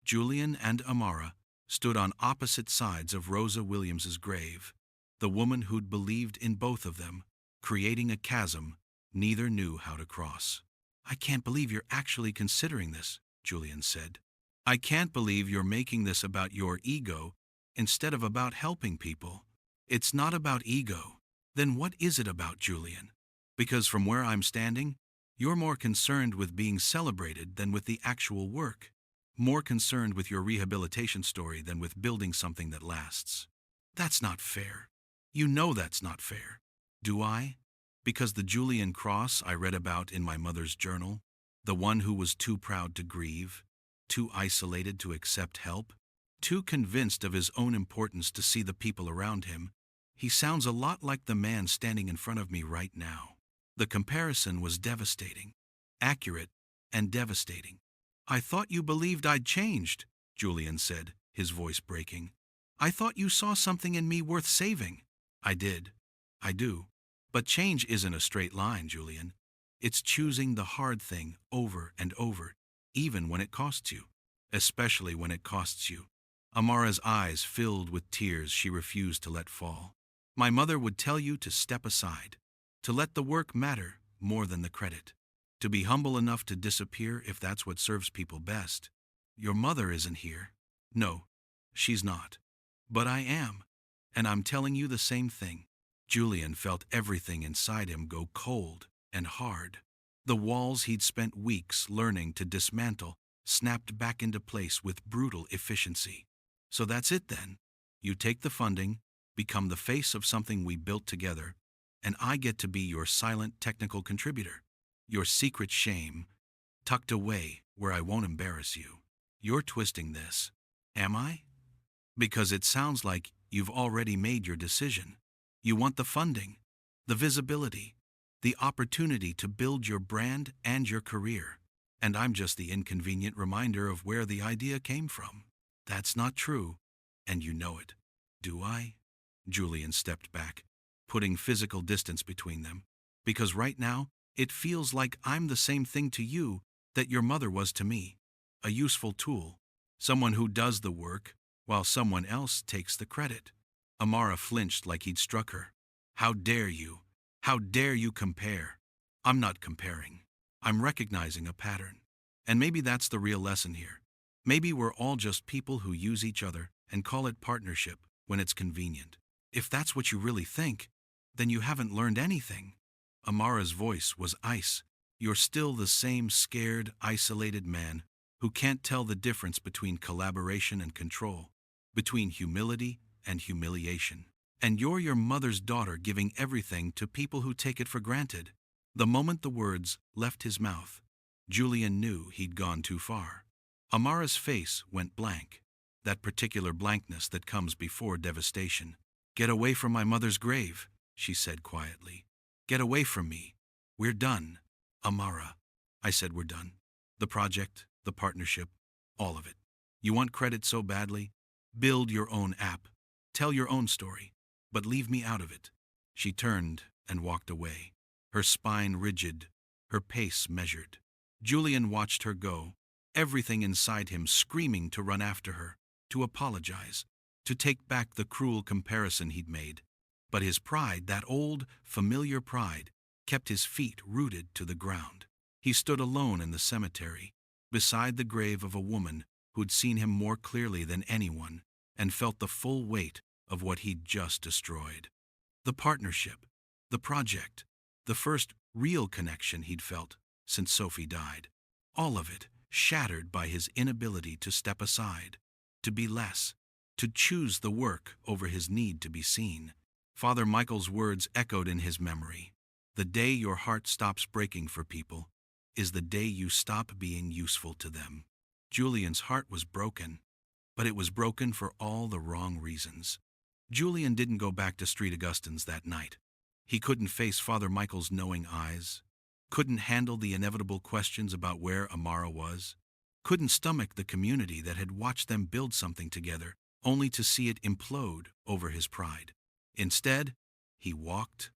Julian and Amara stood on opposite sides of Rosa Williams's grave, the woman who'd believed in both of them, creating a chasm neither knew how to cross. I can't believe you're actually considering this, Julian said. I can't believe you're making this about your ego instead of about helping people. It's not about ego. Then what is it about, Julian? Because from where I'm standing, you're more concerned with being celebrated than with the actual work. More concerned with your rehabilitation story than with building something that lasts. That's not fair. You know that's not fair. Do I? Because the Julian Cross I read about in my mother's journal, the one who was too proud to grieve, too isolated to accept help, too convinced of his own importance to see the people around him, he sounds a lot like the man standing in front of me right now. The comparison was devastating, accurate, and devastating. I thought you believed I'd changed, Julian said, his voice breaking. I thought you saw something in me worth saving. I did. I do. But change isn't a straight line, Julian. It's choosing the hard thing over and over, even when it costs you. Especially when it costs you. Amara's eyes filled with tears she refused to let fall. My mother would tell you to step aside, to let the work matter more than the credit, to be humble enough to disappear if that's what serves people best. Your mother isn't here. No, she's not. But I am, and I'm telling you the same thing. Julian felt everything inside him go cold and hard. The walls he'd spent weeks learning to dismantle snapped back into place with brutal efficiency. So that's it then. You take the funding, become the face of something we built together, and I get to be your silent technical contributor, your secret shame, tucked away where I won't embarrass you. You're twisting this. Am I? Because it sounds like you've already made your decision. You want the funding, the visibility, the opportunity to build your brand and your career. And I'm just the inconvenient reminder of where the idea came from. That's not true, and you know it. Do I? Julian stepped back, putting physical distance between them. Because right now, it feels like I'm the same thing to you that your mother was to me. A useful tool. Someone who does the work while someone else takes the credit. Amara flinched like he'd struck her. How dare you? How dare you compare? I'm not comparing. I'm recognizing a pattern. And maybe that's the real lesson here. Maybe we're all just people who use each other and call it partnership when it's convenient. If that's what you really think, then you haven't learned anything. Amara's voice was ice. You're still the same scared, isolated man who can't tell the difference between collaboration and control, between humility and humiliation. And you're your mother's daughter giving everything to people who take it for granted. The moment the words left his mouth, Julian knew he'd gone too far. Amara's face went blank, that particular blankness that comes before devastation. Get away from my mother's grave, she said quietly. Get away from me. We're done. Amara. I said we're done. The project, the partnership, all of it. You want credit so badly? Build your own app. Tell your own story. But leave me out of it. She turned and walked away, her spine rigid, her pace measured. Julian watched her go, everything inside him screaming to run after her, to apologize, to take back the cruel comparison he'd made. But his pride, that old, familiar pride, kept his feet rooted to the ground. He stood alone in the cemetery, beside the grave of a woman who'd seen him more clearly than anyone and felt the full weight of what he'd just destroyed. The partnership, the project, the first real connection he'd felt since Sophie died. All of it shattered by his inability to step aside, to be less, to choose the work over his need to be seen. Father Michael's words echoed in his memory. The day your heart stops breaking for people is the day you stop being useful to them. Julian's heart was broken, but it was broken for all the wrong reasons. Julian didn't go back to Street Augustine's that night. He couldn't face Father Michael's knowing eyes, couldn't handle the inevitable questions about where Amara was, couldn't stomach the community that had watched them build something together, only to see it implode over his pride. Instead, he walked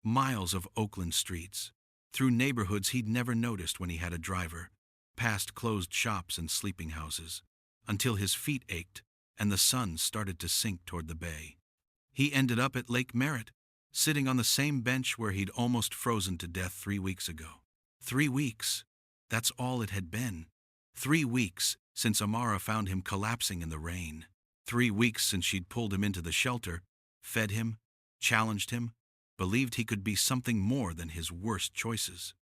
miles of Oakland streets, through neighborhoods he'd never noticed when he had a driver, past closed shops and sleeping houses, until his feet ached and the sun started to sink toward the bay. He ended up at Lake Merritt, sitting on the same bench where he'd almost frozen to death 3 weeks ago. 3 weeks. That's all it had been. 3 weeks since Amara found him collapsing in the rain. 3 weeks since she'd pulled him into the shelter, fed him, challenged him, believed he could be something more than his worst choices.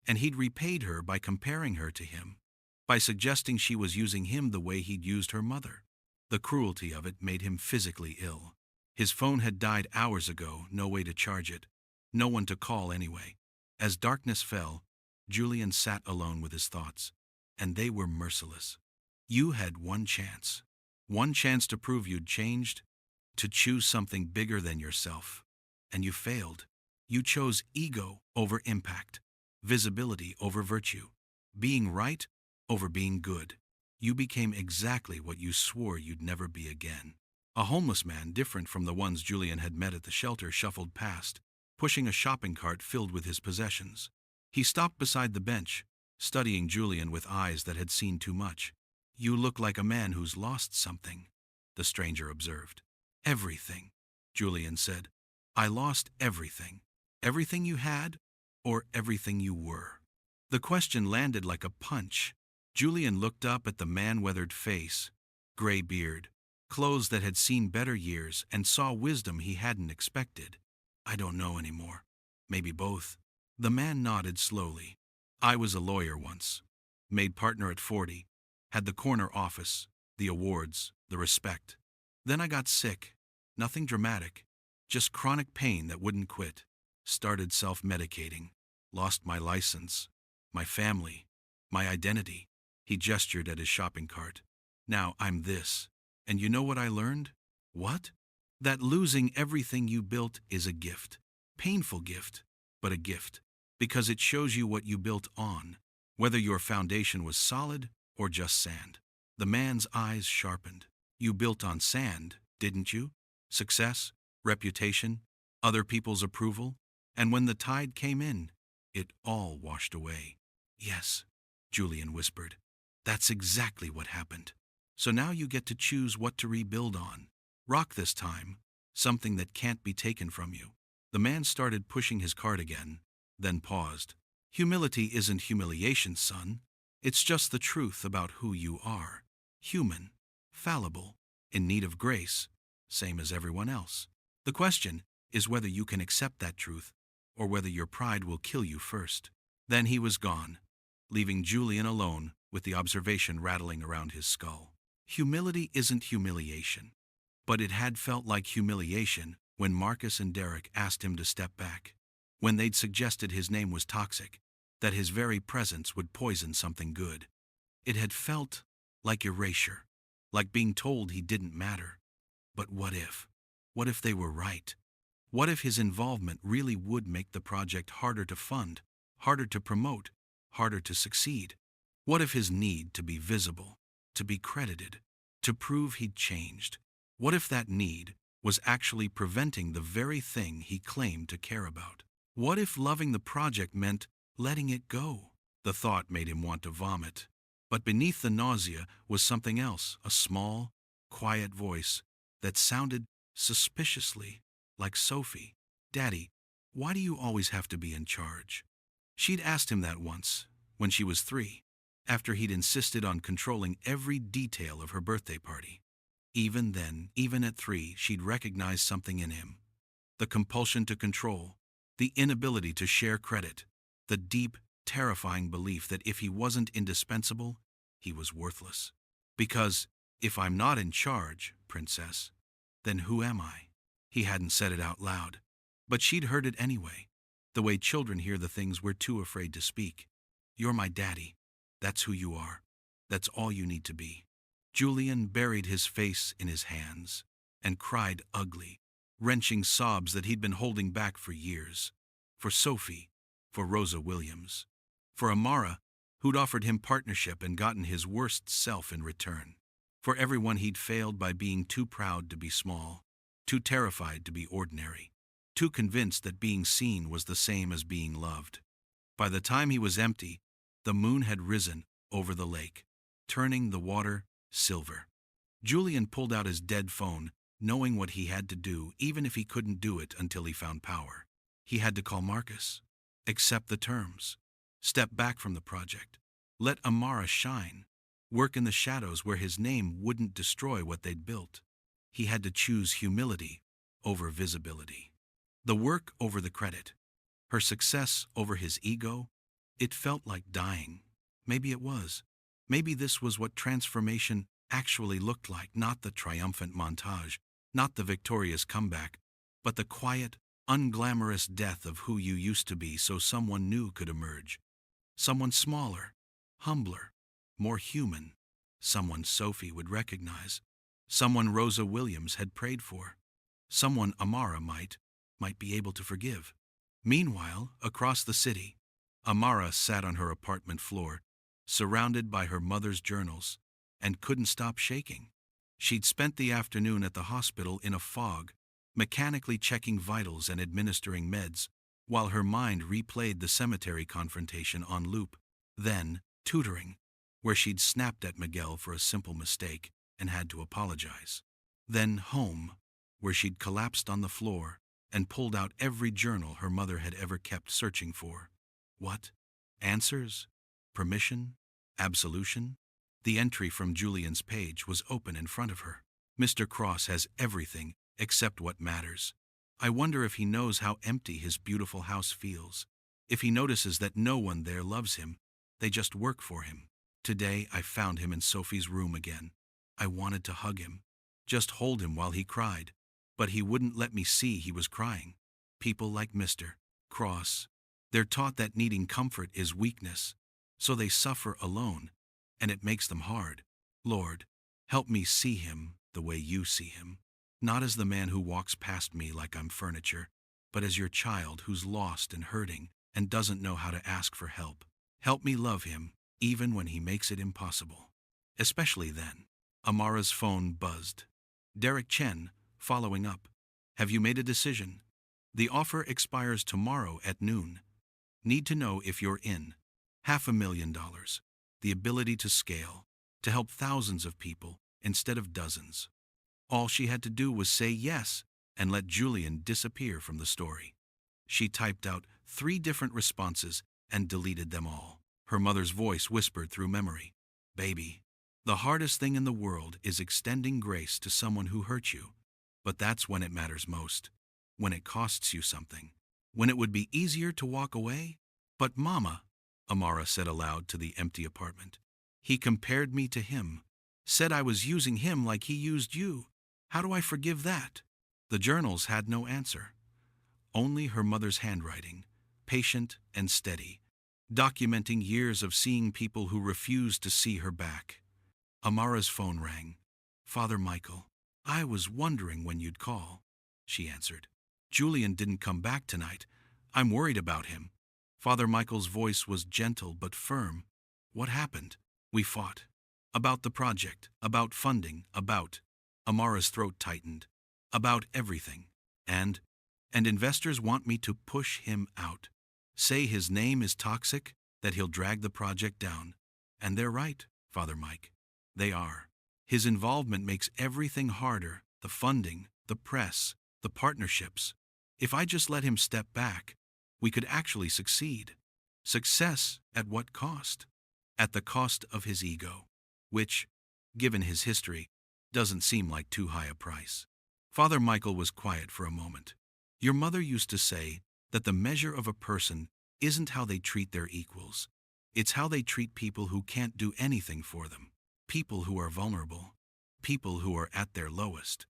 And he'd repaid her by comparing her to him, by suggesting she was using him the way he'd used her mother. The cruelty of it made him physically ill. His phone had died hours ago, no way to charge it, no one to call anyway. As darkness fell, Julian sat alone with his thoughts, and they were merciless. You had one chance to prove you'd changed, to choose something bigger than yourself. And you failed. You chose ego over impact, visibility over virtue, being right over being good. You became exactly what you swore you'd never be again. A homeless man different from the ones Julian had met at the shelter shuffled past, pushing a shopping cart filled with his possessions. He stopped beside the bench, studying Julian with eyes that had seen too much. You look like a man who's lost something, the stranger observed. Everything, Julian said. I lost everything. Everything you had, or everything you were. The question landed like a punch. Julian looked up at the man-weathered face, gray beard, clothes that had seen better years, and saw wisdom he hadn't expected. I don't know anymore. Maybe both. The man nodded slowly. I was a lawyer once. Made partner at 40. Had the corner office, the awards, the respect. Then I got sick. Nothing dramatic. Just chronic pain that wouldn't quit. Started self-medicating. Lost my license. My family. My identity. He gestured at his shopping cart. Now I'm this. And you know what I learned? What? That losing everything you built is a gift. Painful gift, but a gift. Because it shows you what you built on. Whether your foundation was solid or just sand. The man's eyes sharpened. You built on sand, didn't you? Success, reputation, other people's approval, and when the tide came in, it all washed away. Yes, Julian whispered. That's exactly what happened. So now you get to choose what to rebuild on. Rock this time, something that can't be taken from you. The man started pushing his cart again, then paused. Humility isn't humiliation, son. It's just the truth about who you are. Human, fallible, in need of grace, same as everyone else. The question is whether you can accept that truth, or whether your pride will kill you first. Then he was gone, leaving Julian alone with the observation rattling around his skull. Humility isn't humiliation, but it had felt like humiliation when Marcus and Derek asked him to step back, when they'd suggested his name was toxic, that his very presence would poison something good. It had felt like erasure, like being told he didn't matter. But what if? What if they were right? What if his involvement really would make the project harder to fund, harder to promote, harder to succeed? What if his need to be visible, to be credited, to prove he'd changed? What if that need was actually preventing the very thing he claimed to care about? What if loving the project meant letting it go? The thought made him want to vomit. But beneath the nausea was something else, a small, quiet voice that sounded suspiciously like Sophie. Daddy, why do you always have to be in charge? She'd asked him that once, when she was 3, after he'd insisted on controlling every detail of her birthday party. Even then, even at 3, she'd recognized something in him. The compulsion to control, the inability to share credit, the deep, terrifying belief that if he wasn't indispensable, he was worthless. Because, if I'm not in charge, princess, then who am I? He hadn't said it out loud, but she'd heard it anyway, the way children hear the things we're too afraid to speak. You're my daddy. That's who you are. That's all you need to be. Julian buried his face in his hands and cried ugly, wrenching sobs that he'd been holding back for years. For Sophie, for Rosa Williams, for Amara, who'd offered him partnership and gotten his worst self in return. For everyone he'd failed by being too proud to be small, too terrified to be ordinary, too convinced that being seen was the same as being loved. By the time he was empty, the moon had risen over the lake, turning the water silver. Julian pulled out his dead phone, knowing what he had to do, even if he couldn't do it until he found power. He had to call Marcus, accept the terms, step back from the project, let Amara shine, work in the shadows where his name wouldn't destroy what they'd built. He had to choose humility over visibility, the work over the credit, her success over his ego. It felt like dying. Maybe it was. Maybe this was what transformation actually looked like, not the triumphant montage, not the victorious comeback, but the quiet, unglamorous death of who you used to be so someone new could emerge. Someone smaller, humbler, more human. Someone Sophie would recognize. Someone Rosa Williams had prayed for. Someone Amara might be able to forgive. Meanwhile, across the city, Amara sat on her apartment floor, surrounded by her mother's journals, and couldn't stop shaking. She'd spent the afternoon at the hospital in a fog, mechanically checking vitals and administering meds, while her mind replayed the cemetery confrontation on loop. Then, tutoring, where she'd snapped at Miguel for a simple mistake and had to apologize. Then home, where she'd collapsed on the floor and pulled out every journal her mother had ever kept, searching for. What? Answers? Permission? Absolution? The entry from Julian's page was open in front of her. Mr. Cross has everything except what matters. I wonder if he knows how empty his beautiful house feels. If he notices that no one there loves him, they just work for him. Today I found him in Sophie's room again. I wanted to hug him, just hold him while he cried, but he wouldn't let me see he was crying. People like Mr. Cross, they're taught that needing comfort is weakness, so they suffer alone, and it makes them hard. Lord, help me see him the way you see him, not as the man who walks past me like I'm furniture, but as your child who's lost and hurting and doesn't know how to ask for help. Help me love him, even when he makes it impossible. Especially then. Amara's phone buzzed. Derek Chen, following up. Have you made a decision? The offer expires tomorrow at noon. Need to know if you're in. $500,000. The ability to scale, to help thousands of people instead of dozens. All she had to do was say yes and let Julian disappear from the story. She typed out 3 different responses and deleted them all. Her mother's voice whispered through memory, "Baby, the hardest thing in the world is extending grace to someone who hurt you. But that's when it matters most. When it costs you something. When it would be easier to walk away." "But Mama," Amara said aloud to the empty apartment. "He compared me to him. Said I was using him like he used you. How do I forgive that?" The journals had no answer. Only her mother's handwriting, patient and steady, documenting years of seeing people who refused to see her back. Amara's phone rang. "Father Michael, I was wondering when you'd call," she answered. "Julian didn't come back tonight. I'm worried about him." Father Michael's voice was gentle but firm. "What happened?" "We fought. About the project, about funding, about—" Amara's throat tightened. "About everything. And investors want me to push him out. Say his name is toxic, that he'll drag the project down. And they're right, Father Mike. They are. His involvement makes everything harder, the funding, the press, the partnerships. If I just let him step back, we could actually succeed. Success at what cost? At the cost of his ego, which, given his history, doesn't seem like too high a price." Father Michael was quiet for a moment. "Your mother used to say that the measure of a person isn't how they treat their equals. It's how they treat people who can't do anything for them. People who are vulnerable. People who are at their lowest."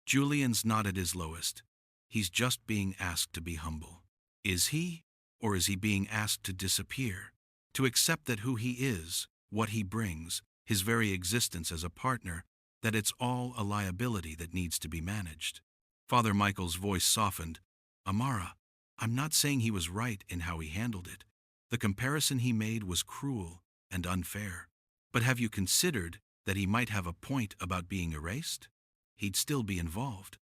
Julian's not at his lowest. He's just being asked to be humble. Is he? Or is he being asked to disappear? To accept that who he is, what he brings, his very existence as a partner, that it's all a liability that needs to be managed. Father Michael's voice softened. "Amara, I'm not saying he was right in how he handled it. The comparison he made was cruel and unfair. But have you considered that he might have a point about being erased? He'd still be involved.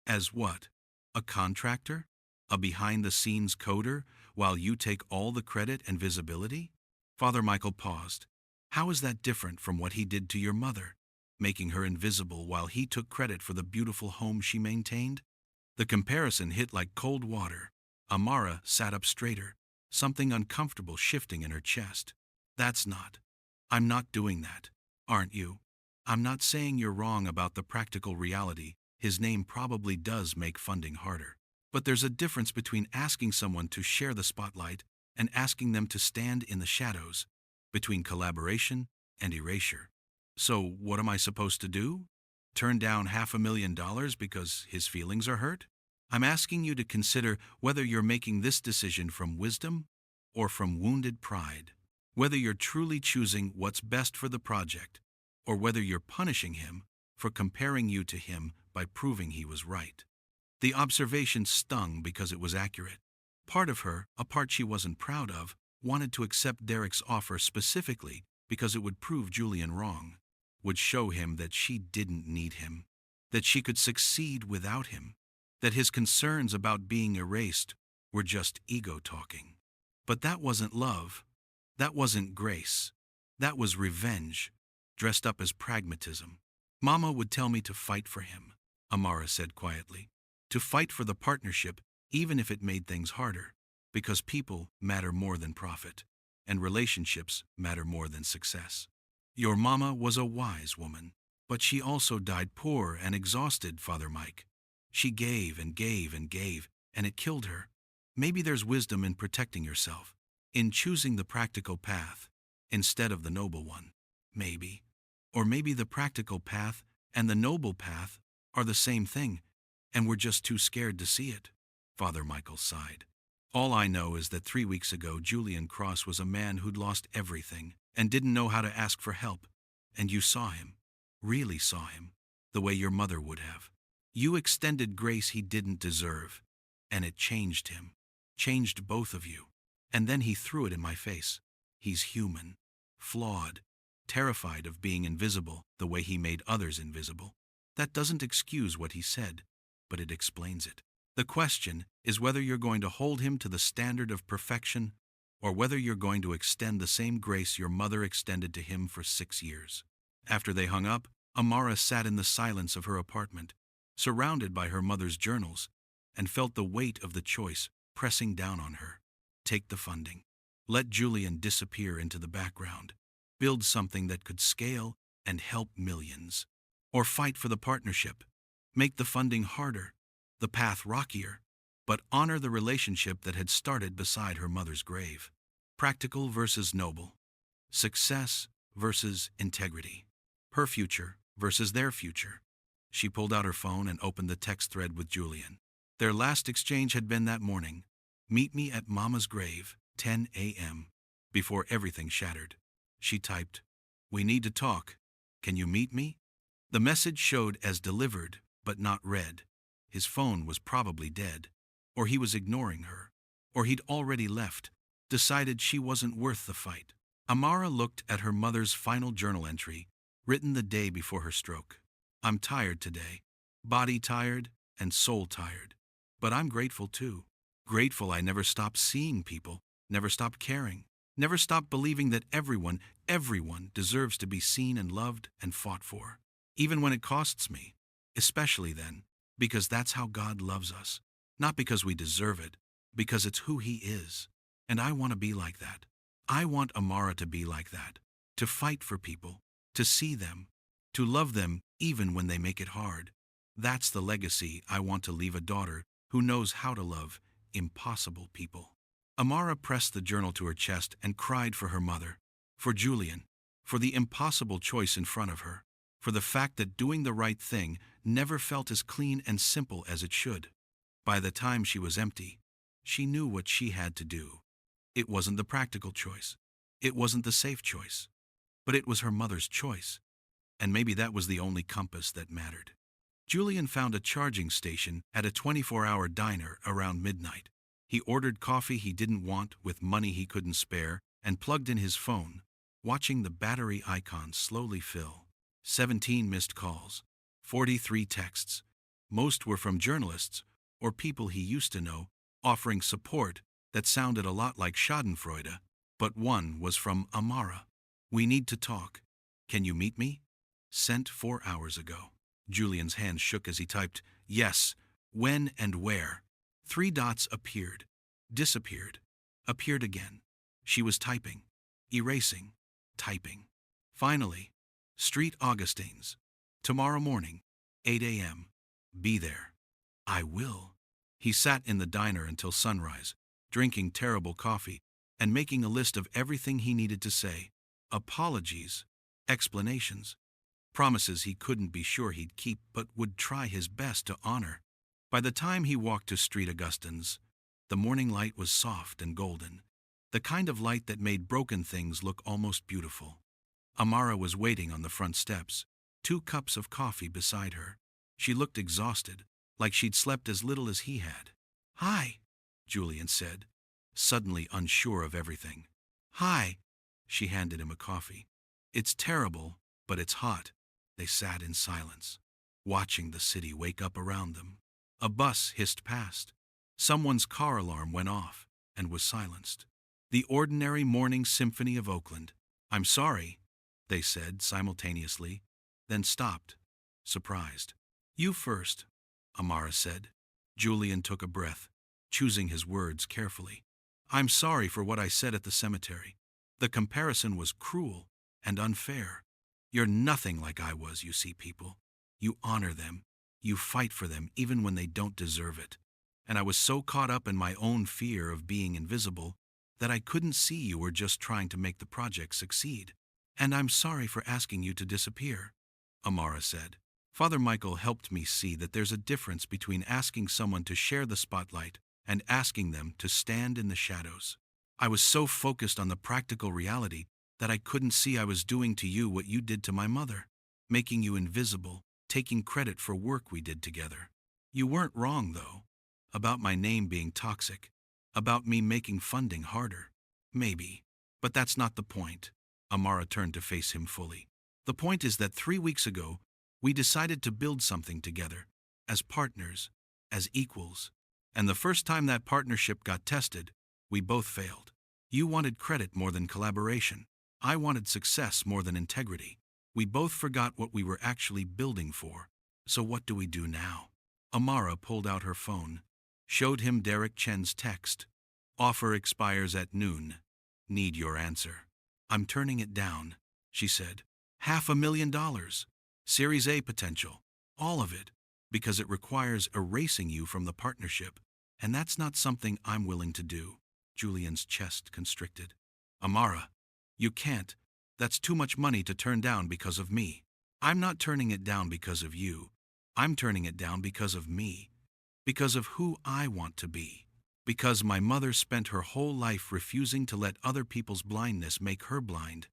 As what? A contractor? A behind-the-scenes coder, while you take all the credit and visibility?" Father Michael paused. "How is that different from what he did to your mother, making her invisible while he took credit for the beautiful home she maintained?" The comparison hit like cold water. Amara sat up straighter, something uncomfortable shifting in her chest. "That's not. I'm not doing that. Aren't you? I'm not saying you're wrong about the practical reality. His name probably does make funding harder. But there's a difference between asking someone to share the spotlight and asking them to stand in the shadows, between collaboration and erasure. So what am I supposed to do? Turn down $500,000 because his feelings are hurt? I'm asking you to consider whether you're making this decision from wisdom or from wounded pride. Whether you're truly choosing what's best for the project, or whether you're punishing him for comparing you to him by proving he was right." The observation stung because it was accurate. Part of her, a part she wasn't proud of, wanted to accept Derek's offer specifically because it would prove Julian wrong, would show him that she didn't need him, that she could succeed without him, that his concerns about being erased were just ego talking. But that wasn't love. That wasn't grace. That was revenge, dressed up as pragmatism. "Mama would tell me to fight for him," Amara said quietly. "To fight for the partnership, even if it made things harder, because people matter more than profit, and relationships matter more than success. Your mama was a wise woman, but she also died poor and exhausted, Father Mike. She gave and gave and gave, and it killed her. Maybe there's wisdom in protecting yourself, in choosing the practical path instead of the noble one. Maybe. Or maybe the practical path and the noble path are the same thing, and we're just too scared to see it." Father Michael sighed. "All I know is that 3 weeks ago Julian Cross was a man who'd lost everything and didn't know how to ask for help. And you saw him, really saw him, the way your mother would have. You extended grace he didn't deserve, and it changed him, changed both of you. And then he threw it in my face. He's human, flawed, terrified of being invisible the way he made others invisible. That doesn't excuse what he said, but it explains it. The question is whether you're going to hold him to the standard of perfection or whether you're going to extend the same grace your mother extended to him for 6 years. After they hung up, Amara sat in the silence of her apartment, surrounded by her mother's journals, and felt the weight of the choice pressing down on her. Take the funding. Let Julian disappear into the background. Build something that could scale and help millions. Or fight for the partnership. Make the funding harder, the path rockier, but honor the relationship that had started beside her mother's grave. Practical versus noble. Success versus integrity. Her future versus their future. She pulled out her phone and opened the text thread with Julian. Their last exchange had been that morning. Meet me at Mama's grave, 10 a.m. Before everything shattered, she typed, "We need to talk. Can you meet me?" The message showed as delivered, but not read. His phone was probably dead, or he was ignoring her, or he'd already left, decided she wasn't worth the fight. Amara looked at her mother's final journal entry, written the day before her stroke. "I'm tired today, body tired and soul tired. But I'm grateful too. Grateful I never stopped seeing people, never stopped caring, never stopped believing that everyone deserves to be seen and loved and fought for. Even when it costs me, especially then, because that's how God loves us. Not because we deserve it, because it's who He is. And I want to be like that. I want Amara to be like that, to fight for people, to see them, to love them even when they make it hard. That's the legacy I want to leave a daughter who knows how to love impossible people." Amara pressed the journal to her chest and cried for her mother, for Julian, for the impossible choice in front of her, for the fact that doing the right thing never felt as clean and simple as it should. By the time she was empty, she knew what she had to do. It wasn't the practical choice. It wasn't the safe choice. But it was her mother's choice. And maybe that was the only compass that mattered. Julian found a charging station at a 24-hour diner around midnight. He ordered coffee he didn't want with money he couldn't spare and plugged in his phone, watching the battery icon slowly fill. 17 missed calls, 43 texts. Most were from journalists or people he used to know, offering support that sounded a lot like schadenfreude, but one was from Amara. "We need to talk. Can you meet me?" Sent 4 hours ago. Julian's hands shook as he typed, "Yes, when and where." 3 dots appeared, disappeared, appeared again. She was typing, erasing, typing. Finally, Street Augustines. Tomorrow morning, 8 a.m. Be there. "I will." He sat in the diner until sunrise, drinking terrible coffee and making a list of everything he needed to say. Apologies, explanations, promises he couldn't be sure he'd keep but would try his best to honor. By the time he walked to Street Augustines, the morning light was soft and golden, the kind of light that made broken things look almost beautiful. Amara was waiting on the front steps, 2 cups of coffee beside her. She looked exhausted, like she'd slept as little as he had. "Hi," Julian said, suddenly unsure of everything. "Hi." She handed him a coffee. "It's terrible, but it's hot." They sat in silence, watching the city wake up around them. A bus hissed past. Someone's car alarm went off and was silenced. The ordinary morning symphony of Oakland. "I'm sorry," they said simultaneously, then stopped, surprised. "You first," Amara said. Julian took a breath, choosing his words carefully. "I'm sorry for what I said at the cemetery. The comparison was cruel and unfair. You're nothing like I was, you see people. You honor them. You fight for them even when they don't deserve it. And I was so caught up in my own fear of being invisible that I couldn't see you were just trying to make the project succeed. And I'm sorry for asking you to disappear," Amara said. "Father Michael helped me see that there's a difference between asking someone to share the spotlight and asking them to stand in the shadows. I was so focused on the practical reality that I couldn't see I was doing to you what you did to my mother, making you invisible, taking credit for work we did together. You weren't wrong, though, about my name being toxic, about me making funding harder. Maybe, but that's not the point." Amara turned to face him fully. "The point is that 3 weeks ago, we decided to build something together, as partners, as equals. And the first time that partnership got tested, we both failed. You wanted credit more than collaboration. I wanted success more than integrity. We both forgot what we were actually building for. So what do we do now? Amara pulled out her phone, showed him Derek Chen's text. Offer expires at noon. Need your answer. I'm turning it down, she said. $500,000. Series A potential. All of it. Because it requires erasing you from the partnership. And that's not something I'm willing to do. Julian's chest constricted. Amara, you can't. That's too much money to turn down because of me. I'm not turning it down because of you. I'm turning it down because of me. Because of who I want to be. Because my mother spent her whole life refusing to let other people's blindness make her blind.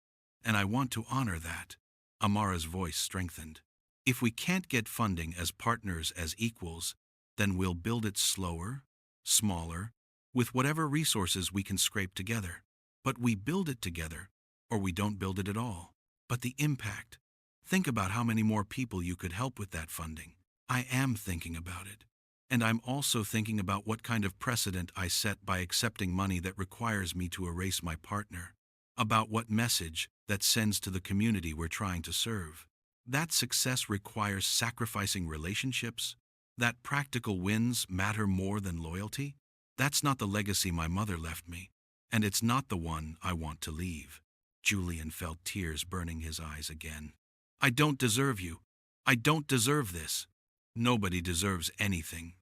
And I want to honor that. Amara's voice strengthened. If we can't get funding as partners, as equals, then we'll build it slower, smaller, with whatever resources we can scrape together. But we build it together, or we don't build it at all. But the impact. Think about how many more people you could help with that funding. I am thinking about it. And I'm also thinking about what kind of precedent I set by accepting money that requires me to erase my partner. About what message that sends to the community we're trying to serve. That success requires sacrificing relationships? That practical wins matter more than loyalty? That's not the legacy my mother left me, and it's not the one I want to leave. Julian felt tears burning his eyes again. I don't deserve you. I don't deserve this. Nobody deserves anything.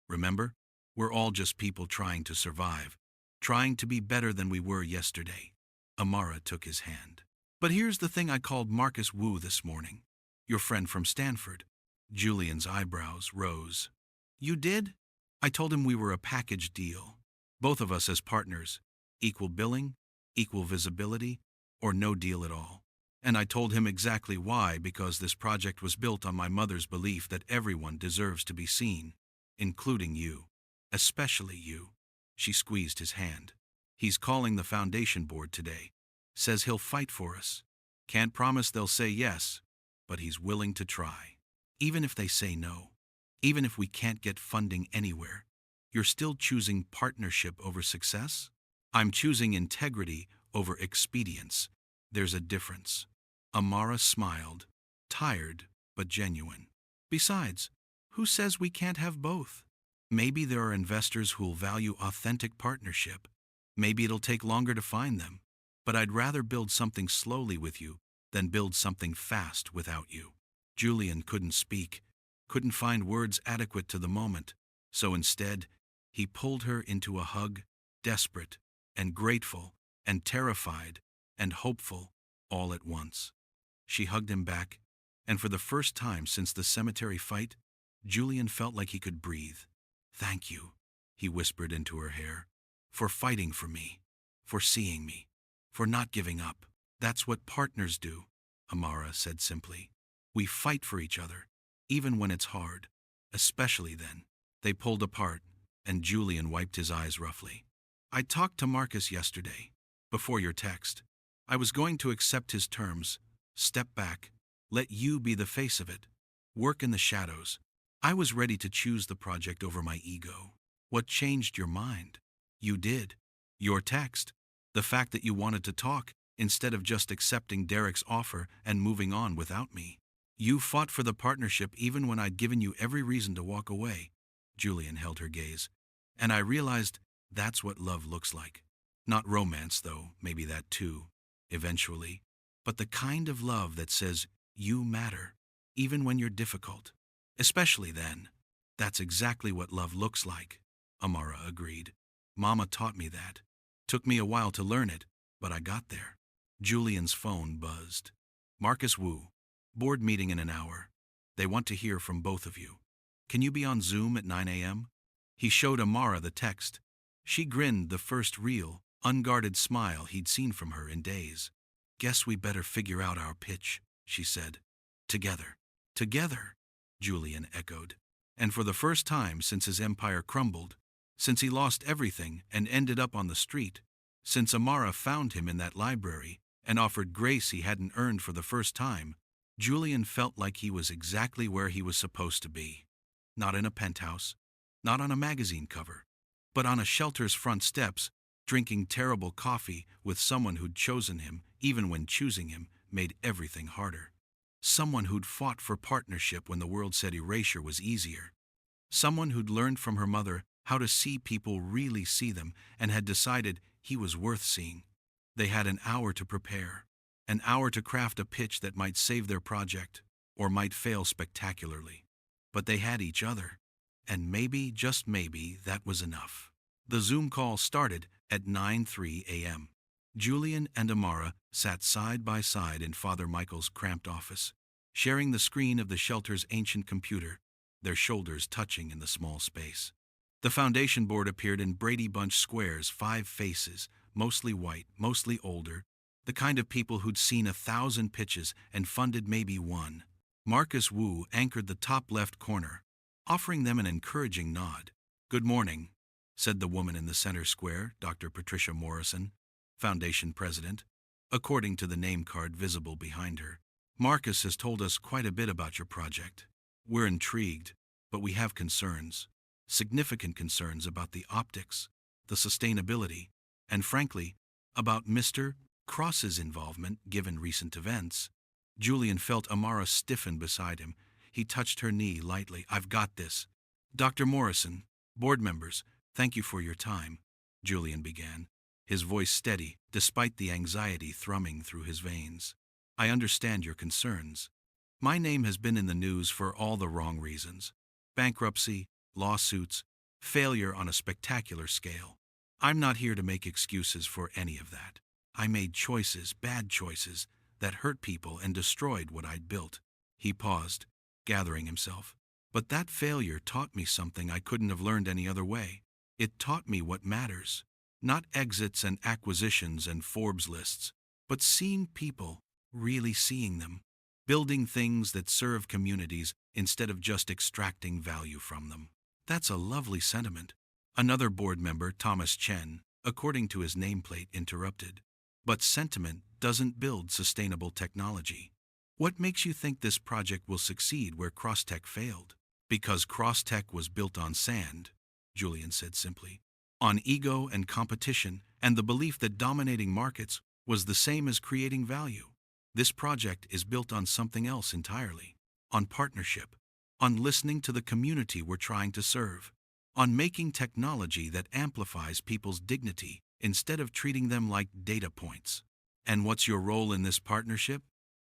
Remember? We're all just people trying to survive, trying to be better than we were yesterday. Amara took his hand. But here's the thing, I called Marcus Wu this morning. Your friend from Stanford. Julian's eyebrows rose. You did? I told him we were a package deal. Both of us as partners. Equal billing, equal visibility, or no deal at all. And I told him exactly why, because this project was built on my mother's belief that everyone deserves to be seen, including you. Especially you. She squeezed his hand. He's calling the foundation board today. Says he'll fight for us. Can't promise they'll say yes, but he's willing to try. Even if they say no. Even if we can't get funding anywhere. You're still choosing partnership over success? I'm choosing integrity over expedience. There's a difference. Amara smiled, tired but genuine. Besides, who says we can't have both? Maybe there are investors who'll value authentic partnership. Maybe it'll take longer to find them. But I'd rather build something slowly with you than build something fast without you. Julian couldn't speak, couldn't find words adequate to the moment, so instead, he pulled her into a hug, desperate and grateful and terrified and hopeful all at once. She hugged him back, and for the first time since the cemetery fight, Julian felt like he could breathe. Thank you, he whispered into her hair, for fighting for me, for seeing me, for not giving up. That's what partners do, Amara said simply. We fight for each other, even when it's hard, especially then. They pulled apart, and Julian wiped his eyes roughly. I talked to Marcus yesterday, before your text. I was going to accept his terms, step back, let you be the face of it, work in the shadows. I was ready to choose the project over my ego. What changed your mind? You did. Your text. The fact that you wanted to talk, instead of just accepting Derek's offer and moving on without me. You fought for the partnership even when I'd given you every reason to walk away. Julian held her gaze. And I realized that's what love looks like. Not romance, though, maybe that too, eventually. But the kind of love that says, you matter, even when you're difficult. Especially then. That's exactly what love looks like, Amara agreed. Mama taught me that. Took me a while to learn it, but I got there. Julian's phone buzzed. Marcus Wu. Board meeting in an hour. They want to hear from both of you. Can you be on Zoom at 9 a.m.? He showed Amara the text. She grinned the first real, unguarded smile he'd seen from her in days. Guess we better figure out our pitch, she said. Together. Together, Julian echoed. And for the first time since his empire crumbled, since he lost everything and ended up on the street, since Amara found him in that library and offered grace he hadn't earned for the first time, Julian felt like he was exactly where he was supposed to be. Not in a penthouse, not on a magazine cover, but on a shelter's front steps, drinking terrible coffee with someone who'd chosen him, even when choosing him made everything harder. Someone who'd fought for partnership when the world said erasure was easier. Someone who'd learned from her mother how to see people really see them and had decided he was worth seeing. They had an hour to prepare, an hour to craft a pitch that might save their project or might fail spectacularly. But they had each other, and maybe, just maybe, that was enough. The Zoom call started at 9:03 a.m. Julian and Amara sat side by side in Father Michael's cramped office, sharing the screen of the shelter's ancient computer, their shoulders touching in the small space. The foundation board appeared in Brady Bunch squares, 5 faces, mostly white, mostly older, the kind of people who'd seen 1,000 pitches and funded maybe one. Marcus Wu anchored the top left corner, offering them an encouraging nod. "Good morning," said the woman in the center square, Dr. Patricia Morrison, Foundation President, according to the name card visible behind her. "Marcus has told us quite a bit about your project. We're intrigued, but we have concerns, significant concerns about the optics, the sustainability, and frankly, about Mr. Cross's involvement given recent events." Julian felt Amara stiffen beside him. He touched her knee lightly. "I've got this." "Dr. Morrison, board members, thank you for your time," Julian began, his voice steady despite the anxiety thrumming through his veins. "I understand your concerns. My name has been in the news for all the wrong reasons. Bankruptcy, lawsuits, failure on a spectacular scale. I'm not here to make excuses for any of that. I made choices, bad choices, that hurt people and destroyed what I'd built." He paused, gathering himself. "But that failure taught me something I couldn't have learned any other way. It taught me what matters. Not exits and acquisitions and Forbes lists, but seeing people, really seeing them. Building things that serve communities instead of just extracting value from them." "That's a lovely sentiment," another board member, Thomas Chen, according to his nameplate, interrupted. "But sentiment doesn't build sustainable technology. What makes you think this project will succeed where Crosstech failed?" "Because Crosstech was built on sand," Julian said simply. "On ego and competition and the belief that dominating markets was the same as creating value. This project is built on something else entirely. On partnership. On listening to the community we're trying to serve. On making technology that amplifies people's dignity instead of treating them like data points." "And what's your role in this partnership?"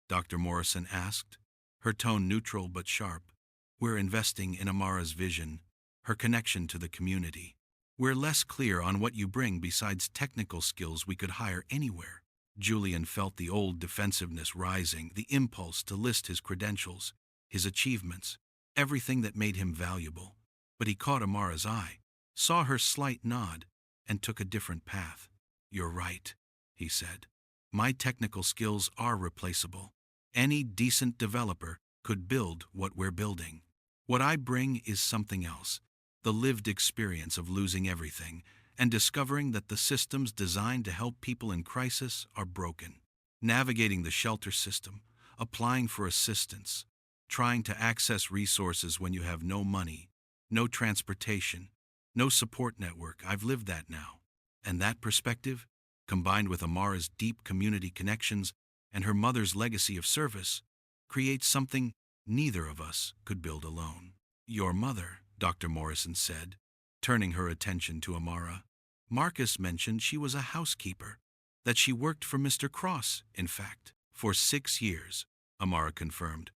Dr. Morrison asked, her tone neutral but sharp. "We're investing in Amara's vision, her connection to the community. We're less clear on what you bring besides technical skills we could hire anywhere." Julian felt the old defensiveness rising, the impulse to list his credentials, his achievements, everything that made him valuable. But he caught Amara's eye, saw her slight nod, and took a different path. "You're right," he said. "My technical skills are replaceable. Any decent developer could build what we're building. What I bring is something else, the lived experience of losing everything and discovering that the systems designed to help people in crisis are broken. Navigating the shelter system, applying for assistance, trying to access resources when you have no money, no transportation, no support network. I've lived that now. And that perspective, combined with Amara's deep community connections and her mother's legacy of service, creates something neither of us could build alone." "Your mother," Dr. Morrison said, turning her attention to Amara. "Marcus mentioned she was a housekeeper, that she worked for Mr. Cross, in fact." "For 6 years, Amara confirmed,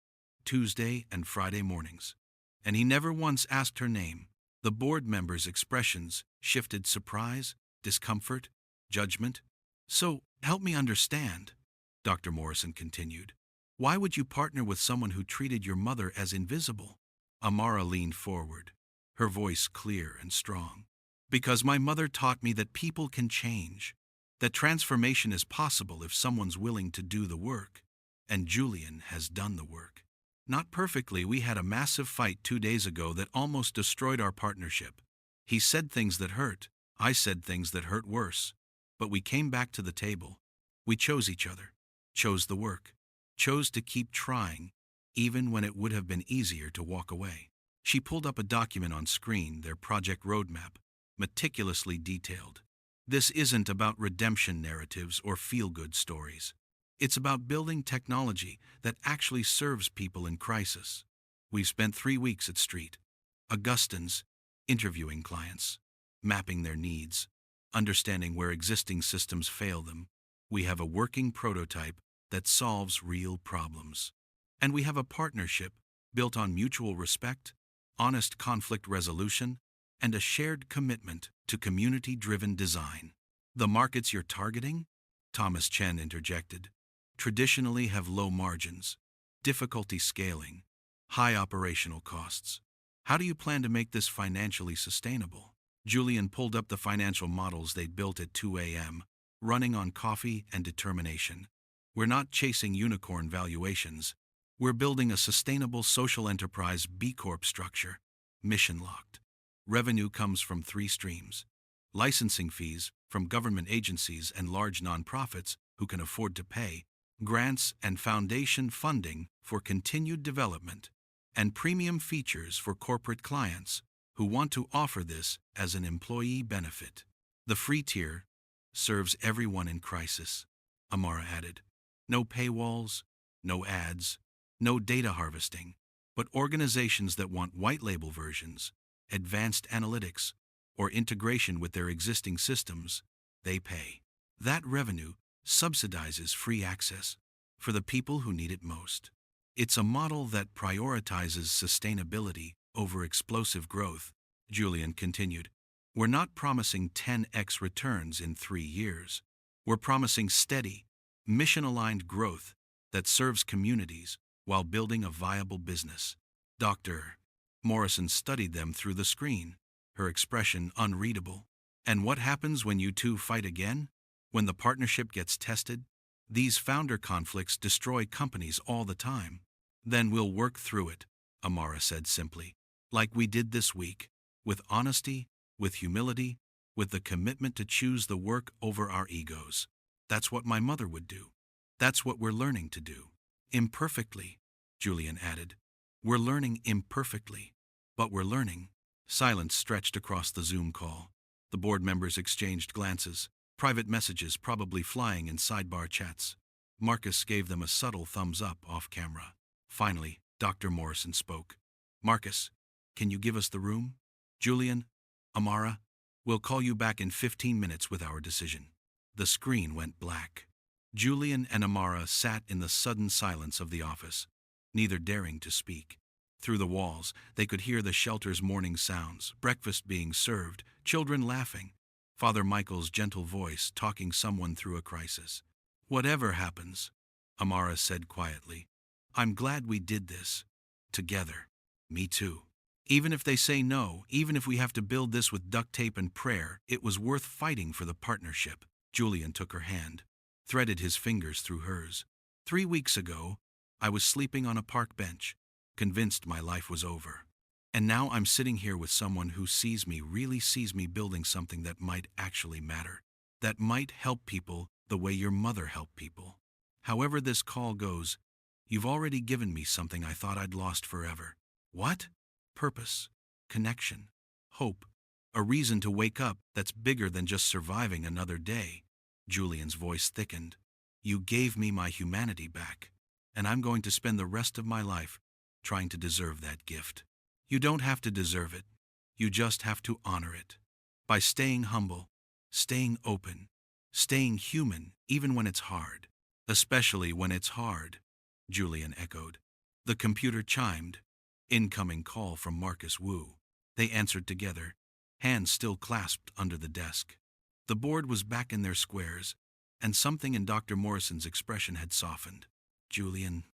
Tuesday and Friday mornings. And he never once asked her name." The board members' expressions shifted: surprise, discomfort, judgment. "So, help me understand," Dr. Morrison continued. "Why would you partner with someone who treated your mother as invisible?" Amara leaned forward, her voice clear and strong. "Because my mother taught me that people can change, that transformation is possible if someone's willing to do the work. And Julian has done the work. Not perfectly. We had a massive fight 2 days ago that almost destroyed our partnership. He said things that hurt. I said things that hurt worse. But we came back to the table. We chose each other, chose the work, chose to keep trying, even when it would have been easier to walk away." She pulled up a document on screen, their project roadmap, meticulously detailed. This isn't about redemption narratives or feel-good stories. It's about building technology that actually serves people in crisis. We've spent 3 weeks at Street Augustine's, interviewing clients, mapping their needs, understanding where existing systems fail them. We have a working prototype that solves real problems. And we have a partnership built on mutual respect, honest conflict resolution, and a shared commitment to community-driven design. The markets you're targeting, Thomas Chen interjected, traditionally have low margins, difficulty scaling, high operational costs. How do you plan to make this financially sustainable? Julian pulled up the financial models they'd built at 2 a.m., running on coffee and determination. We're not chasing unicorn valuations. We're building a sustainable social enterprise B Corp structure, mission-locked. Revenue comes from 3 streams. Licensing fees from government agencies and large nonprofits who can afford to pay, grants and foundation funding for continued development, and premium features for corporate clients who want to offer this as an employee benefit. The free tier serves everyone in crisis, Amara added. No paywalls, no ads, no data harvesting, but organizations that want white label versions, advanced analytics, or integration with their existing systems, they pay. That revenue subsidizes free access for the people who need it most. It's a model that prioritizes sustainability over explosive growth, Julian continued. We're not promising 10x returns in 3 years. We're promising steady, mission-aligned growth that serves communities while building a viable business. Dr. Morrison studied them through the screen, her expression unreadable. And what happens when you two fight again? When the partnership gets tested? These founder conflicts destroy companies all the time. Then we'll work through it, Amara said simply. Like we did this week, with honesty, with humility, with the commitment to choose the work over our egos. That's what my mother would do. That's what we're learning to do. Imperfectly, Julian added. We're learning imperfectly, but we're learning. Silence stretched across the Zoom call. The board members exchanged glances, private messages probably flying in sidebar chats. Marcus gave them a subtle thumbs up off camera. Finally, Dr. Morrison spoke. Marcus, can you give us the room? Julian, Amara, we'll call you back in 15 minutes with our decision. The screen went black. Julian and Amara sat in the sudden silence of the office, neither daring to speak. Through the walls, they could hear the shelter's morning sounds, breakfast being served, children laughing, Father Michael's gentle voice talking someone through a crisis. Whatever happens, Amara said quietly, I'm glad we did this. Together. Me too. Even if they say no, even if we have to build this with duct tape and prayer, it was worth fighting for the partnership. Julian took her hand, threaded his fingers through hers. 3 weeks ago, I was sleeping on a park bench, convinced my life was over. And now I'm sitting here with someone who really sees me building something that might actually matter, that might help people the way your mother helped people. However this call goes, you've already given me something I thought I'd lost forever. What? Purpose, connection, hope, a reason to wake up that's bigger than just surviving another day. Julian's voice thickened. You gave me my humanity back, and I'm going to spend the rest of my life trying to deserve that gift. You don't have to deserve it. You just have to honor it. By staying humble, staying open, staying human even when it's hard. Especially when it's hard, Julian echoed. The computer chimed. Incoming call from Marcus Wu. They answered together, hands still clasped under the desk. The board was back in their squares, and something in Dr. Morrison's expression had softened. Julian,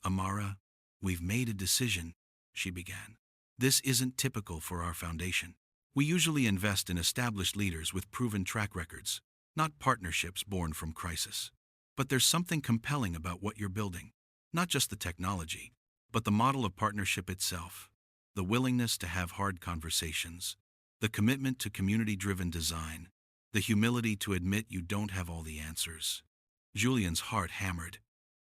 Amara, we've made a decision, she began. This isn't typical for our foundation. We usually invest in established leaders with proven track records, not partnerships born from crisis. But there's something compelling about what you're building, not just the technology, but the model of partnership itself, the willingness to have hard conversations, the commitment to community-driven design, the humility to admit you don't have all the answers. Julian's heart hammered.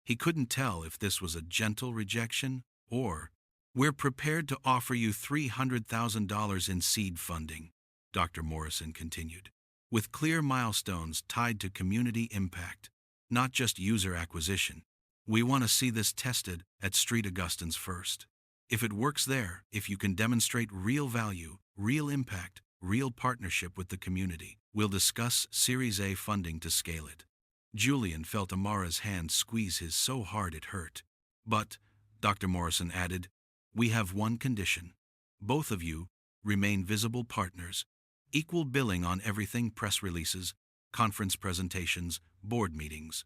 He couldn't tell if this was a gentle rejection or We're prepared to offer you $300,000 in seed funding, Dr. Morrison continued, with clear milestones tied to community impact, not just user acquisition. We want to see this tested at Street Augustins first. If it works there, if you can demonstrate real value, real impact, real partnership with the community, we'll discuss Series A funding to scale it. Julian felt Amara's hand squeeze his so hard it hurt. But, Dr. Morrison added, we have one condition. Both of you remain visible partners, equal billing on everything: press releases, conference presentations, board meetings.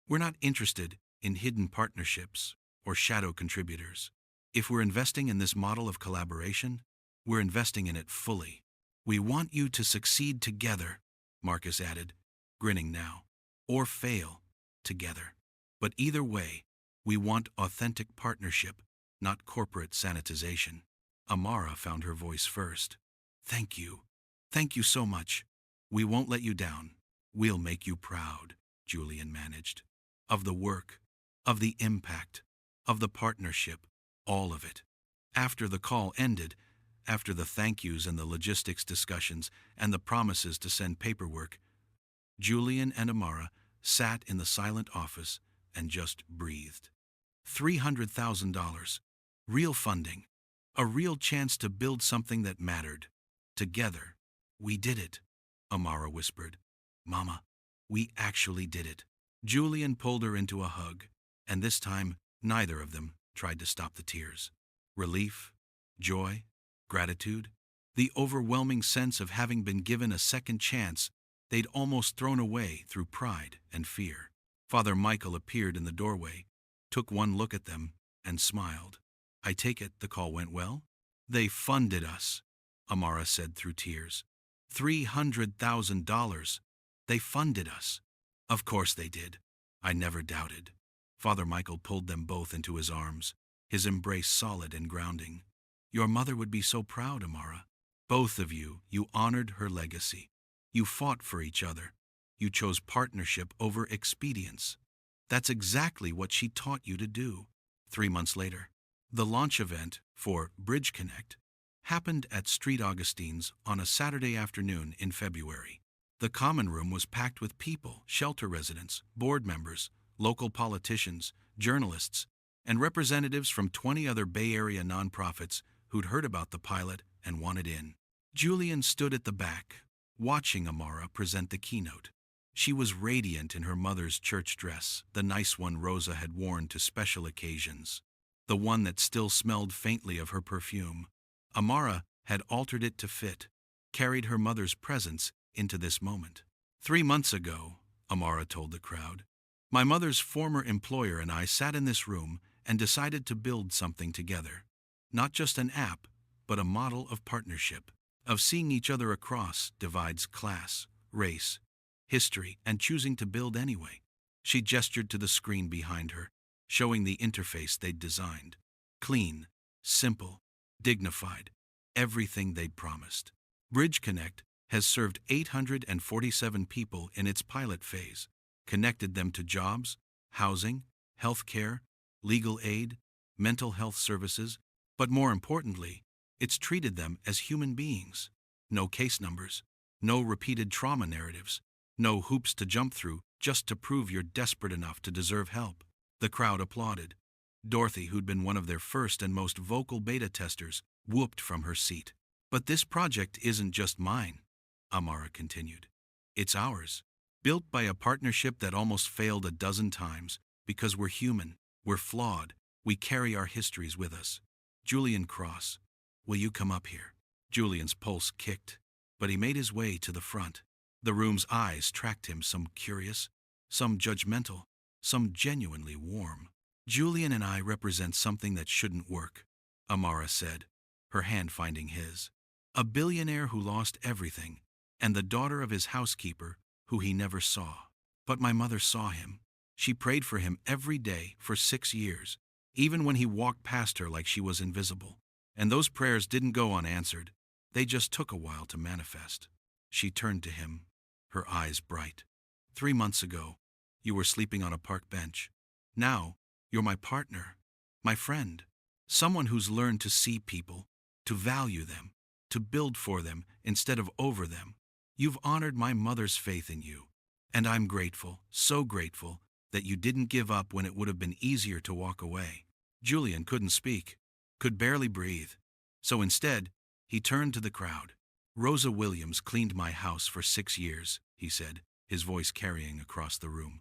We're not interested in hidden partnerships or shadow contributors. If we're investing in this model of collaboration, we're investing in it fully. We want you to succeed together, Marcus added, grinning now, or fail together. But either way, we want authentic partnership, not corporate sanitization. Amara found her voice first. Thank you. Thank you so much. We won't let you down. We'll make you proud, Julian managed. Of the work, of the impact, of the partnership, all of it. After the call ended, after the thank yous and the logistics discussions and the promises to send paperwork, Julian and Amara sat in the silent office and just breathed. $300,000. Real funding. A real chance to build something that mattered. Together. We did it, Amara whispered. Mama, we actually did it. Julian pulled her into a hug, and this time neither of them tried to stop the tears. Relief, joy, gratitude, the overwhelming sense of having been given a second chance they'd almost thrown away through pride and fear. Father Michael appeared in the doorway, took one look at them, and smiled. I take it the call went well? They funded us, Amara said through tears. $300,000. They funded us. Of course they did. I never doubted. Father Michael pulled them both into his arms, his embrace solid and grounding. Your mother would be so proud, Amara. Both of you honored her legacy. You fought for each other. You chose partnership over expedience. That's exactly what she taught you to do. 3 months later, the launch event for Bridge Connect happened at Street Augustins on a Saturday afternoon in February. The common room was packed with people, shelter residents, board members, local politicians, journalists, and representatives from 20 other Bay Area nonprofits who'd heard about the pilot and wanted in. Julian stood at the back, watching Amara present the keynote. She was radiant in her mother's church dress, the nice one Rosa had worn to special occasions, the one that still smelled faintly of her perfume. Amara had altered it to fit, carried her mother's presence into this moment. 3 months ago, Amara told the crowd, my mother's former employer and I sat in this room and decided to build something together. Not just an app, but a model of partnership, of seeing each other across divides class, race, history, and choosing to build anyway. She gestured to the screen behind her, showing the interface they'd designed. Clean, simple, dignified, everything they'd promised. Bridge Connect has served 847 people in its pilot phase, connected them to jobs, housing, health care, legal aid, mental health services, but more importantly, it's treated them as human beings. No case numbers, no repeated trauma narratives, no hoops to jump through just to prove you're desperate enough to deserve help. The crowd applauded. Dorothy, who'd been one of their first and most vocal beta testers, whooped from her seat. But this project isn't just mine, Amara continued. It's ours, built by a partnership that almost failed a dozen times because we're human, we're flawed, we carry our histories with us. Julian Cross, will you come up here? Julian's pulse kicked, but he made his way to the front. The room's eyes tracked him, some curious, some judgmental, some genuinely warm. Julian and I represent something that shouldn't work, Amara said, her hand finding his. A billionaire who lost everything, and the daughter of his housekeeper who he never saw. But my mother saw him. She prayed for him every day for 6 years, even when he walked past her like she was invisible. And those prayers didn't go unanswered. They just took a while to manifest. She turned to him, her eyes bright. 3 months ago, you were sleeping on a park bench. Now, you're my partner, my friend. Someone who's learned to see people, to value them, to build for them instead of over them. You've honored my mother's faith in you. And I'm grateful, so grateful, that you didn't give up when it would have been easier to walk away. Julian couldn't speak, could barely breathe. So instead, he turned to the crowd. Rosa Williams cleaned my house for 6 years, he said, his voice carrying across the room.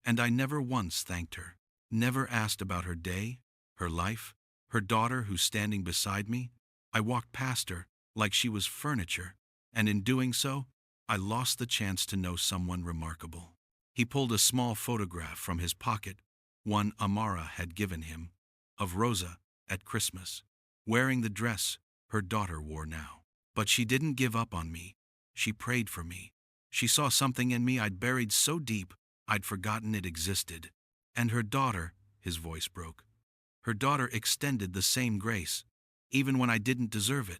And I never once thanked her. Never asked about her day, her life, her daughter who's standing beside me. I walked past her like she was furniture, and in doing so, I lost the chance to know someone remarkable. He pulled a small photograph from his pocket, one Amara had given him, of Rosa at Christmas, wearing the dress her daughter wore now. But she didn't give up on me. She prayed for me. She saw something in me I'd buried so deep I'd forgotten it existed. And her daughter, his voice broke, her daughter extended the same grace, even when I didn't deserve it,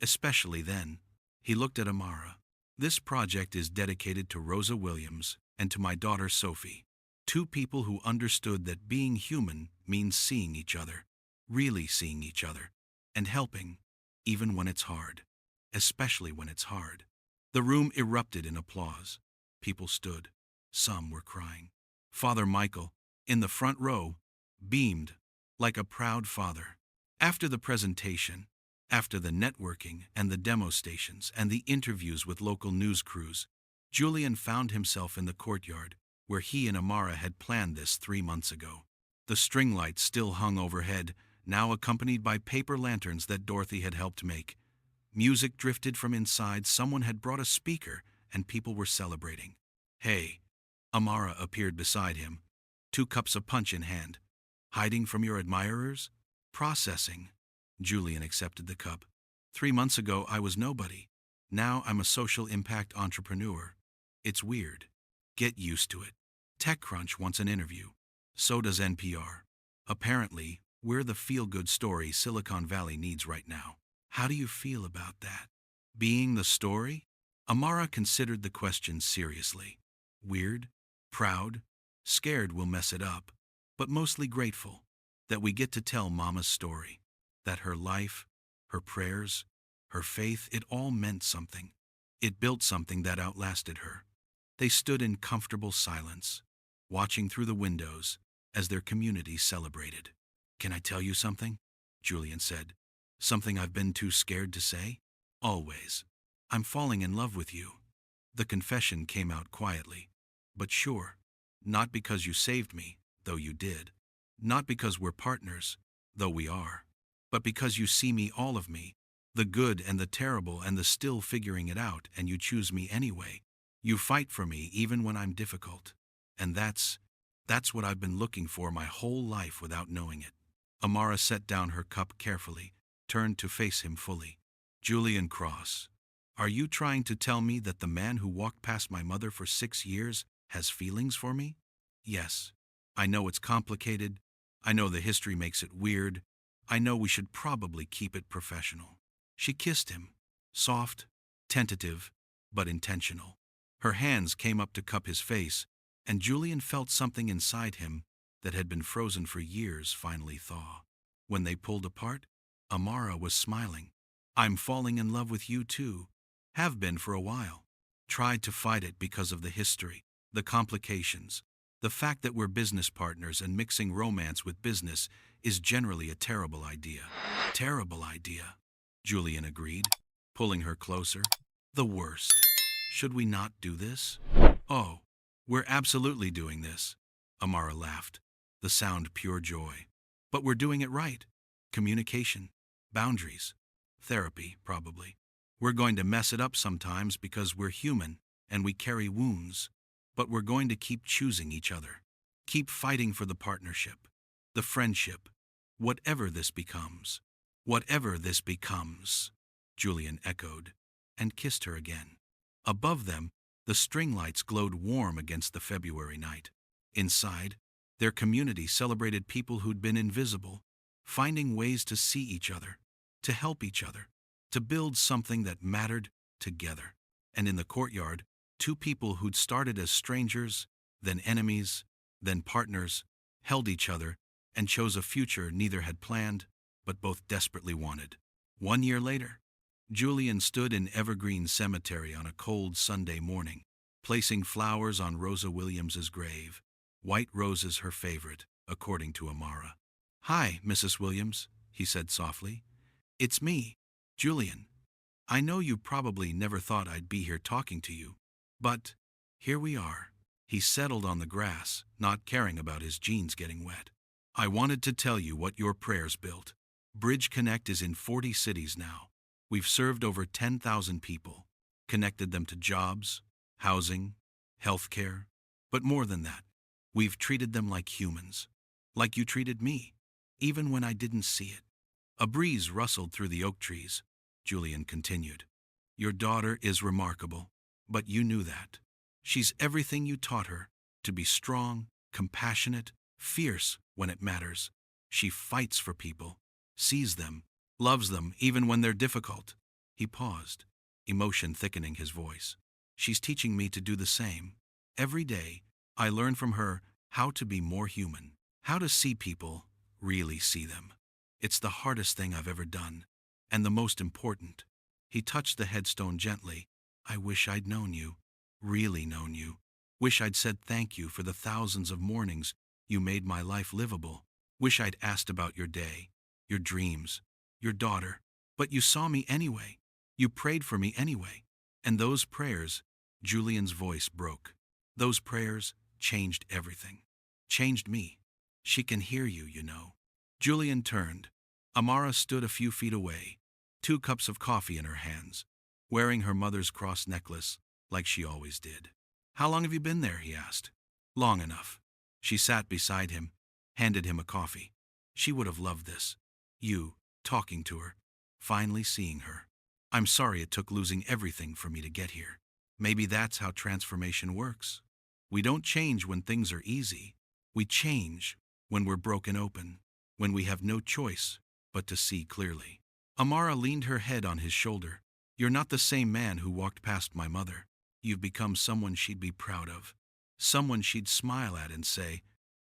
especially then. He looked at Amara. This project is dedicated to Rosa Williams and to my daughter Sophie, 2 people who understood that being human means seeing each other, really seeing each other, and helping, even when it's hard, especially when it's hard. The room erupted in applause. People stood. Some were crying. Father Michael, in the front row, beamed like a proud father. After the presentation, after the networking and the demo stations and the interviews with local news crews, Julian found himself in the courtyard where he and Amara had planned this 3 months ago. The string lights still hung overhead, now accompanied by paper lanterns that Dorothy had helped make. Music drifted from inside. Someone had brought a speaker, and people were celebrating. Hey, Amara appeared beside him, 2 cups of punch in hand. Hiding from your admirers? Processing. Julian accepted the cup. 3 months ago, I was nobody. Now I'm a social impact entrepreneur. It's weird. Get used to it. TechCrunch wants an interview. So does NPR. Apparently, we're the feel-good story Silicon Valley needs right now. How do you feel about that? Being the story? Amara considered the question seriously. Weird? Proud? Scared we'll mess it up? But mostly grateful that we get to tell Mama's story. That her life, her prayers, her faith, it all meant something. It built something that outlasted her. They stood in comfortable silence, watching through the windows as their community celebrated. Can I tell you something? Julian said. Something I've been too scared to say? Always. I'm falling in love with you. The confession came out quietly, but sure. Not because you saved me, though you did. Not because we're partners, though we are. But because you see me, all of me, the good and the terrible and the still figuring it out, and you choose me anyway. You fight for me even when I'm difficult. And that's what I've been looking for my whole life without knowing it. Amara set down her cup carefully, turned to face him fully. Julian Cross, are you trying to tell me that the man who walked past my mother for 6 years has feelings for me? Yes. I know it's complicated. I know the history makes it weird. I know we should probably keep it professional. She kissed him, soft, tentative, but intentional. Her hands came up to cup his face, and Julian felt something inside him that had been frozen for years finally thaw. When they pulled apart, Amara was smiling. I'm falling in love with you too. Have been for a while. Tried to fight it because of the history, the complications. The fact that we're business partners and mixing romance with business is generally a terrible idea. Terrible idea, Julian agreed, pulling her closer. The worst. Should we not do this? Oh, we're absolutely doing this, Amara laughed, the sound pure joy. But we're doing it right. Communication, boundaries, therapy, probably. We're going to mess it up sometimes because we're human and we carry wounds. But we're going to keep choosing each other. Keep fighting for the partnership, the friendship, whatever this becomes. Whatever this becomes, Julian echoed, and kissed her again. Above them, the string lights glowed warm against the February night. Inside, their community celebrated people who'd been invisible, finding ways to see each other, to help each other, to build something that mattered together. And in the courtyard, 2 people who'd started as strangers, then enemies, then partners, held each other and chose a future neither had planned but both desperately wanted. 1 year later, Julian stood in Evergreen Cemetery on a cold Sunday morning, placing flowers on Rosa Williams's grave. White roses her favorite, according to Amara. "Hi, Mrs. Williams," he said softly. "It's me, Julian. I know you probably never thought I'd be here talking to you, but here we are." He settled on the grass, not caring about his jeans getting wet. "I wanted to tell you what your prayers built. Bridge Connect is in 40 cities now. We've served over 10,000 people, connected them to jobs, housing, healthcare. But more than that, we've treated them like humans, like you treated me, even when I didn't see it." A breeze rustled through the oak trees. Julian continued. "Your daughter is remarkable, but you knew that. She's everything you taught her, to be strong, compassionate, fierce when it matters. She fights for people, sees them, loves them even when they're difficult." He paused, emotion thickening his voice. "She's teaching me to do the same. Every day, I learn from her how to be more human, how to see people, really see them. It's the hardest thing I've ever done, and the most important." He touched the headstone gently. "I wish I'd known you, really known you. Wish I'd said thank you for the thousands of mornings you made my life livable. Wish I'd asked about your day, your dreams, your daughter. But you saw me anyway. You prayed for me anyway. And those prayers," Julian's voice broke, "those prayers changed everything. Changed me. She can hear you, you know." Julian turned. Amara stood a few feet away, 2 cups of coffee in her hands, wearing her mother's cross necklace like she always did. "How long have you been there?" he asked. "Long enough." She sat beside him, handed him a coffee. She would have loved this. You, talking to her, finally seeing her. "I'm sorry it took losing everything for me to get here. Maybe that's how transformation works. We don't change when things are easy. We change when we're broken open, when we have no choice but to see clearly." Amara leaned her head on his shoulder. "You're not the same man who walked past my mother. You've become someone she'd be proud of. Someone she'd smile at and say,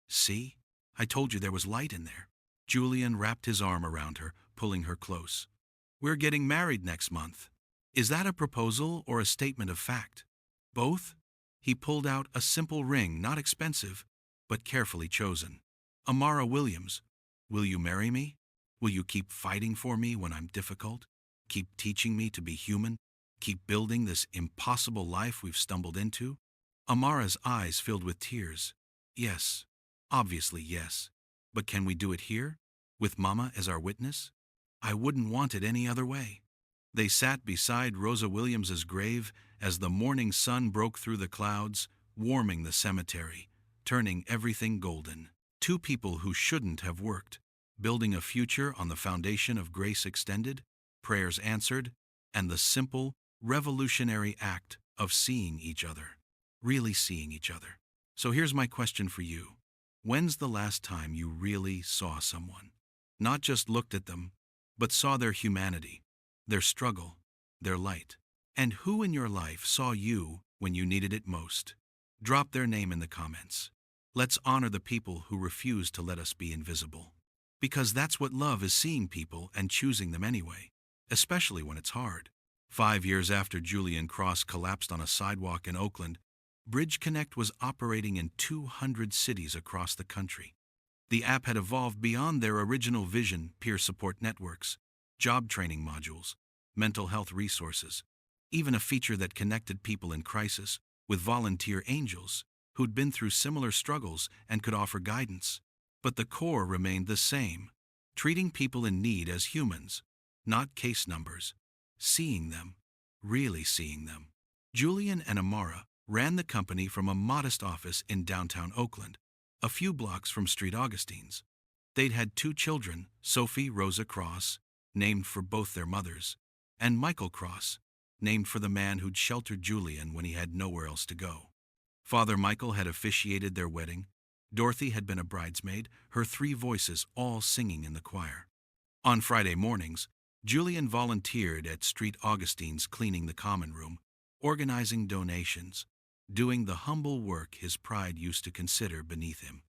'See, I told you there was light in there.'" Julian wrapped his arm around her, pulling her close. "We're getting married next month. Is that a proposal or a statement of fact?" "Both?" He pulled out a simple ring, not expensive, but carefully chosen. "Amara Williams, will you marry me? Will you keep fighting for me when I'm difficult? Keep teaching me to be human? Keep building this impossible life we've stumbled into?" Amara's eyes filled with tears. "Yes, obviously yes. But can we do it here, with Mama as our witness? I wouldn't want it any other way." They sat beside Rosa Williams's grave as the morning sun broke through the clouds, warming the cemetery, turning everything golden. 2 people who shouldn't have worked, building a future on the foundation of grace extended, prayers answered, and the simple, revolutionary act of seeing each other. Really seeing each other. So here's my question for you. When's the last time you really saw someone? Not just looked at them, but saw their humanity, their struggle, their light. And who in your life saw you when you needed it most? Drop their name in the comments. Let's honor the people who refuse to let us be invisible. Because that's what love is, seeing people and choosing them anyway, especially when it's hard. 5 years after Julian Cross collapsed on a sidewalk in Oakland, Bridge Connect was operating in 200 cities across the country. The app had evolved beyond their original vision: peer support networks, job training modules, mental health resources, even a feature that connected people in crisis with volunteer angels who'd been through similar struggles and could offer guidance. But the core remained the same: treating people in need as humans, not case numbers, seeing them, really seeing them. Julian and Amara ran the company from a modest office in downtown Oakland, a few blocks from Street Augustine's. They'd had 2 children, Sophie Rosa Cross, named for both their mothers, and Michael Cross, named for the man who'd sheltered Julian when he had nowhere else to go. Father Michael had officiated their wedding. Dorothy had been a bridesmaid, her 3 voices all singing in the choir. On Friday mornings, Julian volunteered at Street Augustine's, cleaning the common room, organizing donations, doing the humble work his pride used to consider beneath him.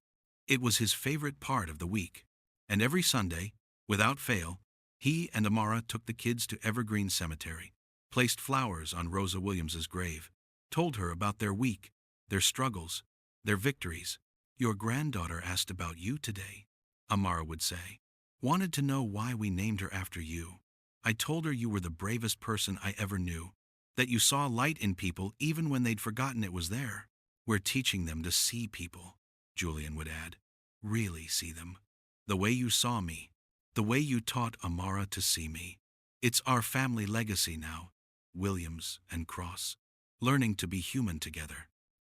It was his favorite part of the week, and every Sunday, Without fail, he and Amara took the kids to Evergreen Cemetery, placed flowers on Rosa Williams's grave, told her about their week, their struggles, their victories. "Your granddaughter asked about you today," Amara would say. "Wanted to know why we named her after you. I told her you were the bravest person I ever knew, that you saw light in people even when they'd forgotten it was there. We're teaching them to see people," Julian would add. "Really see them. The way you saw me. The way you taught Amara to see me. It's our family legacy now, Williams and Cross, learning to be human together."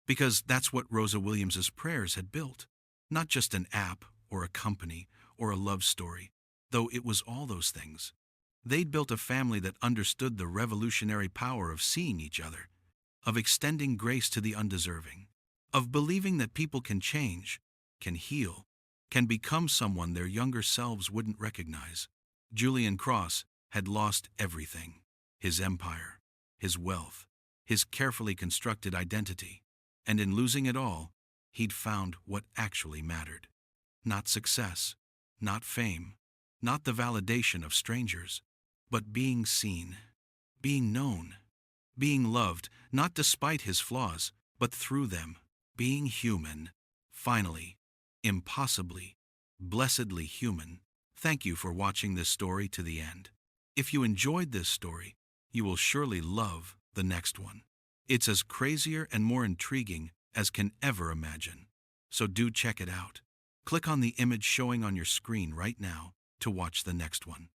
Because that's what Rosa Williams's prayers had built. Not just an app or a company or a love story, though it was all those things. They'd built a family that understood the revolutionary power of seeing each other, of extending grace to the undeserving, of believing that people can change, can heal, can become someone their younger selves wouldn't recognize. Julian Cross had lost everything: his empire, his wealth, his carefully constructed identity. And in losing it all, he'd found what actually mattered. Not success, not fame, not the validation of strangers, but being seen, being known, being loved, not despite his flaws, but through them, being human. Finally, impossibly, blessedly human. Thank you for watching this story to the end. If you enjoyed this story, you will surely love the next one. It's as crazier and more intriguing as can ever imagine. So do check it out. Click on the image showing on your screen right now to watch the next one.